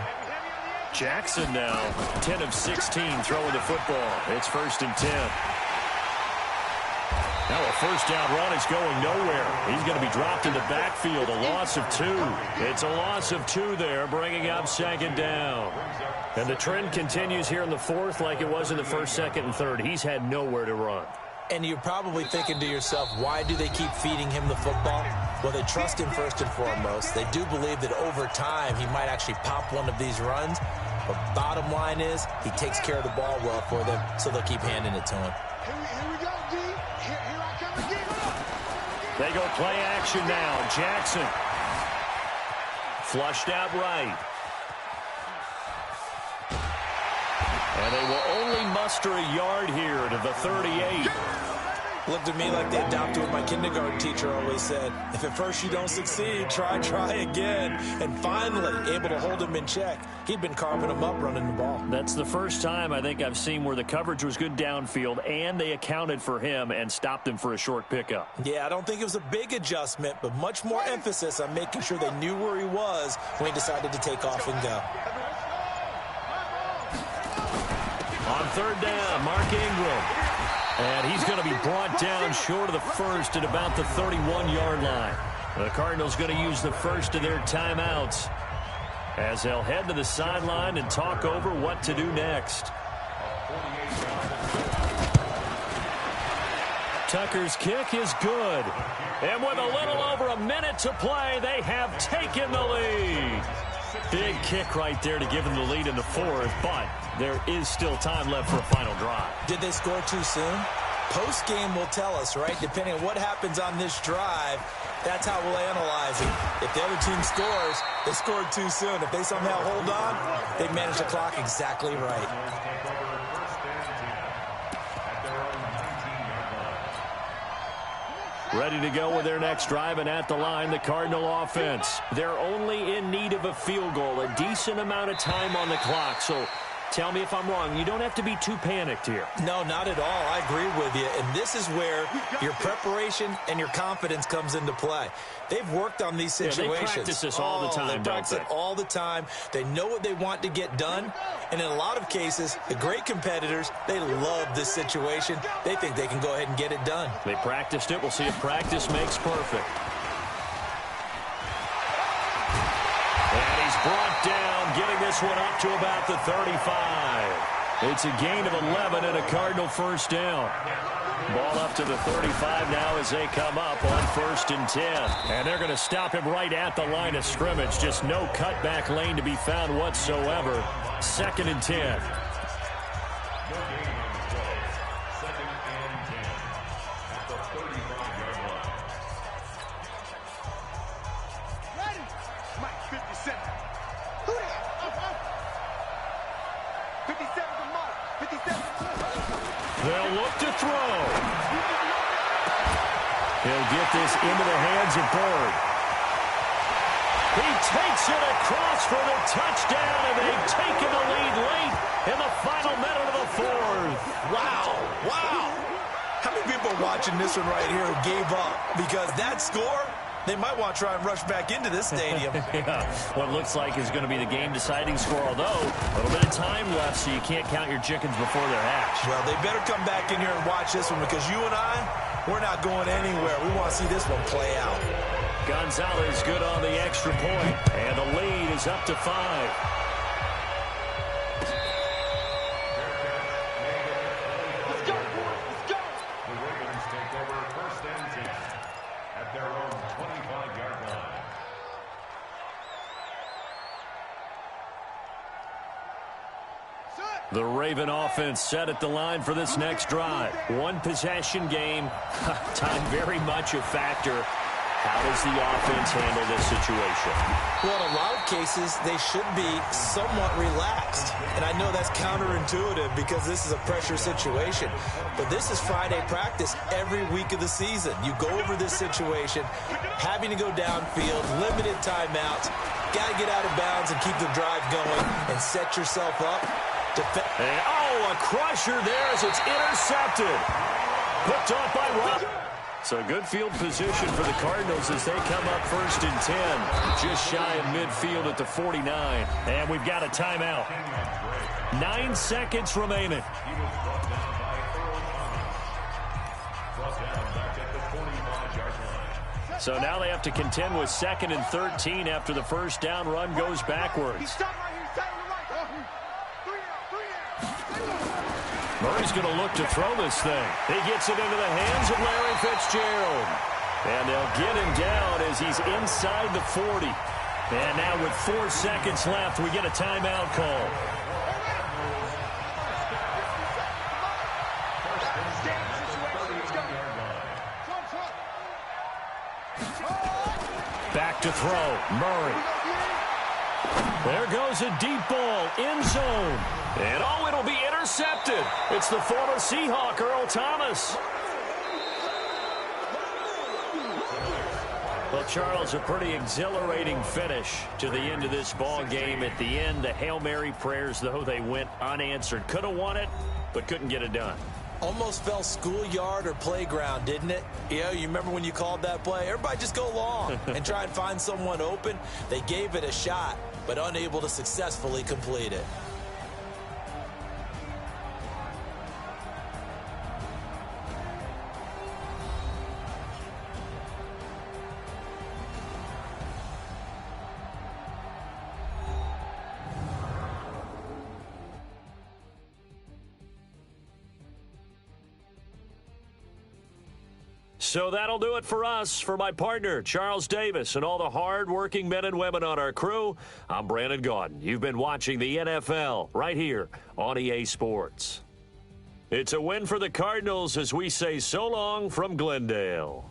Jackson now, 10 of 16 throwing the football. It's 1st and 10. Now a 1st down run is going nowhere. He's going to be dropped in the backfield. A loss of 2. It's a loss of 2 there, bringing up 2nd down. And the trend continues here in the 4th like it was in the 1st, 2nd, and 3rd. He's had nowhere to run. And you're probably thinking to yourself, why do they keep feeding him the football? Well, they trust him first and foremost. They do believe that over time he might actually pop one of these runs. But bottom line is he takes care of the ball well for them, so they'll keep handing it to him. Here we go, D. Here I come again. They go play action now. Jackson. Flushed out right. And they will only muster a yard here to the 38. Looked at me like they adopted what my kindergarten teacher always said. If at first you don't succeed, try again. And finally, able to hold him in check. He'd been carving him up running the ball. That's the first time I think I've seen where the coverage was good downfield and they accounted for him and stopped him for a short pickup. Yeah, I don't think it was a big adjustment, but much more emphasis on making sure they knew where he was when he decided to take off and go. On 3rd down, Mark Ingram. And he's going to be brought down short of the 1st at about the 31-yard line. The Cardinals going to use the first of their timeouts as they'll head to the sideline and talk over what to do next. Tucker's kick is good. And with a little over a minute to play, they have taken the lead. Big kick right there to give them the lead in the 4th, but there is still time left for a final drive. Did they score too soon? Post-game will tell us, right? Depending on what happens on this drive, that's how we'll analyze it. If the other team scores, they scored too soon. If they somehow hold on, they manage the clock exactly right. Ready to go with their next drive, and at the line, the Cardinal offense. They're only in need of a field goal, a decent amount of time on the clock. So tell me if I'm wrong. You don't have to be too panicked here. No, not at all. I agree with you. And this is where your preparation and your confidence comes into play. They've worked on these situations. Yeah, they practice this all the time, They practice it all the time. They know what they want to get done. And in a lot of cases, the great competitors, they love this situation. They think they can go ahead and get it done. They practiced it. We'll see if practice makes perfect. And he's brought down, getting this one up to about the 35. It's a gain of 11 and a Cardinal first down. Ball up to the 35 now as they come up on 1st and 10. And they're going to stop him right at the line of scrimmage. Just no cutback lane to be found whatsoever. 2nd and 10. No gain on the play. 2nd and 10 at the 35-yard line. Ready? Mike, 57. Who that? 57 to Mike. 57. They'll look to throw. He'll get this into the hands of Bird. He takes it across for the touchdown, and they've taken the lead late in the final minute of the 4th. Wow. Wow. How many people are watching this one right here who gave up? Because that score, they might want to try and rush back into this stadium. Yeah, what looks like is going to be the game-deciding score, although a little bit of time left, so you can't count your chickens before they're hatched. Well, they better come back in here and watch this one, because you and I, we're not going anywhere. We want to see this one play out. Gonzalez good on the extra point, and the lead is up to 5. Let's go, boys. Let's go. The Ravens take over 1st and 10 at their own 25-yard line. The Raven offense set at the line for this next drive. One possession game. Time very much a factor. How does the offense handle this situation? Well, in a lot of cases, they should be somewhat relaxed. And I know that's counterintuitive because this is a pressure situation. But this is Friday practice every week of the season. You go over this situation, having to go downfield, limited timeouts, got to get out of bounds and keep the drive going and set yourself up. And, a crusher there as it's intercepted. Picked off by Rob. So good field position for the Cardinals as they come up 1st and 10. Just shy of midfield at the 49. And we've got a timeout. 9 seconds remaining. He was brought down by Earl Thomas. Brought down back at the 45-yard line. So now they have to contend with 2nd and 13 after the first down run goes backwards. He's stopped right here. He's taking the right. Murray's going to look to throw this thing. He gets it into the hands of Larry Fitzgerald. And they'll get him down as he's inside the 40. And now with 4 seconds left, we get a timeout call. Back to throw. Murray. There goes a deep ball. End zone. And it'll be intercepted. It's the former Seahawk, Earl Thomas. Well, Charles, a pretty exhilarating finish to the end of this ball game. At the end, the Hail Mary prayers, though, they went unanswered. Could have won it, but couldn't get it done. Almost felt schoolyard or playground, didn't it? Yeah, you remember when you called that play? Everybody just go long and try and find someone open. They gave it a shot, but unable to successfully complete it. So that'll do it for us. For my partner, Charles Davis, and all the hard-working men and women on our crew, I'm Brandon Gaudin. You've been watching the NFL right here on EA Sports. It's a win for the Cardinals as we say so long from Glendale.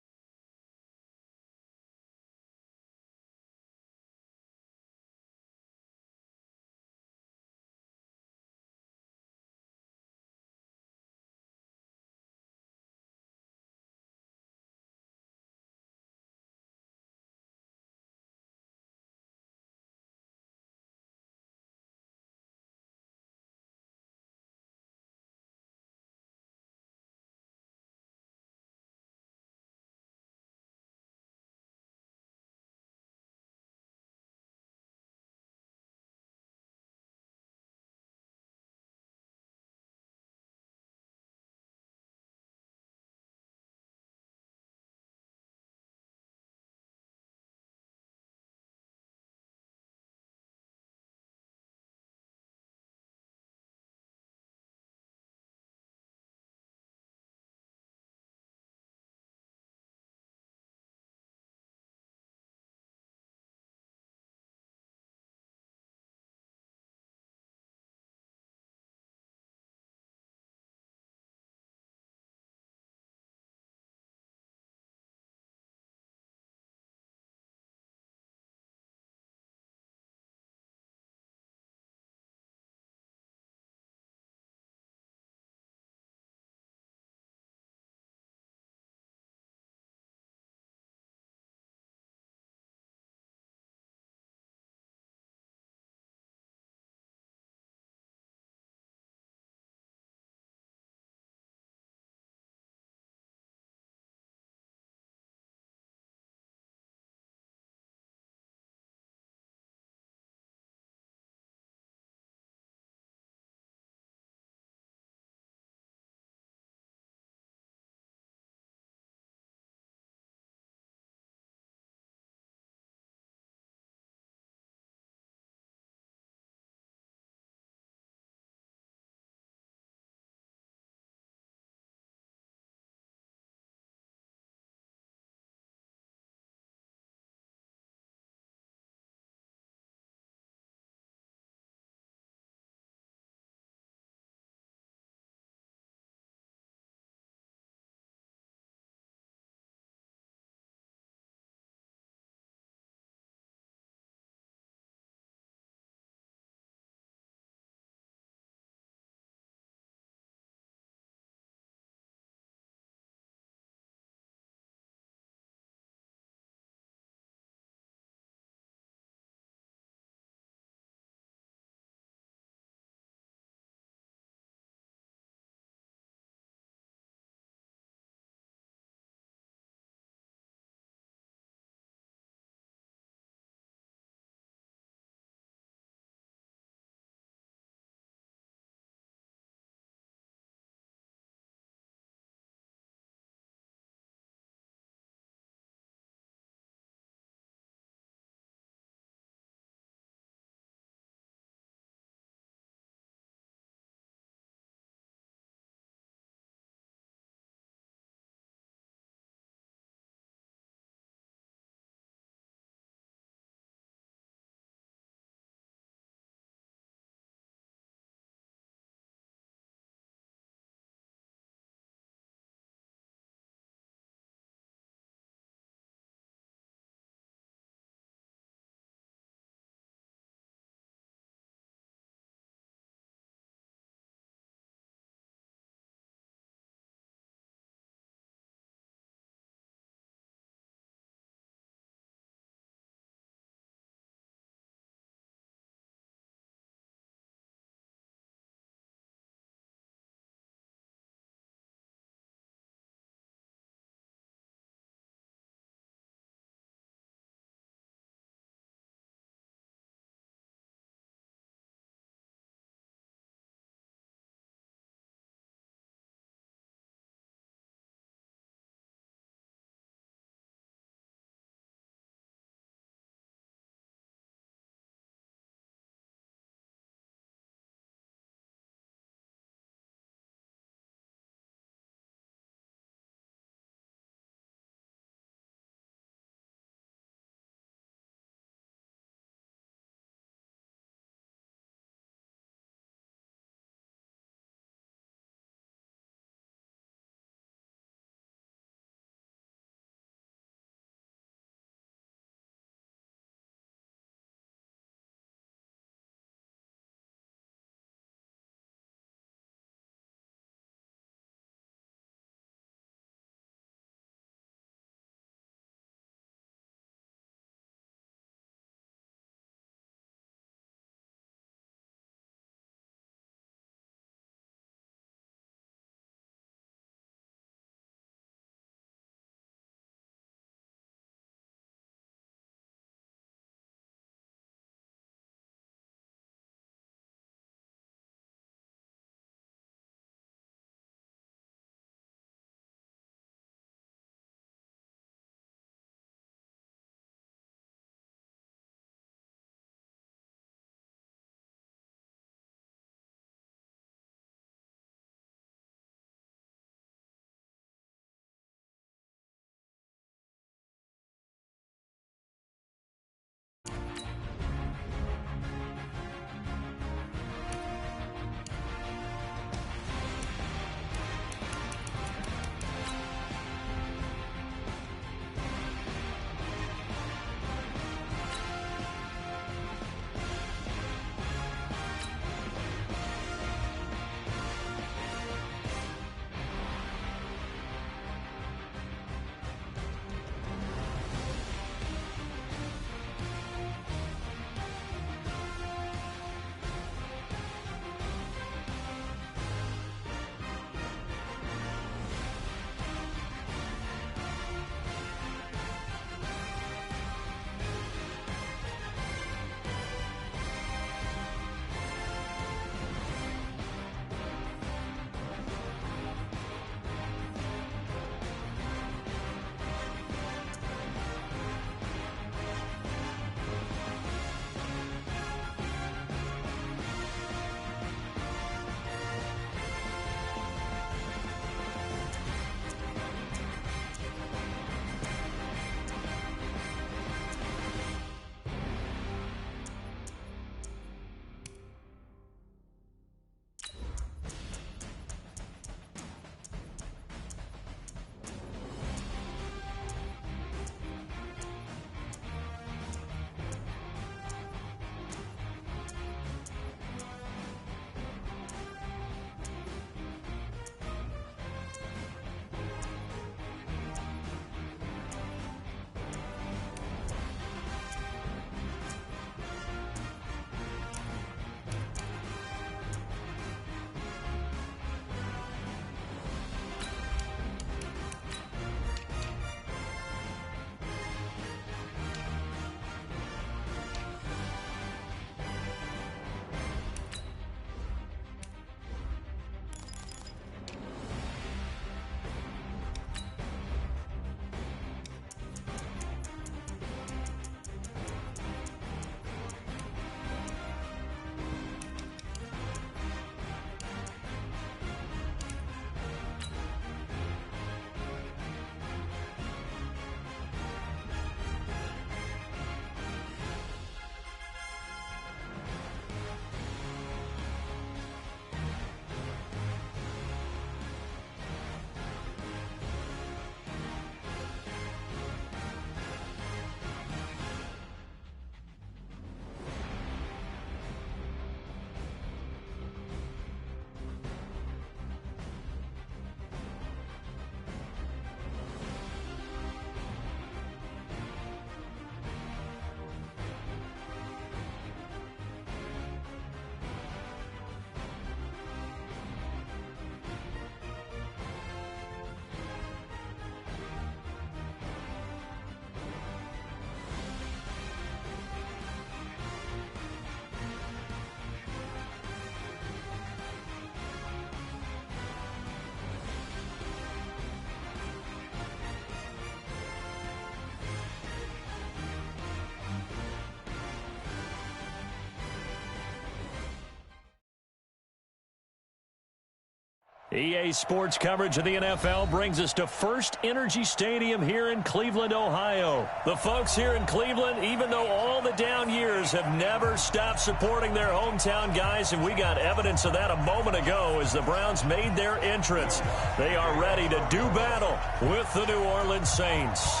EA Sports coverage of the NFL brings us to First Energy Stadium here in Cleveland, Ohio. The folks here in Cleveland, even though all the down years, have never stopped supporting their hometown guys, and we got evidence of that a moment ago as the Browns made their entrance. They are ready to do battle with the New Orleans Saints.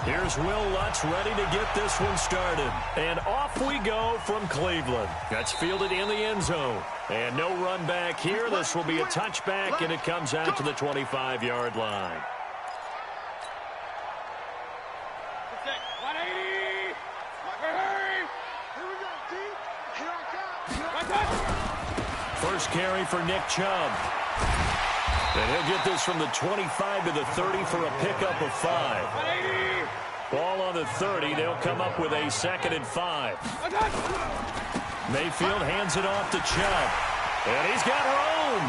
Here's Will Lutz ready to get this one started. And off we go from Cleveland. That's fielded in the end zone. And no run back here. This will be a touchback, and it comes out to the 25-yard line. 180. Here we go, First carry for Nick Chubb. And he'll get this from the 25 to the 30 for a pickup of 5. 180. Ball on the 30. They'll come up with a 2nd and 5. Mayfield hands it off to Chubb. And he's got room.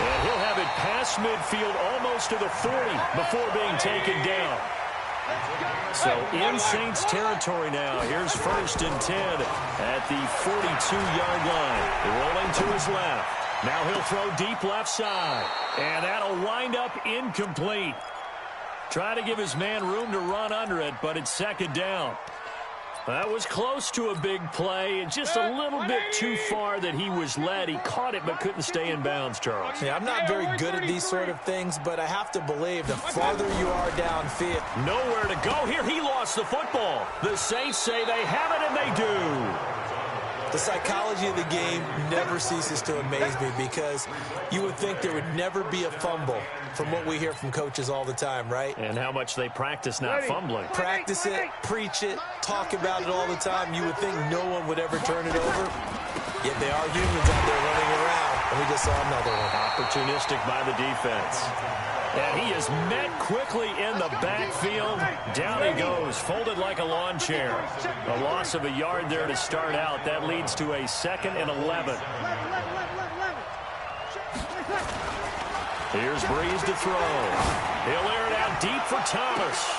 And he'll have it past midfield almost to the 40 before being taken down. So in Saints territory now. Here's 1st and 10 at the 42-yard line. Rolling to his left. Now he'll throw deep left side. And that'll wind up incomplete. Try to give his man room to run under it, but it's 2nd down. That was close to a big play, and just a little bit too far that he was led. He caught it but couldn't stay in bounds, Charles. Yeah, I'm not very good at these sort of things, but I have to believe the farther you are downfield. Nowhere to go here. He lost the football. The Saints say they have it, and they do. The psychology of the game never ceases to amaze me because you would think there would never be a fumble from what we hear from coaches all the time, right? And how much they practice not fumbling. Practice it, preach it, talk about it all the time. You would think no one would ever turn it over. Yet they are humans out there running around, and we just saw another one. Opportunistic by the defense. And he is met quickly in the backfield. Down he goes, folded like a lawn chair. A loss of a yard there to start out. That leads to a 2nd and 11. Here's Breeze to throw. He'll air it out deep for Thomas.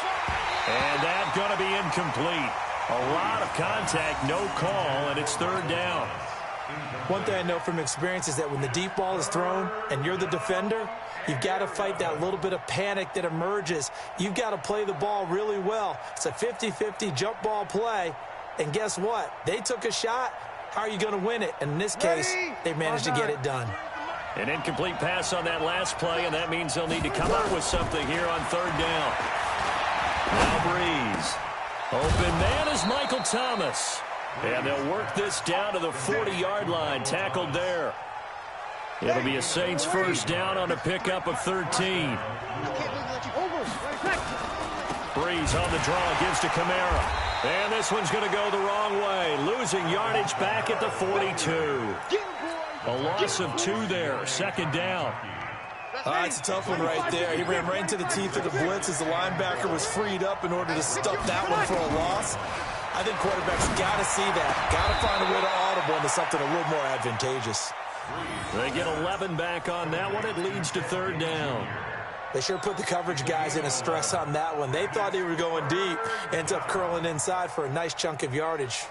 And that's going to be incomplete. A lot of contact, no call, and it's 3rd down. One thing I know from experience is that when the deep ball is thrown and you're the defender, you've got to fight that little bit of panic that emerges. You've got to play the ball really well. It's a 50-50 jump ball play. And guess what? They took a shot. How are you going to win it? And in this case, they managed to get it done. An incomplete pass on that last play, and that means they'll need to come up with something here on 3rd down. Now Breeze. Open man is Michael Thomas. And they'll work this down to the 40-yard line, tackled there. It'll be a Saints 1st down on a pickup of 13. Breeze on the draw, gives to Kamara. And this one's going to go the wrong way, losing yardage back at the 42. A loss of 2 there, 2nd down. It's a tough one right there. He ran right into the teeth of the blitz as the linebacker was freed up in order to stuff that one for a loss. I think quarterbacks got to see that. Got to find a way to audible into something a little more advantageous. They get 11 back on that one. It leads to 3rd down. They sure put the coverage guys in a stress on that one. They thought they were going deep. Ends up curling inside for a nice chunk of yardage.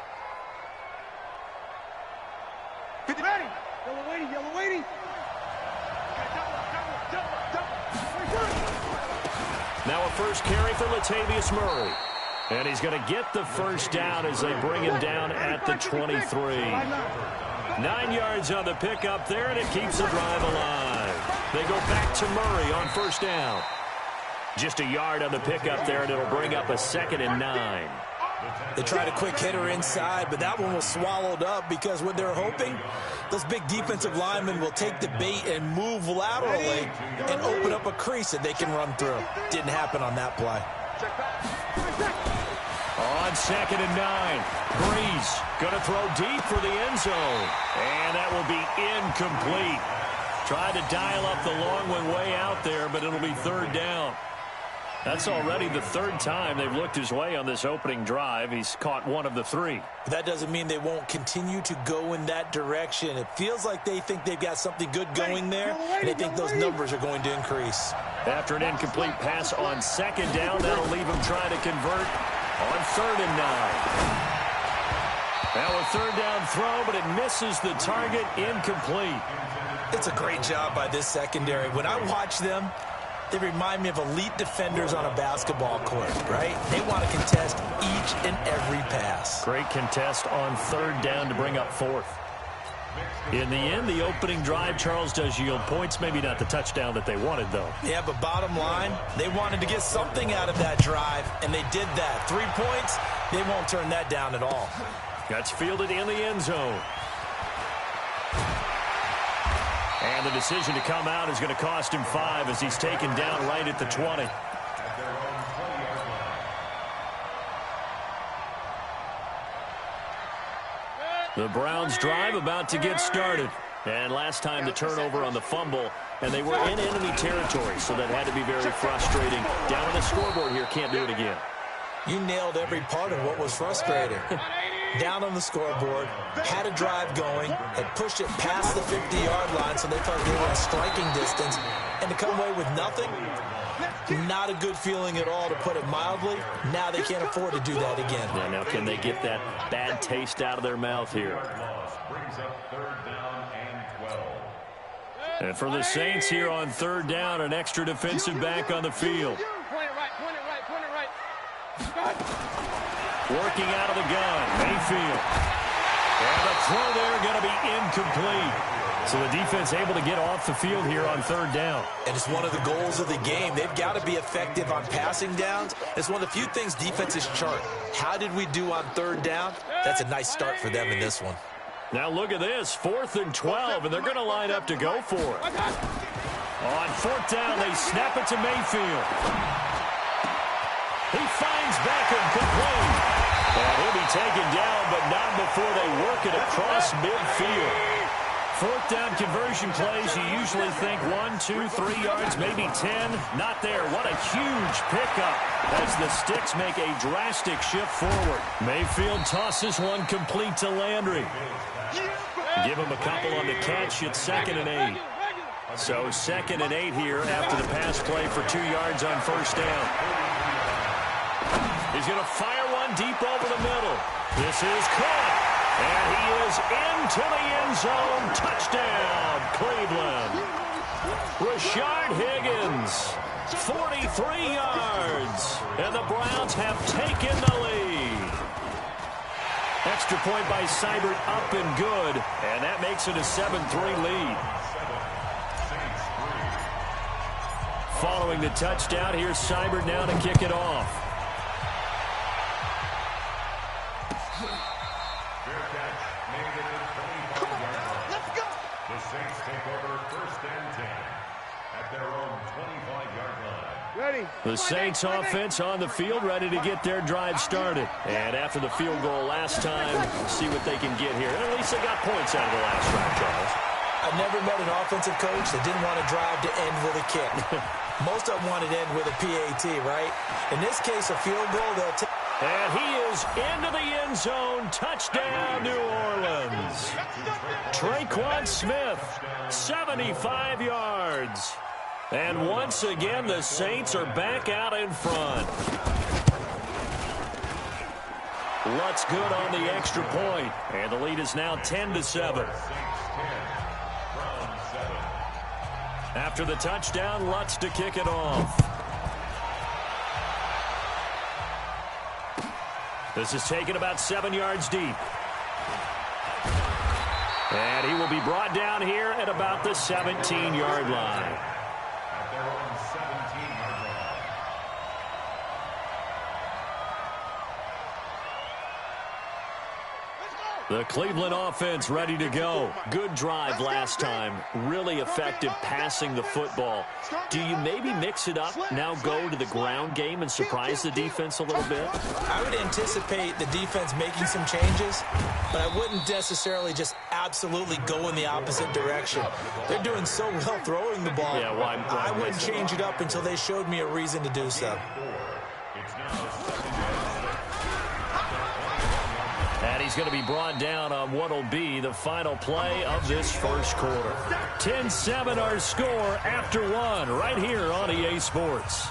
Ready. Yellow waiting. Now a first carry for Latavius Murray. And he's going to get the 1st down as they bring him down at the 23. 9 yards on the pickup there, and it keeps the drive alive. They go back to Murray on 1st down. Just a yard on the pickup there, and it'll bring up a 2nd and 9. They tried a quick hitter inside, but that one was swallowed up because what they're hoping, those big defensive linemen will take the bait and move laterally and open up a crease that they can run through. Didn't happen on that play. On 2nd and 9, Breeze going to throw deep for the end zone. And that will be incomplete. Tried to dial up the long one way out there, but it'll be 3rd down. That's already the 3rd time they've looked his way on this opening drive. He's caught 1 of the 3. That doesn't mean they won't continue to go in that direction. It feels like they think they've got something good going there, and they think those numbers are going to increase. After an incomplete pass on 2nd down, that'll leave him trying to convert on 3rd and 9. Now a 3rd down throw, but it misses the target, incomplete. It's a great job by this secondary. When I watch them, they remind me of elite defenders on a basketball court, right? They want to contest each and every pass. Great contest on third down to bring up fourth. In the end, the opening drive, Charles, does yield points. Maybe not the touchdown that they wanted, though. Yeah, but bottom line, they wanted to get something out of that drive, and they did that. 3 points, they won't turn that down at all. That's fielded in the end zone. And the decision to come out is going to cost him 5 as he's taken down right at the 20. The Browns drive about to get started. And last time the turnover on the fumble, and they were in enemy territory, so that had to be very frustrating. Down on the scoreboard here, can't do it again. You nailed every part of what was frustrating. Down on the scoreboard, had a drive going, had pushed it past the 50-yard line so they thought they were in striking distance, and to come away with nothing, not a good feeling at all, to put it mildly. Now they can't afford to do that again. Yeah, now can they get that bad taste out of their mouth here? And for the Saints here on third down, an extra defensive back on the field. Point it right. Working out of the gun, Mayfield. And the throw there going to be incomplete. So the defense able to get off the field here on third down. And it's one of the goals of the game. They've got to be effective on passing downs. It's one of the few things defenses chart. How did we do on third down? That's a nice start for them in this one. Now look at this, 4th and 12, and they're going to line up to go for it. On fourth down, they snap it to Mayfield. He finds Beckham complete. And he'll be taken down, but not before they work it across midfield. Fourth down conversion plays, you usually think 1, 2, 3 yards, maybe 10. Not there. What a huge pickup as the sticks make a drastic shift forward. Mayfield tosses one complete to Landry. Give him a couple on the catch. It's 2nd and 8. So 2nd and 8 here after the pass play for 2 yards on first down. He's going to fire one deep over the middle. This is caught. And he is into the end zone. Touchdown, Cleveland. Rashard Higgins, 43 yards. And the Browns have taken the lead. Extra point by Seibert, up and good. And that makes it a 7-3 lead. Following the touchdown, here's Seibert now to kick it off. The Saints offense on the field, ready to get their drive started. And after the field goal last time, see what they can get here. And at least they got points out of the last drive, Charles. I've never met an offensive coach that didn't want to drive to end with a kick. Most of them want to end with a PAT, right? In this case, a field goal, they'll take. And he is into the end zone. Touchdown, New Orleans. Traquan Smith, 75 yards. And once again, the Saints are back out in front. Lutz good on the extra point. And the lead is now 10-7. After the touchdown, Lutz to kick it off. This is taken about 7 yards deep. And he will be brought down here at about the 17-yard line. The Cleveland offense ready to go. Good drive last time. Really effective passing the football. Do you maybe mix it up, now go to the ground game and surprise the defense a little bit? I would anticipate the defense making some changes, but I wouldn't necessarily just absolutely go in the opposite direction. They're doing so well throwing the ball. Yeah, well, I wouldn't change it up until they showed me a reason to do so. And he's going to be brought down on what will be the final play of this first quarter. 10-7 our score after one right here on EA Sports.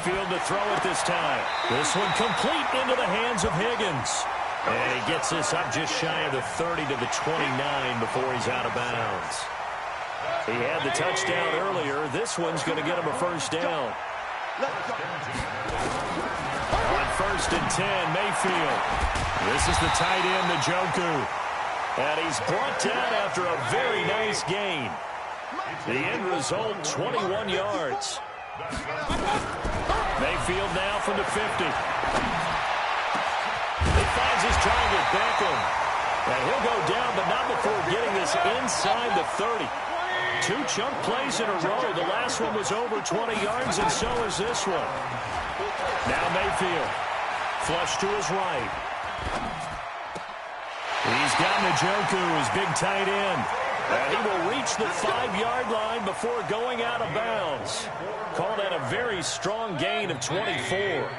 Mayfield to throw it this time. This one complete into the hands of Higgins. And he gets this up just shy of the 30 to the 29 before he's out of bounds. He had the touchdown earlier. This one's going to get him a first down. On 1st and 10, Mayfield. This is the tight end, Njoku. And he's brought down after a very nice gain. The end result, 21 yards. Mayfield now from the 50. He finds his target, Beckham. And he'll go down, but not before getting this inside the 30. 2 chunk plays in a row. The last one was over 20 yards, and so is this one. Now Mayfield. Flush to his right. He's got Njoku, his big tight end. And he will reach the 5-yard line before going out of bounds. Called that a very strong gain of 24.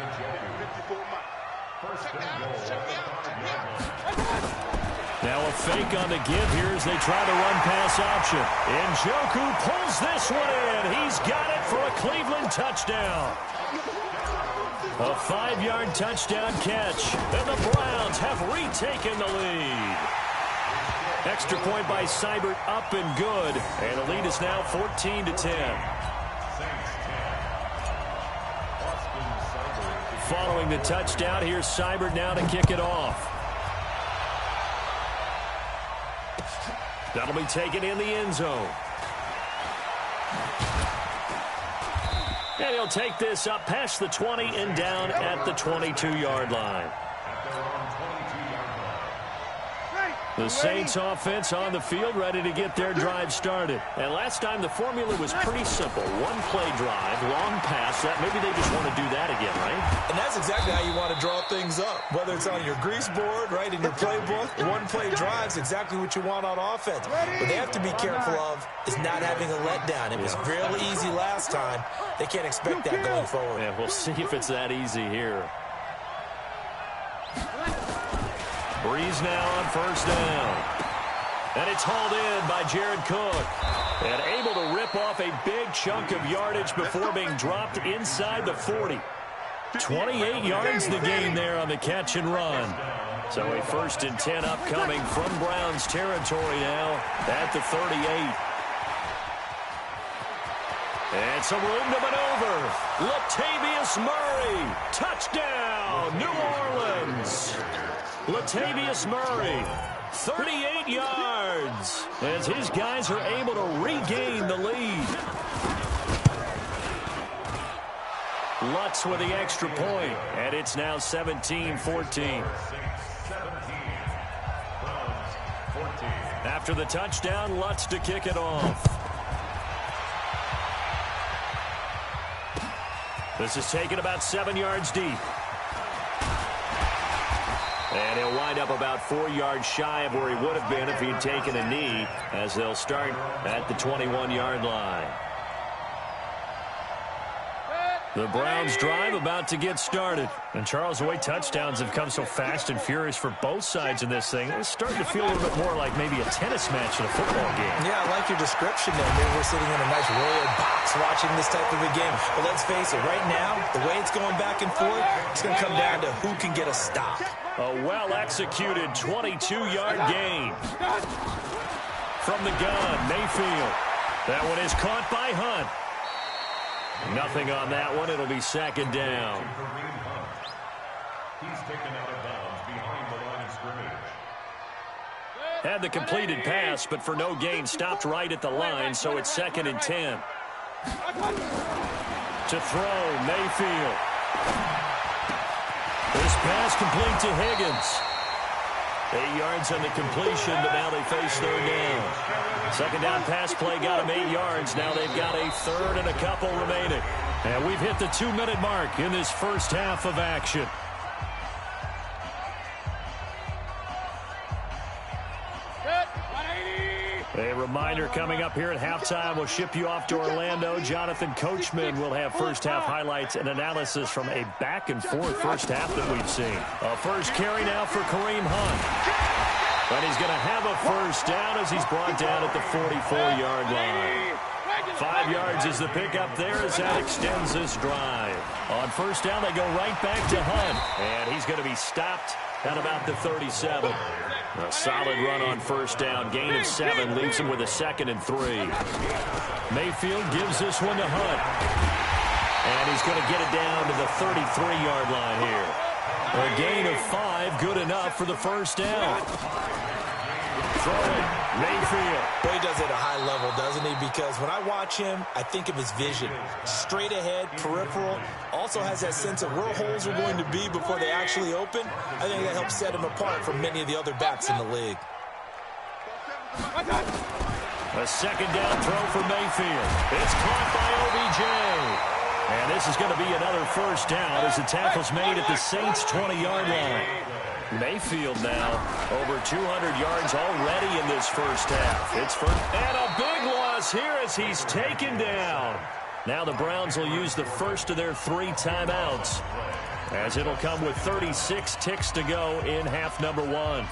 Now a fake on the give here as they try to run pass option. Njoku pulls this one in. He's got it for a Cleveland touchdown. A 5-yard touchdown catch. And the Browns have retaken the lead. Extra point by Seibert up and good. And the lead is now 14-10. Following the touchdown, here's Seibert now to kick it off. That'll be taken in the end zone. And he'll take this up past the 20 and down at the 22-yard line. The Saints offense on the field ready to get their drive started. And last time the formula was pretty simple. 1-play drive, long pass. That maybe they just want to do that again, right? And that's exactly how you want to draw things up. Whether it's on your grease board, right, in your playbook, 1-play drive's exactly what you want on offense. What they have to be careful of is not having a letdown. It was really easy last time. They can't expect that going forward. Yeah, we'll see if it's that easy here. Breeze now on 1st down. And it's hauled in by Jared Cook. And able to rip off a big chunk of yardage before being dropped inside the 40. 28 yards the gain there on the catch and run. So a 1st and 10 upcoming from Browns territory now at the 38. And some room to maneuver. Latavius Murray. Touchdown, New Orleans. Latavius Murray, 38 yards, as his guys are able to regain the lead. Lutz with the extra point, and it's now 17-14. After the touchdown, Lutz to kick it off. This is taken about 7 yards deep. And he'll wind up about 4 yards shy of where he would have been if he'd taken a knee, as they'll start at the 21-yard line. The Browns drive about to get started. And Charles, the way touchdowns have come so fast and furious for both sides in this thing, it's starting to feel a little bit more like maybe a tennis match in a football game. Yeah, I like your description there. Maybe we're sitting in a nice royal box watching this type of a game. But let's face it, right now, the way it's going back and forth, it's going to come down to who can get a stop. A well-executed 22-yard gain. From the gun, Mayfield. That one is caught by Hunt. Nothing on that one. It'll be 2nd down. He's taken out of bounds behind the line of scrimmage. Had the completed pass, but for no gain, stopped right at the line, so it's 2nd and 10. To throw, Mayfield. This pass complete to Higgins. 8 yards on the completion, but now they face 3rd down. 2nd down pass play got them 8 yards. Now they've got a 3rd and a couple remaining. And we've hit the 2-minute mark in this first half of action. A reminder coming up here at halftime. We'll ship you off to Orlando. Jonathan Coachman will have first half highlights and analysis from a back-and-forth first half that we've seen. A first carry now for Kareem Hunt. And he's going to have a first down as he's brought down at the 44-yard line. 5 yards is the pickup there as that extends this drive. On first down, they go right back to Hunt. And he's going to be stopped at about the 37. A solid run on first down. Gain of 7 leaves him with a 2nd and 3. Mayfield gives this one to Hunt. And he's going to get it down to the 33-yard line here. A gain of 5, good enough for the first down. Throwing, Mayfield. Well, he does it at a high level, doesn't he? Because when I watch him, I think of his vision. Straight ahead, peripheral. Also has that sense of where holes are going to be before they actually open. I think that helps set him apart from many of the other backs in the league. A second down throw for Mayfield. It's caught by OBJ. And this is going to be another first down as the tackle's made at the Saints' 20-yard line. Mayfield now over 200 yards already in this first half. It's first, and a big loss here as he's taken down. Now the Browns will use the first of their 3 timeouts, as it'll come with 36 ticks to go in half number 1.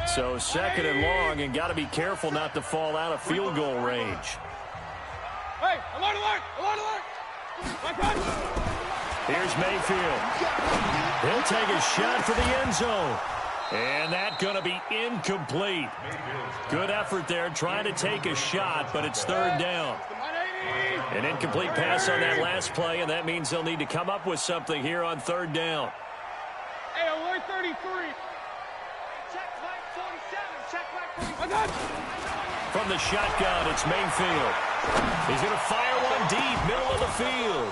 So 2nd and long, and got to be careful not to fall out of field goal range. Hey, alert, alert, alert, alert. Here's Mayfield. He'll take a shot for the end zone. And that's going to be incomplete. Good effort there trying to take a shot, but it's 3rd down. An incomplete pass on that last play, and that means they'll need to come up with something here on 3rd down. Hey, alert 33. Check flag 47. Check flag 47. From the shotgun, it's Mayfield. He's going to fire one deep, middle of the field.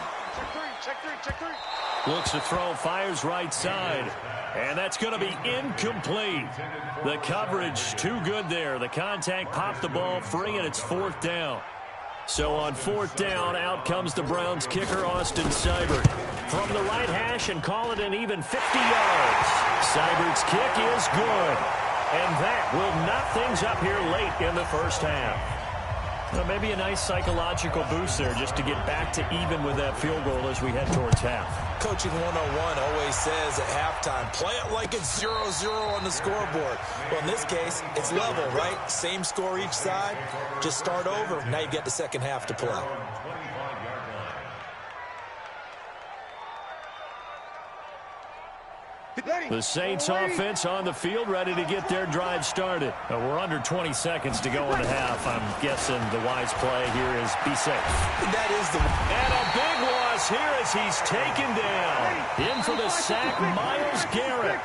Check three. Looks to throw, fires right side. And that's going to be incomplete. The coverage too good there. The contact popped the ball free, and it's 4th down. So on 4th down, out comes the Browns kicker, Austin Seibert. From the right hash and call it an even 50 yards. Seibert's kick is good. And that will knock things up here late in the first half. Well, maybe a nice psychological boost there just to get back to even with that field goal as we head towards half. Coaching 101 always says at halftime, play it like it's 0-0 on the scoreboard. Well, in this case, it's level, right? Same score each side. Just start over. Now you get the second half to play. The Saints offense on the field, ready to get their drive started. We're under 20 seconds to go in the half. I'm guessing the wise play here is be safe. That is the... And a big loss here as he's taken down. In for the sack, Myles Garrett.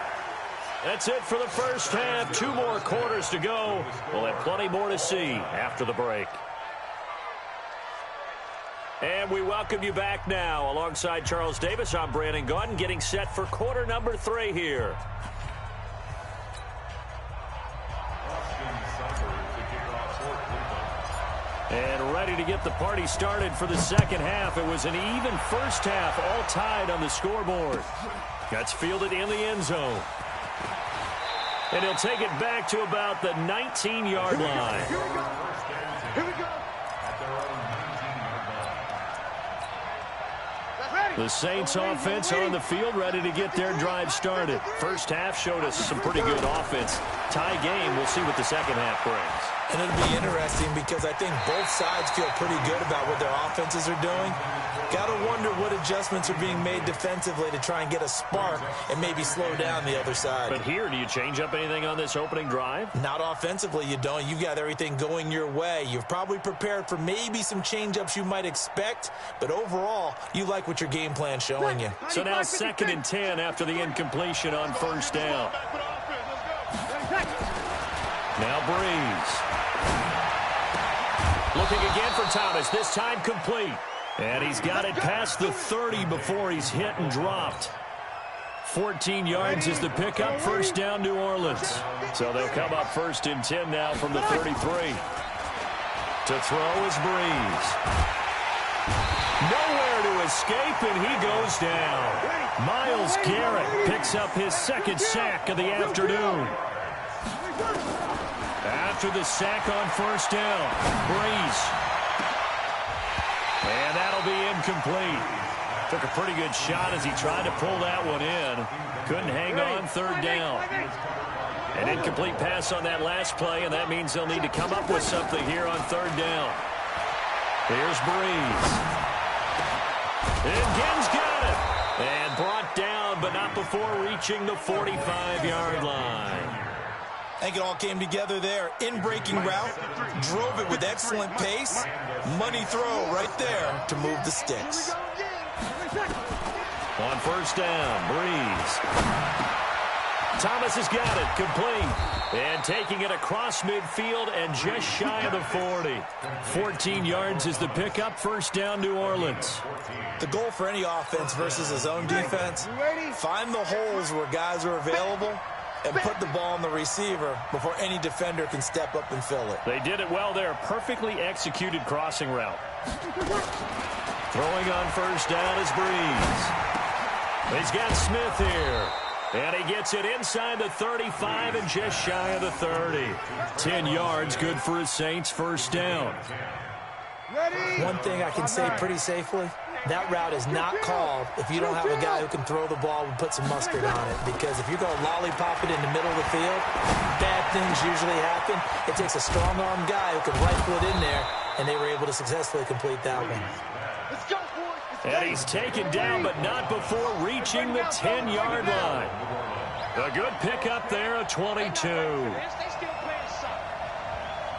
That's it for the first half. 2 more quarters to go. We'll have plenty more to see after the break. And we welcome you back now. Alongside Charles Davis, I'm Brandon Gaudin, getting set for quarter number 3 here. And ready to get the party started for the second half. It was an even first half, all tied on the scoreboard. That's fielded in the end zone. And he'll take it back to about the 19-yard line. Here we go. The Saints offense on the field, ready to get their drive started. First half showed us some pretty good offense. Tie game, we'll see what the second half brings. And it'll be interesting because I think both sides feel pretty good about what their offenses are doing. Got to wonder what adjustments are being made defensively to try and get a spark and maybe slow down the other side. But here, do you change up anything on this opening drive? Not offensively, you don't. You've got everything going your way. You've probably prepared for maybe some change-ups you might expect, but overall, you like what your game plan's showing you. So now 2nd and 10 after the incompletion on first down. Now Breeze. Looking again for Thomas, this time complete. And he's got it past the 30 before he's hit and dropped. 14 yards is the pickup, first down New Orleans. So they'll come up 1st and 10 now from the 33. To throw is Breeze. Nowhere to escape, and he goes down. Myles Garrett picks up his 2nd sack of the afternoon. After the sack on first down, Breeze. And that'll be incomplete. Took a pretty good shot as he tried to pull that one in. Couldn't hang on, 3rd down. An incomplete pass on that last play, and that means they'll need to come up with something here on 3rd down. Here's Breeze. And Ginn's got it. And brought down, but not before reaching the 45-yard line. I think it all came together there. In-breaking route, drove it with excellent pace. Money throw right there to move the sticks. On first down, Breeze. Thomas has got it, complete. And taking it across midfield and just shy of the 40. 14 yards is the pickup, first down, New Orleans. The goal for any offense versus his own defense, find the holes where guys are available and put the ball on the receiver before any defender can step up and fill it. They did it well there. Perfectly executed crossing route. Throwing on first down is Breeze. He's got Smith here. And he gets it inside the 35 and just shy of the 30. 10 yards, good for his Saints, first down. One thing I can say pretty safely, that route is not called if you don't have a guy who can throw the ball and put some mustard on it. Because if you're going to lollipop it in the middle of the field, bad things usually happen. It takes a strong-armed guy who can rifle it in there, and they were able to successfully complete that one. Let's go, boys. And he's taken down, but not before reaching the 10-yard line. A good pickup there, a 22.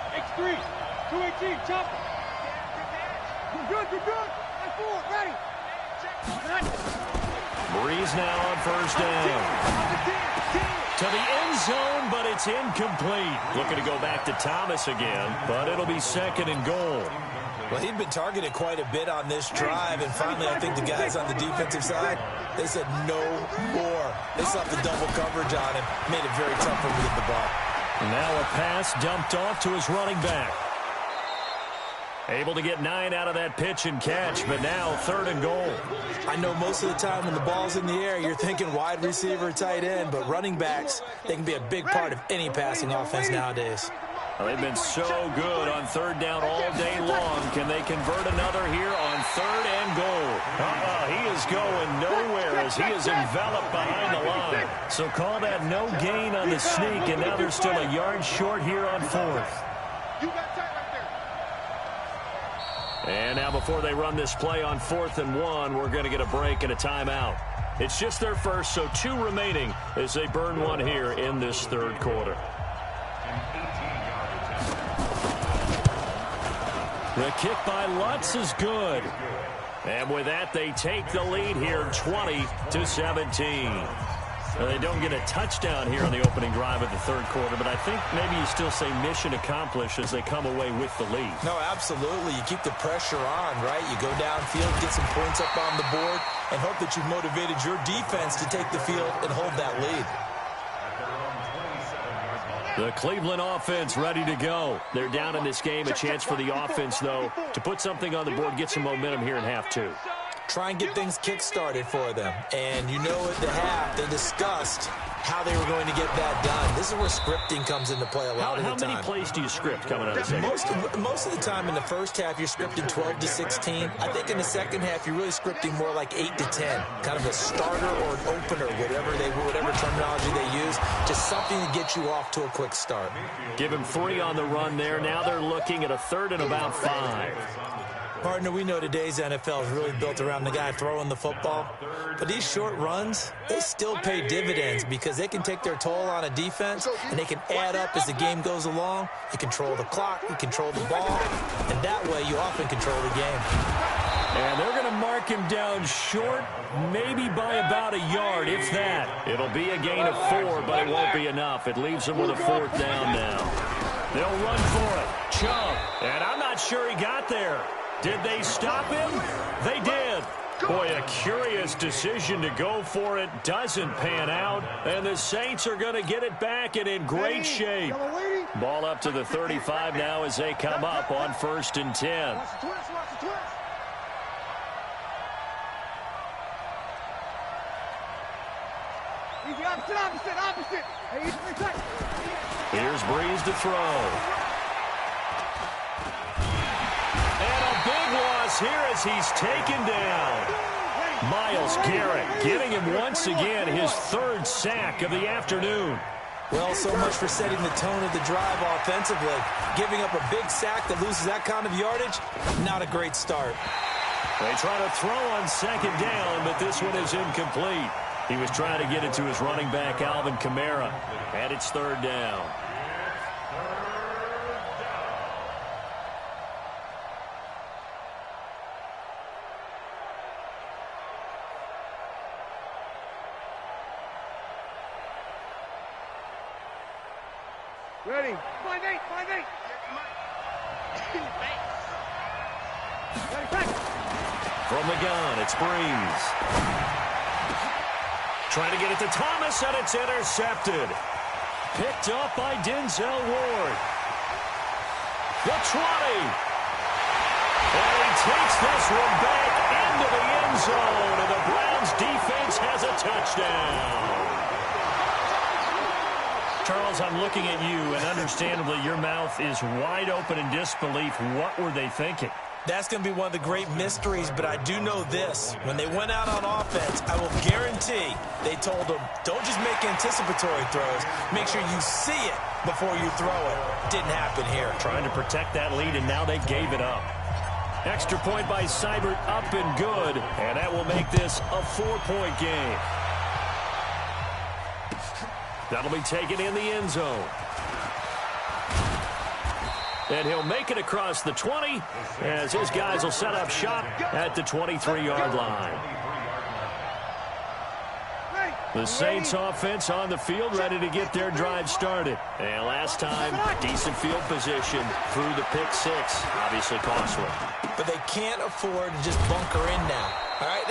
X3, 218, chop it. Good, good, good. Forward, ready. Breeze now on first down. To the end zone, but it's incomplete. Looking to go back to Thomas again, but it'll be second and goal. Well, he'd been targeted quite a bit on this drive, and finally I think the guys on the defensive side, they said no more. They slapped the double coverage on him, made it very tough for him to get the ball. And now a pass dumped off to his running back. Able to get 9 out of that pitch and catch, but now third and goal. I know most of the time when the ball's in the air, you're thinking wide receiver, tight end, but running backs, they can be a big part of any passing offense nowadays. Well, they've been so good on third down all day long. Can they convert another here on third and goal? He is going nowhere as he is enveloped behind the line. So call that no gain on the sneak, and now they're still a yard short here on fourth. And now before they run this play on 4th and 1, we're going to get a break and a timeout. It's just their first, so 2 remaining as they burn one here in this third quarter. The kick by Lutz is good. And with that, they take the lead here 20-17. Well, they don't get a touchdown here on the opening drive of the third quarter, but I think maybe you still say mission accomplished as they come away with the lead. No, absolutely. You keep the pressure on, right? You go downfield, get some points up on the board, and hope that you've motivated your defense to take the field and hold that lead. The Cleveland offense ready to go. They're down in this game. A chance for the offense, though, to put something on the board, get some momentum here in half 2. Try and get things kick-started for them. And you know at the half, they discussed how they were going to get that done. This is where scripting comes into play a lot of the time. How many plays do you script coming out of the second? Most of the time in the first half, you're scripting 12 to 16. I think in the second half, you're really scripting more like 8 to 10. Kind of a starter or an opener, whatever terminology they use. Just something to get you off to a quick start. Give him 3 on the run there. Now they're looking at a third and about 5. Partner, we know today's NFL is really built around the guy throwing the football. But these short runs, they still pay dividends because they can take their toll on a defense and they can add up as the game goes along. You control the clock, you control the ball, and that way you often control the game. And they're going to mark him down short, maybe by about a yard, if that. It'll be a gain of 4, but it won't be enough. It leaves them with a 4th down now. They'll run for it. Chubb. And I'm not sure he got there. Did they stop him? They did. Boy, a curious decision to go for it. Doesn't pan out. And the Saints are going to get it back and in great shape. Ball up to the 35 now as they come up on 1st and 10. Here's Breeze to throw. Here as he's taken down. Myles Garrett getting him once again his 3rd sack of the afternoon. Well, so much for setting the tone of the drive offensively. Giving up a big sack that loses that kind of yardage, not a great start. They try to throw on second down, but this one is incomplete. He was trying to get it to his running back, Alvin Kamara, and it's third down. Ready? 5-8, 5-8. From the gun, it's Breeze. Trying to get it to Thomas, and it's intercepted. Picked up by Denzel Ward. The 20. And he takes this one back into the end zone, and the Browns defense has a touchdown. Charles, I'm looking at you, and understandably your mouth is wide open in disbelief. What were they thinking? That's going to be one of the great mysteries, but I do know this. When they went out on offense, I will guarantee they told them, don't just make anticipatory throws. Make sure you see it before you throw it. Didn't happen here. Trying to protect that lead, and now they gave it up. Extra point by Seibert, up and good, and that will make this a 4-point game. That'll be taken in the end zone. And he'll make it across the 20 as his guys will set up shop at the 23-yard line. The Saints offense on the field ready to get their drive started. And last time, decent field position through the pick six. Obviously costly. But they can't afford to just bunker in now. All right,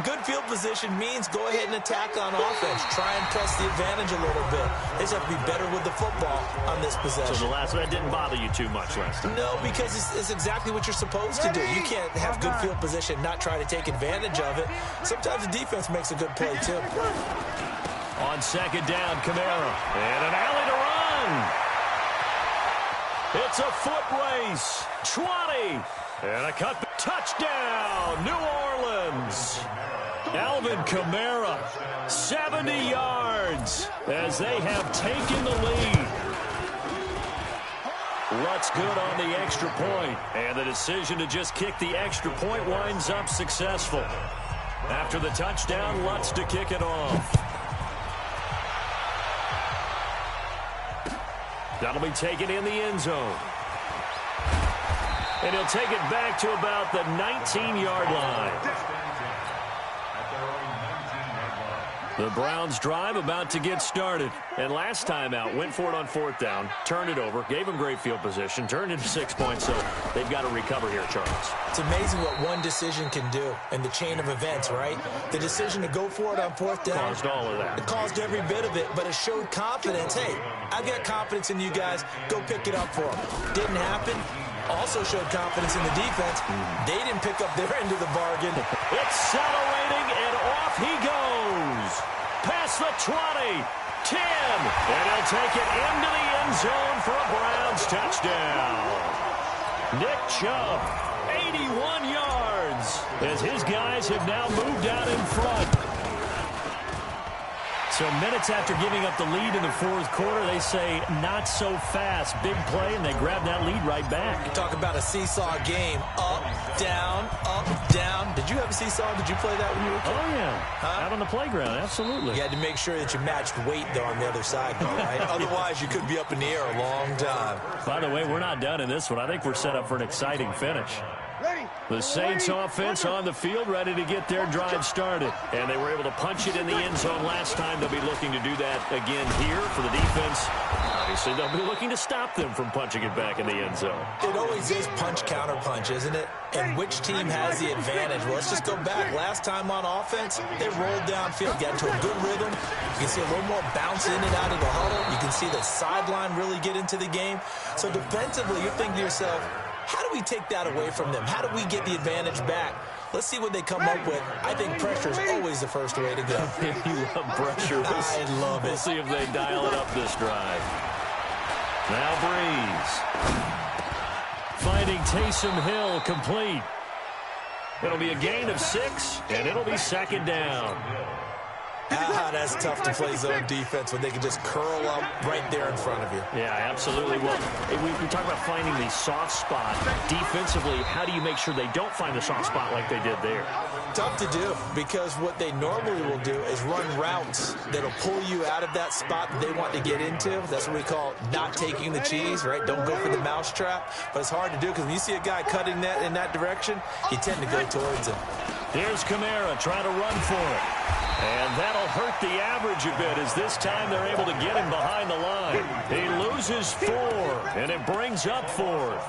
good field position means go ahead and attack on offense. Try and press the advantage a little bit. They just have to be better with the football on this possession. So the last one, that didn't bother you too much last time? No, because it's exactly what you're supposed to do. You can't have good field position, not try to take advantage of it. Sometimes the defense makes a good play, too. On second down, Kamara. And an alley to run. It's a foot race. 20. And a cut. Touchdown, New Orleans. Alvin Kamara, 70 yards as they have taken the lead. Lutz good on the extra point, and the decision to just kick the extra point winds up successful. After the touchdown, Lutz to kick it off. That'll be taken in the end zone. And he'll take it back to about the 19-yard line. The Browns drive about to get started. And last time out, went for it on fourth down, turned it over, gave them great field position, turned it to 6 points, so they've got to recover here, Charles. It's amazing what one decision can do in the chain of events, right? The decision to go for it on fourth down. Caused all of that. It caused every bit of it, but it showed confidence. Hey, I've got confidence in you guys. Go pick it up for them. Didn't happen. Also showed confidence in the defense. They didn't pick up their end of the bargain. Accelerating, and off he goes. Past the 20, 10, and he'll take it into the end zone for a Browns touchdown. Nick Chubb, 81 yards, as his guys have now moved out in front. So minutes after giving up the lead in the fourth quarter, they say not so fast. Big play, and they grab that lead right back. You talk about a seesaw game. Up, down, up, down. Did you have a seesaw? Did you play that when you were a kid? Oh, yeah. Out on the playground, absolutely. You had to make sure that you matched weight, though, on the other side, though, right? Otherwise, you could be up in the air a long time. By the way, we're not done in this one. I think we're set up for an exciting finish. The Saints offense on the field ready to get their drive started. And they were able to punch it in the end zone last time. They'll be looking to do that again here for the defense. Obviously, they'll be looking to stop them from punching it back in the end zone. It always is punch, counter punch, isn't it? And which team has the advantage? Well, let's just go back. Last time on offense, they rolled downfield, got into a good rhythm. You can see a little more bounce in and out of the huddle. You can see the sideline really get into the game. So defensively, you're thinking to yourself, how do we take that away from them? How do we get the advantage back? Let's see what they come up with. I think pressure is always the first way to go. You love pressure. I love it. We'll see if they dial it up this drive. Now Breeze. Finding Taysom Hill complete. It'll be a gain of 6, and it'll be second down. That's tough to play zone defense when they can just curl up right there in front of you. Yeah, absolutely. Well, we talk about finding the soft spot. Defensively, how do you make sure they don't find the soft spot like they did there? Tough to do, because what they normally will do is run routes that'll pull you out of that spot that they want to get into. That's what we call not taking the cheese, right? Don't go for the mousetrap. But it's hard to do because when you see a guy cutting that in that direction, you tend to go towards him. Here's Kamara trying to run for it. And that'll hurt the average a bit as this time they're able to get him behind the line. He loses 4, and it brings up 4th.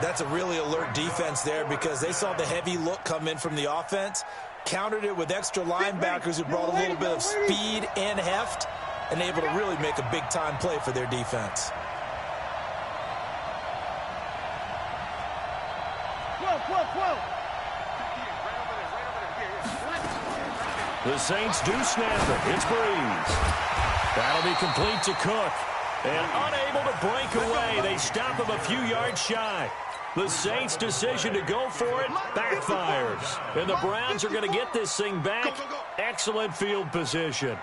That's a really alert defense there because they saw the heavy look come in from the offense, countered it with extra linebackers who brought a little bit of speed and heft, and able to really make a big-time play for their defense. The Saints do snap it. It's Breeze. That'll be complete to Cook. And unable to break away. They stop him a few yards shy. The Saints' decision to go for it backfires. And the Browns are going to get this thing back. Excellent field position.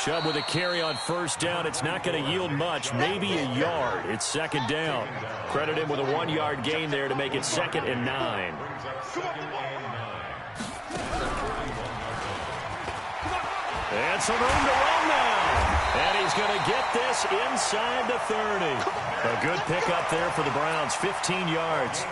Chubb with a carry on first down. It's not going to yield much, maybe a yard. It's second down. Credit him with a 1-yard gain there to make it 2nd and 9. And some room to run now. And he's going to get this inside the 30. A good pickup there for the Browns, 15 yards.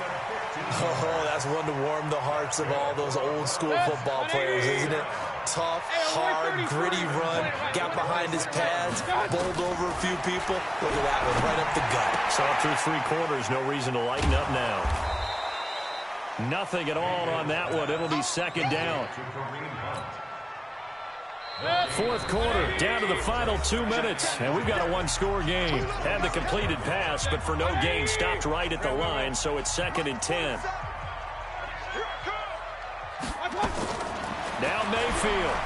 Oh, that's one to warm the hearts of all those old-school football players, isn't it? Tough, hard, gritty run, got behind his pads, bowled over a few people. Look at that one, right up the gut. Saw through 3 quarters, no reason to lighten up now. Nothing at all on that one. It'll be second down. Fourth quarter, down to the final 2 minutes, and we've got a 1-score game. Had the completed pass, but for no gain, stopped right at the line, so it's 2nd and 10. Now Mayfield.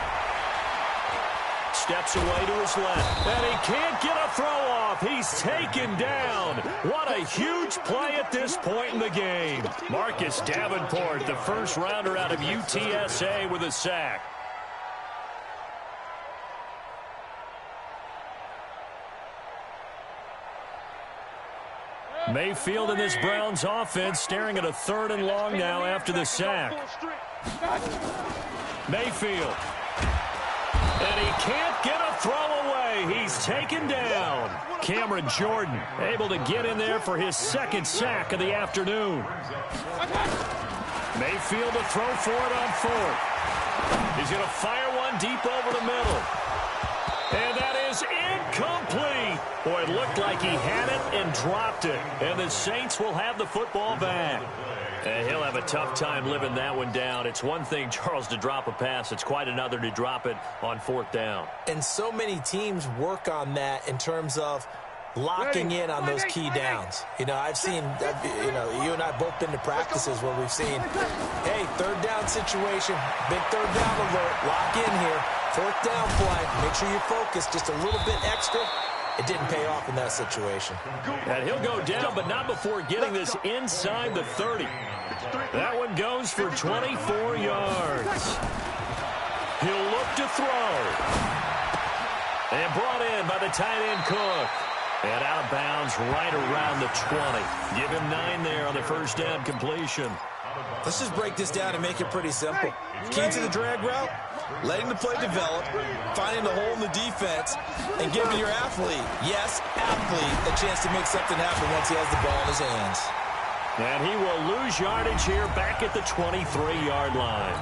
Steps away to his left, and he can't get a throw off. He's taken down. What a huge play at this point in the game. Marcus Davenport, the first rounder out of UTSA with a sack. Mayfield and this Browns offense staring at a 3rd and long now after the sack. Mayfield. And he can't get a throw away. He's taken down. Cameron Jordan able to get in there for his 2nd sack of the afternoon. Mayfield to throw for it on 4th. He's going to fire one deep over the middle. And that is incomplete. Boy, it looked like he had it and dropped it. And the Saints will have the football back. And he'll have a tough time living that one down. It's one thing, Charles, to drop a pass. It's quite another to drop it on 4th down. And so many teams work on that in terms of locking in on those key downs. You know, I've seen, you and I both been to practices where we've seen, hey, 3rd down situation, big 3rd down alert, lock in here, 4th down play, make sure you focus just a little bit extra. It didn't pay off in that situation. And he'll go down, but not before getting this inside the 30. That one goes for 24 yards. He'll look to throw. And brought in by the tight end Cook. And out of bounds right around the 20. Give him 9 there on the first down completion. Let's just break this down and make it pretty simple. Key to the drag route, letting the play develop, finding the hole in the defense, and giving your athlete, yes, athlete, a chance to make something happen once he has the ball in his hands. And he will lose yardage here back at the 23-yard line.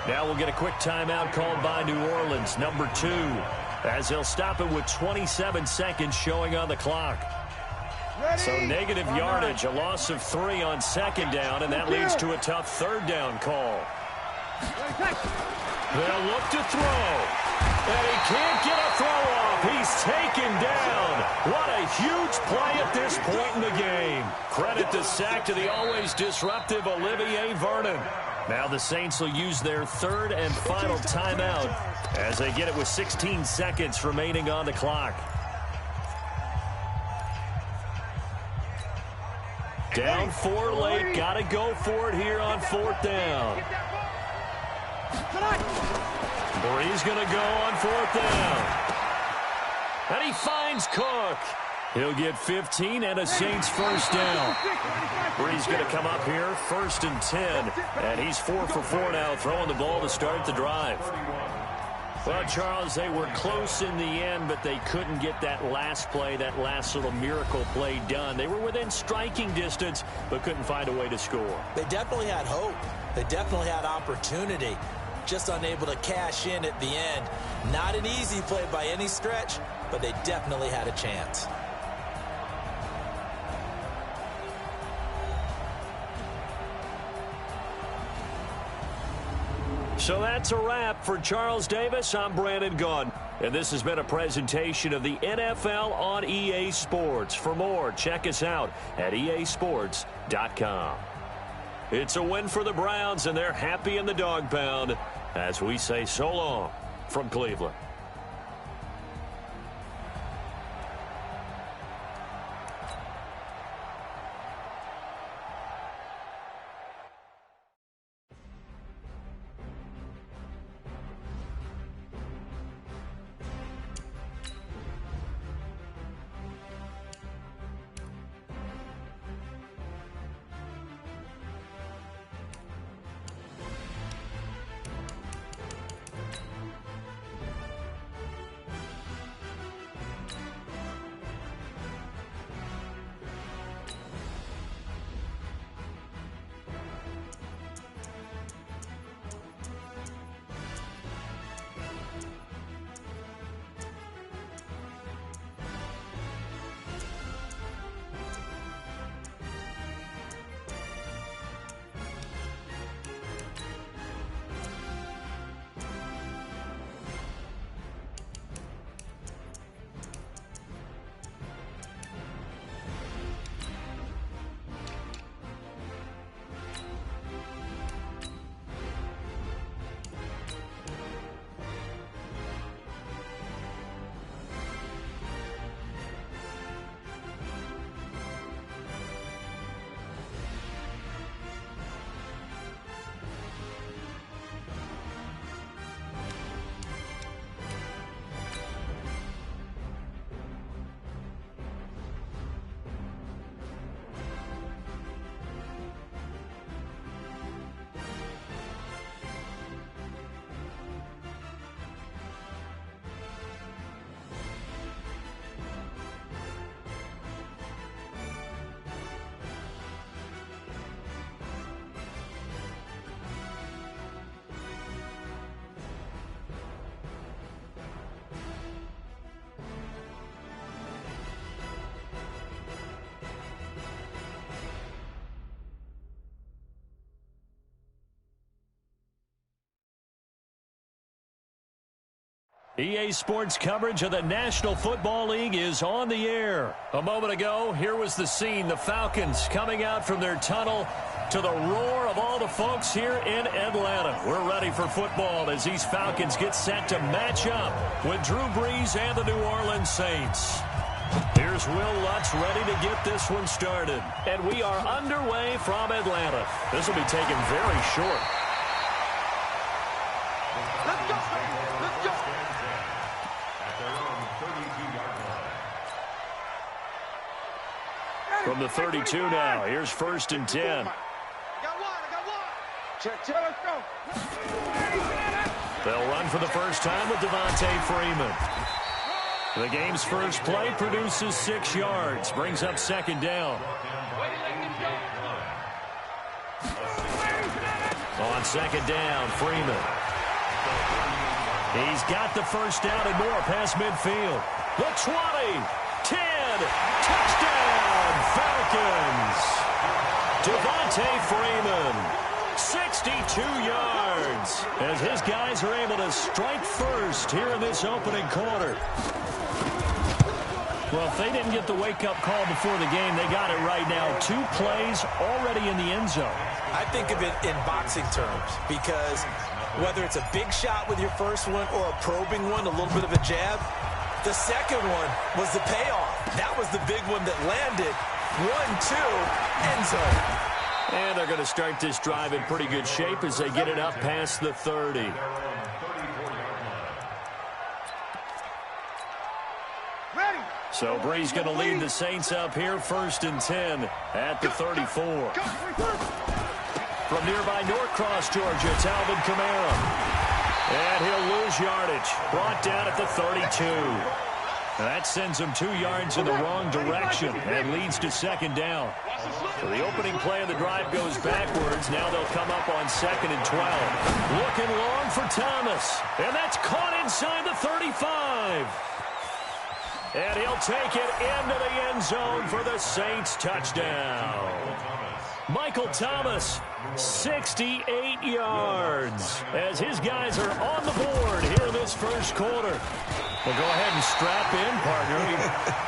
Now we'll get a quick timeout called by New Orleans, number 2, as they'll stop it with 27 seconds showing on the clock. So negative yardage, a loss of 3 on 2nd down, and that leads to a tough 3rd down call. They'll look to throw. And he can't get a throw off. He's taken down. What a huge play at this point in the game. Credit the sack to the always disruptive Olivier Vernon. Now the Saints will use their 3rd and final timeout as they get it with 16 seconds remaining on the clock. Down 4 late. Got to go for it here on 4th down. Bree's going to go on 4th down. And he finds Cook. He'll get 15 and a Saints first down. Bree's going to come up here, 1st and 10. And he's 4 for 4 now, throwing the ball to start the drive. Well, Charles, they were close in the end, but they couldn't get that last play, that last little miracle play done. They were within striking distance, but couldn't find a way to score. They definitely had hope. They definitely had opportunity. Just unable to cash in at the end. Not an easy play by any stretch, but they definitely had a chance. So that's a wrap for Charles Davis. I'm Brandon Gaudin, and this has been a presentation of the NFL on EA Sports. For more, check us out at easports.com. It's a win for the Browns, and they're happy in the dog pound as we say so long from Cleveland. EA Sports coverage of the National Football League is on the air. A moment ago, here was the scene. The Falcons coming out from their tunnel to the roar of all the folks here in Atlanta. We're ready for football as these Falcons get set to match up with Drew Brees and the New Orleans Saints. Here's Will Lutz ready to get this one started. And we are underway from Atlanta. This will be taken very short. Let's go, baby. Let's go. At their own 32-yard line. From the 32 now, here's 1st and 10. I got one. Check, let's go. They'll run for the first time with Devontae Freeman. The game's first play produces 6 yards, brings up 2nd down. On 2nd down, Freeman. He's got the first down and more past midfield. The 20, 10, touchdown, Falcons. Devontae Freeman, 62 yards, as his guys are able to strike first here in this opening quarter. Well, if they didn't get the wake-up call before the game, they got it right now. 2 plays already in the end zone. I think of it in boxing terms because whether it's a big shot with your first one or a probing one, a little bit of a jab, the second one was the payoff. That was the big one that landed. 1-2, end zone. And they're going to start this drive in pretty good shape as they get it up past the 30. So Bree's going to lead the Saints up here, 1st and 10 at the 34. From nearby Norcross, Georgia, it's Alvin Kamara. And he'll lose yardage. Brought down at the 32. And that sends him 2 yards in the wrong direction and leads to 2nd down. So the opening play of the drive goes backwards. Now they'll come up on 2nd and 12. Looking long for Thomas. And that's caught inside the 35. And he'll take it into the end zone for the Saints touchdown. Michael Thomas, 68 yards, as his guys are on the board here in this first quarter. Well, go ahead and strap in, partner.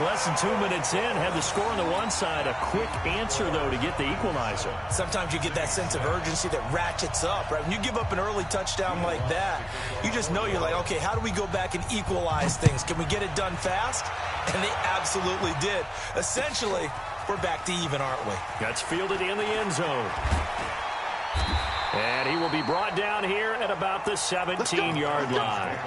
Less than 2 minutes in, had the score on the one side. A quick answer, though, to get the equalizer. Sometimes you get that sense of urgency that ratchets up, right? When you give up an early touchdown like that, you just know you're like, okay, how do we go back and equalize things? Can we get it done fast? And they absolutely did. Essentially, we're back to even, aren't we? That's fielded in the end zone. And he will be brought down here at about the 17-yard line.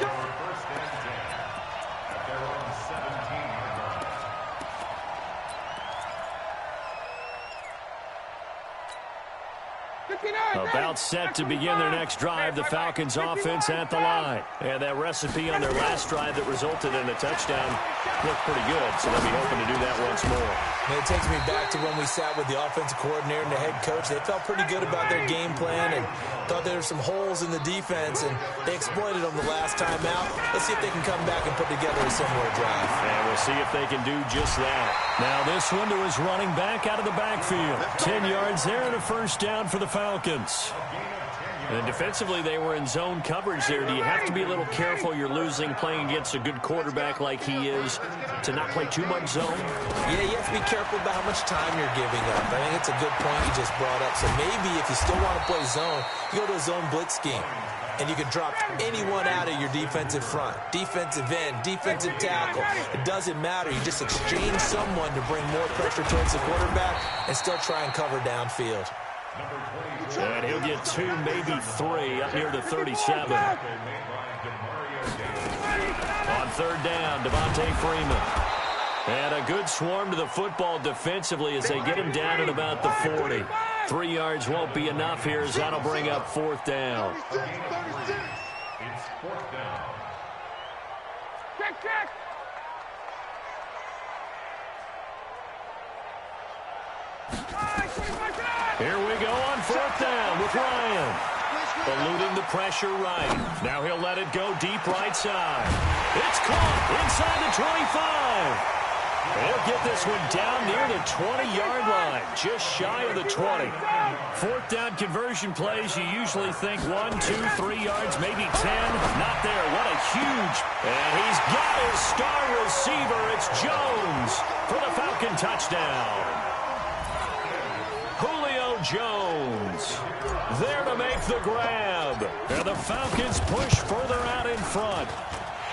About set to begin their next drive, the Falcons offense at the line. And that recipe on their last drive that resulted in a touchdown looked pretty good, so they'll be hoping to do that once more. It takes me back to when we sat with the offensive coordinator and the head coach. They felt pretty good about their game plan and thought there were some holes in the defense, and they exploited them the last time out. Let's see if they can come back and put together a similar drive. And we'll see if they can do just that. Now this one to his running back out of the backfield. 10 yards there and a first down for the Falcons. And defensively, they were in zone coverage there. Do you have to be a little careful you're losing playing against a good quarterback like he is to not play too much zone? Yeah, you have to be careful about how much time you're giving up. I think it's a good point you just brought up. So maybe if you still want to play zone, you go to a zone blitz scheme. And you can drop anyone out of your defensive front. Defensive end, defensive tackle. It doesn't matter. You just exchange someone to bring more pressure towards the quarterback and still try and cover downfield. And he'll get 2, maybe 3 up near the 37. On 3rd down, Devontae Freeman. And a good swarm to the football defensively as they get him down at about the 40. 3 yards won't be enough here as that'll bring up 4th down. It's 4th down. Check. Here we go on 4th down with Ryan. Eluding the pressure right. Now he'll let it go deep right side. It's caught inside the 25. They'll get this one down near the 20-yard line, just shy of the 20. 4th down conversion plays, you usually think 1, 2, 3 yards, maybe 10. Not there. What a huge. And he's got his star receiver. It's Jones for the Falcon touchdown. Julio Jones there to make the grab. And the Falcons push further out in front.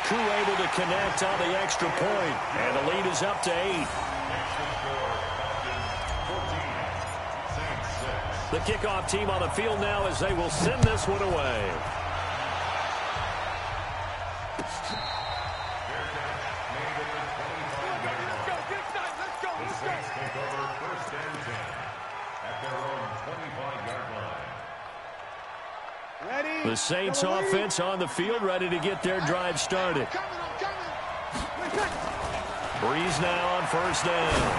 Crew able to connect on the extra point. And the lead is up to 8. The kickoff team on the field now as they will send this one away. The Saints offense on the field, ready to get their drive started. Breeze now on 1st down.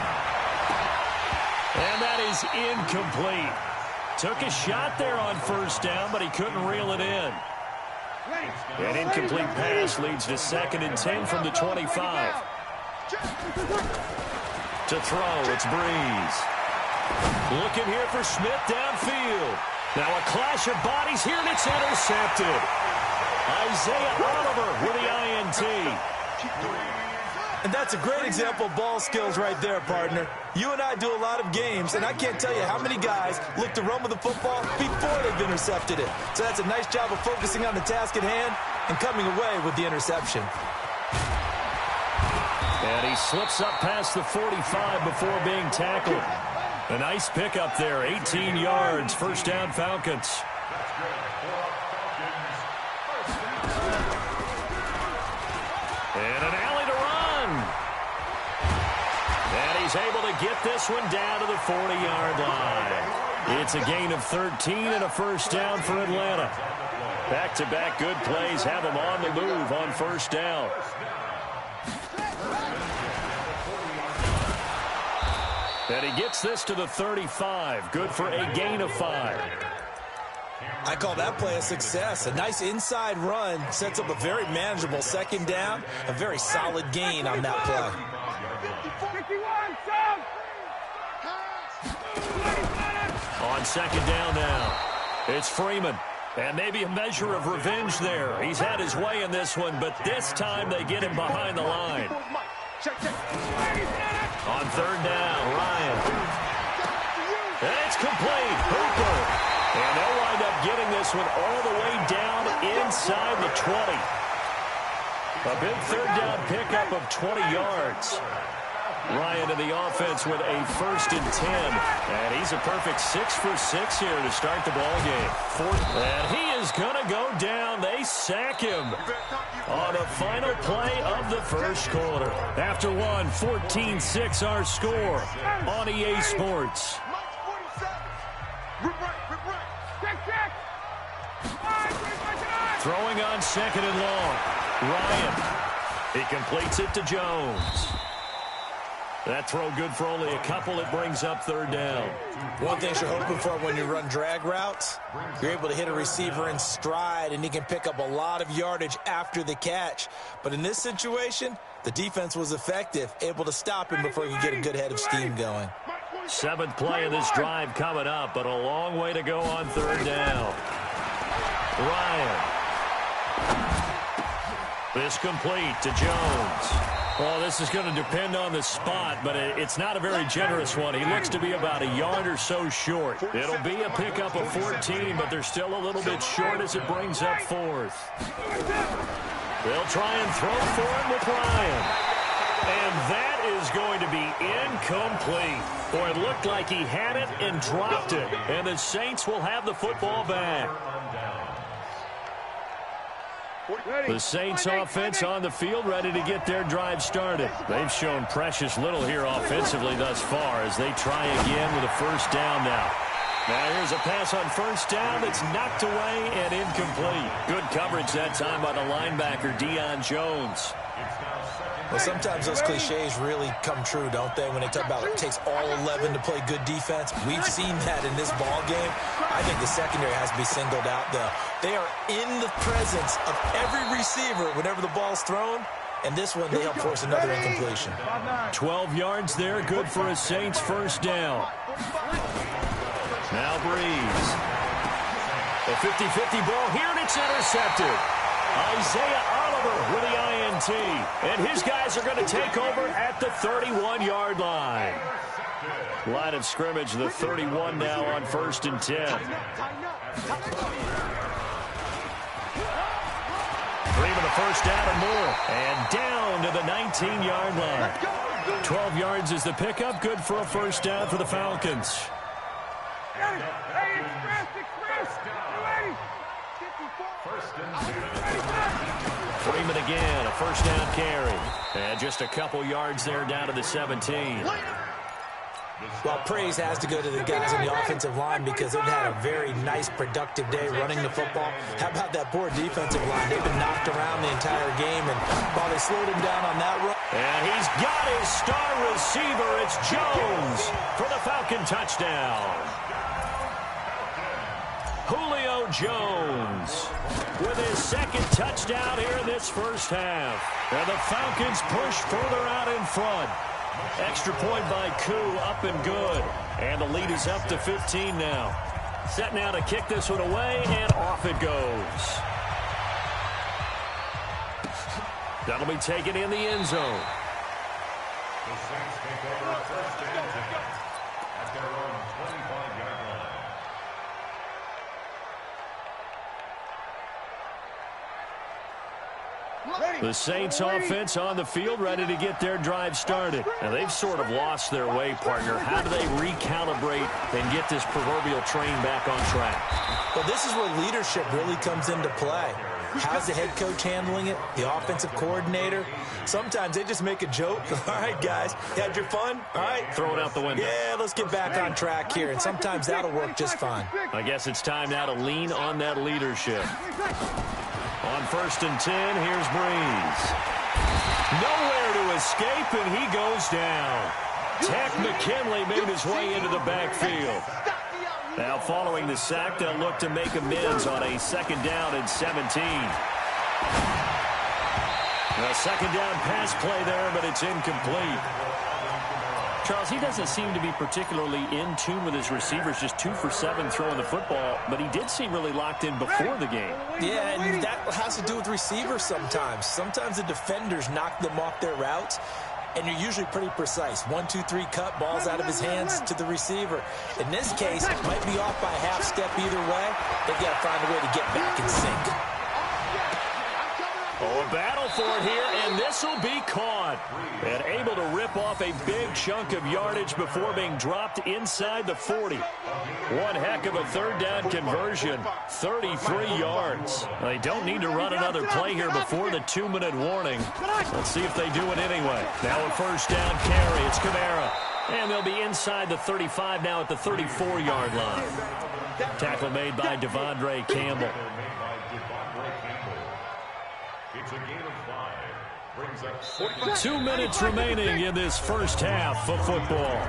And that is incomplete. Took a shot there on 1st down, but he couldn't reel it in. An incomplete pass leads to 2nd and 10 from the 25. To throw, it's Breeze. Looking here for Smith downfield. Now a clash of bodies here, and it's intercepted. Isaiah Oliver with the INT. And that's a great example of ball skills right there, partner. You and I do a lot of games, and I can't tell you how many guys look to run with the football before they've intercepted it. So that's a nice job of focusing on the task at hand and coming away with the interception. And he slips up past the 45 before being tackled. A nice pickup there, 18 yards, first down Falcons. And an alley to run. And he's able to get this one down to the 40-yard line. It's a gain of 13 and a first down for Atlanta. Back-to-back good plays have him on the move on first down. And he gets this to the 35. Good for a gain of 5. I call that play a success. A nice inside run sets up a very manageable second down. A very solid gain on that play. On second down now, it's Freeman. And maybe a measure of revenge there. He's had his way in this one, but this time they get him behind the line. On third down, Ryan. And it's complete. Hooper. And they'll wind up getting this one all the way down inside the 20. A big third down pickup of 20 yards. Ryan in the offense with a 1st and 10. And he's a perfect 6 for 6 here to start the ball game. And he is going to go down. They sack him on the final play of the first quarter. After one, 14-6 our score on EA Sports. Throwing on second and long. Ryan. He completes it to Jones. That throw good for only a couple. It brings up third down. One thing you're hoping for when you run drag routes, you're able to hit a receiver in stride, and he can pick up a lot of yardage after the catch. But in this situation, the defense was effective, able to stop him before he could get a good head of steam going. 7th play of this drive coming up, but a long way to go on third down. Ryan. This complete to Jones. Well, this is going to depend on the spot, but it's not a very generous one. He looks to be about a yard or so short. It'll be a pickup of 14, but they're still a little bit short as it brings up 4th. They'll try and throw for him with Ryan. And that is going to be incomplete. Boy, it looked like he had it and dropped it. And the Saints will have the football back. The Saints offense on the field ready to get their drive started. They've shown precious little here offensively thus far as they try again with a first down now. Now here's a pass on first down that's knocked away and incomplete. Good coverage that time by the linebacker, Deion Jones. Well, sometimes those cliches really come true, don't they? When they talk about it takes all 11 to play good defense. We've seen that in this ball game. I think the secondary has to be singled out, though. They are in the presence of every receiver whenever the ball's thrown. And this one, they help force another incompletion. 12 yards there, good for a Saints first down. Now Breeze. A 50-50 ball here, and it's intercepted. Isaiah Oliver with the INT. And his guys are going to take over at the 31-yard line. Line of scrimmage, the 31 now on 1st and 10. Freeman a first down and more. And down to the 19-yard line. 12 yards is the pickup. Good for a first down for the Falcons. Freeman again, a first down carry. And just a couple yards there down to the 17. Well, praise has to go to the guys on the offensive line because they've had a very nice, productive day running the football. How about that poor defensive line? They've been knocked around the entire game, and while they slowed him down on that run. And he's got his star receiver. It's Jones for the Falcon touchdown. Julio Jones with his second touchdown here in this first half. And the Falcons push further out in front. Extra point by Koo, up and good. And the lead is up to 15 now. Set now to kick this one away, and off it goes. That'll be taken in the end zone. The Saints take over a first and 10 at their own 25-yard line. The Saints offense on the field, ready to get their drive started. And they've sort of lost their way, partner. How do they recalibrate and get this proverbial train back on track? Well, this is where leadership really comes into play. How's the head coach handling it? The offensive coordinator? Sometimes they just make a joke. All right, guys, you had your fun? All right. Throw it out the window. Yeah, let's get back on track here. And sometimes that'll work just fine. I guess it's time now to lean on that leadership. On 1st and 10, here's Breeze. Nowhere to escape, and he goes down. Tech McKinley made his way into the backfield. Now, following the sack, they'll look to make amends on a 2nd down and 17. A 2nd down pass play there, but it's incomplete. Charles, he doesn't seem to be particularly in tune with his receivers, just 2 for 7 throwing the football, but he did seem really locked in before the game. Yeah, and that has to do with receivers sometimes. Sometimes the defenders knock them off their routes, and you're usually pretty precise. 1, 2, 3 cut, balls out of his hands to the receiver. In this case, it might be off by a half step either way. They've got to find a way to get back in sync. Oh, a battle for it here, and this will be caught. And able to rip off a big chunk of yardage before being dropped inside the 40. One heck of a 3rd down conversion, 33 yards. They don't need to run another play here before the 2-minute warning. Let's see if they do it anyway. Now a 1st down carry. It's Kamara. And they'll be inside the 35 now at the 34-yard line. Tackle made by Devondre Campbell. It's a gain of 5. Brings up 2 minutes remaining in this first half of football.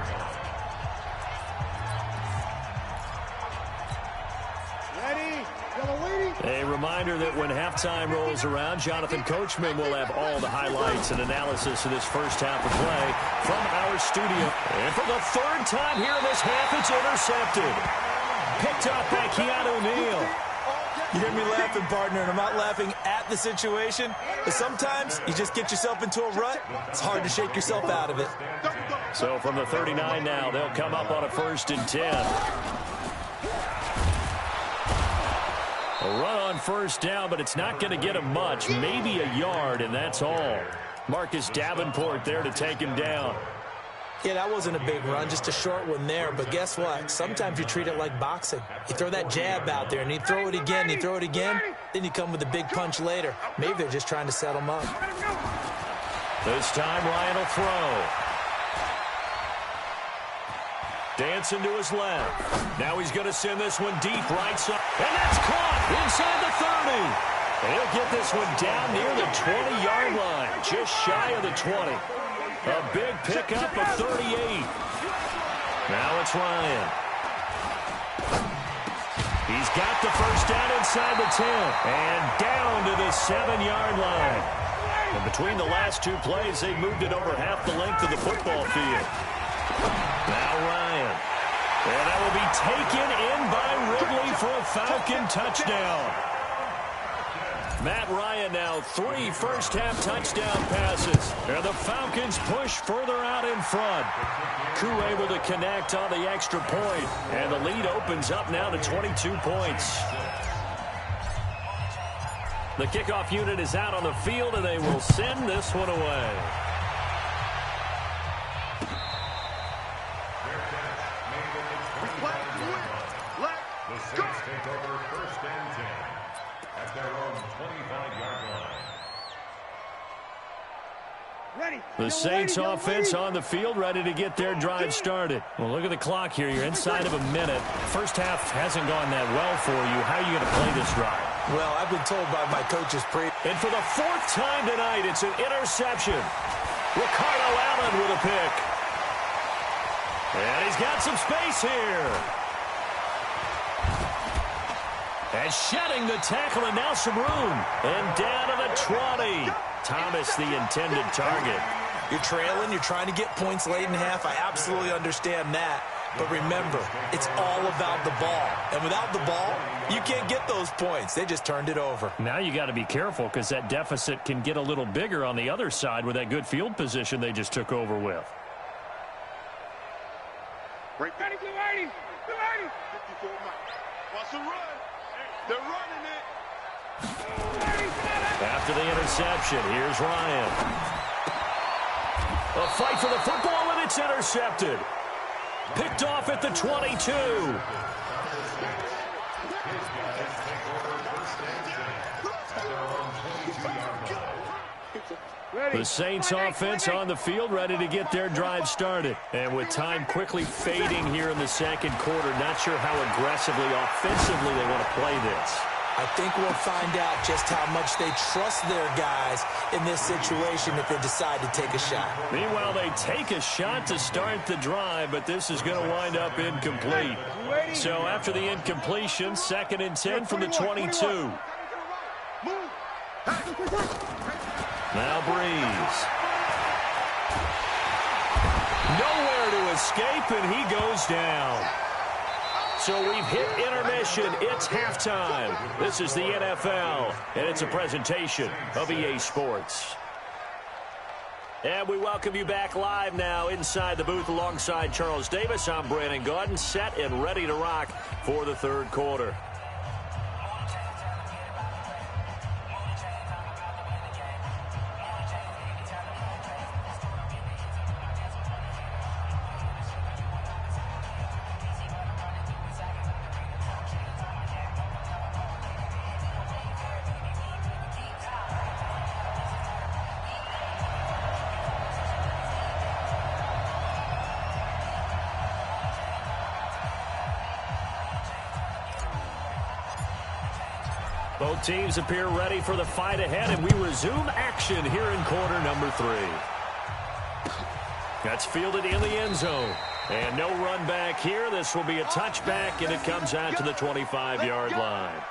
A reminder that when halftime rolls around, Jonathan Coachman will have all the highlights and analysis of this first half of play from our studio. And for the 3rd time here in this half, it's intercepted. Picked up by Keanu Neal. You hear me laughing, partner, and I'm not laughing at the situation, but sometimes you just get yourself into a rut. It's hard to shake yourself out of it. So from the 39 now, they'll come up on a 1st and 10. A run on 1st down, but it's not going to get him much, maybe a yard, and that's all. Marcus Davenport there to take him down. Yeah, that wasn't a big run, just a short one there. But guess what? Sometimes you treat it like boxing. You throw that jab out there, and you throw it again, you throw it again, then you come with a big punch later. Maybe they're just trying to set him up. This time, Ryan will throw. Dancing to his left. Now he's going to send this one deep right side. And that's caught inside the 30. And he'll get this one down near the 20-yard line, just shy of the 20. A big pickup of 38. Now it's Ryan. He's got the 1st down inside the 10. And down to the 7-yard line. And between the last 2 plays, they moved it over half the length of the football field. Now Ryan. And that will be taken in by Ridley for a Falcon touchdown. Matt Ryan now 3 first-half touchdown passes. And the Falcons push further out in front. Koo able to connect on the extra point. And the lead opens up now to 22 points. The kickoff unit is out on the field, and they will send this one away. the Saints take over 1st and 10 at their own 25-yard line. The Saints offense on the field, ready to get their drive started. Well, look at the clock here. You're inside of a minute. First half hasn't gone that well for you. How are you going to play this drive? Well, I've been told by my coaches And for the 4th time tonight, it's an interception. Ricardo Allen with a pick. And he's got some space here. And shedding the tackle, and now some room. And down to the 20. Thomas, the intended target. You're trailing. You're trying to get points late in half. I absolutely understand that. But remember, it's all about the ball. And without the ball, you can't get those points. They just turned it over. Now you got to be careful because that deficit can get a little bigger on the other side with that good field position they just took over with. Ready, 54 Mike. Watch the run. They're running it. After the interception, here's Ryan. A fight for the football, and it's intercepted. Picked off at the 22. The Saints offense on the field, ready to get their drive started. And with time quickly fading here in the second quarter, not sure how aggressively, offensively they want to play this. I think we'll find out just how much they trust their guys in this situation if they decide to take a shot. Meanwhile, they take a shot to start the drive, but this is going to wind up incomplete. So after the incompletion, 2nd and 10 from the 22. Now Breeze. Nowhere to escape, and he goes down. So we've hit intermission. It's halftime. This is the NFL, and it's a presentation of EA Sports. And we welcome you back live now inside the booth alongside Charles Davis. I'm Brandon Gaudin, set and ready to rock for the third quarter. Both teams appear ready for the fight ahead, and we resume action here in quarter number 3. That's fielded in the end zone. And no run back here. This will be a touchback, and it comes out to the 25-yard line.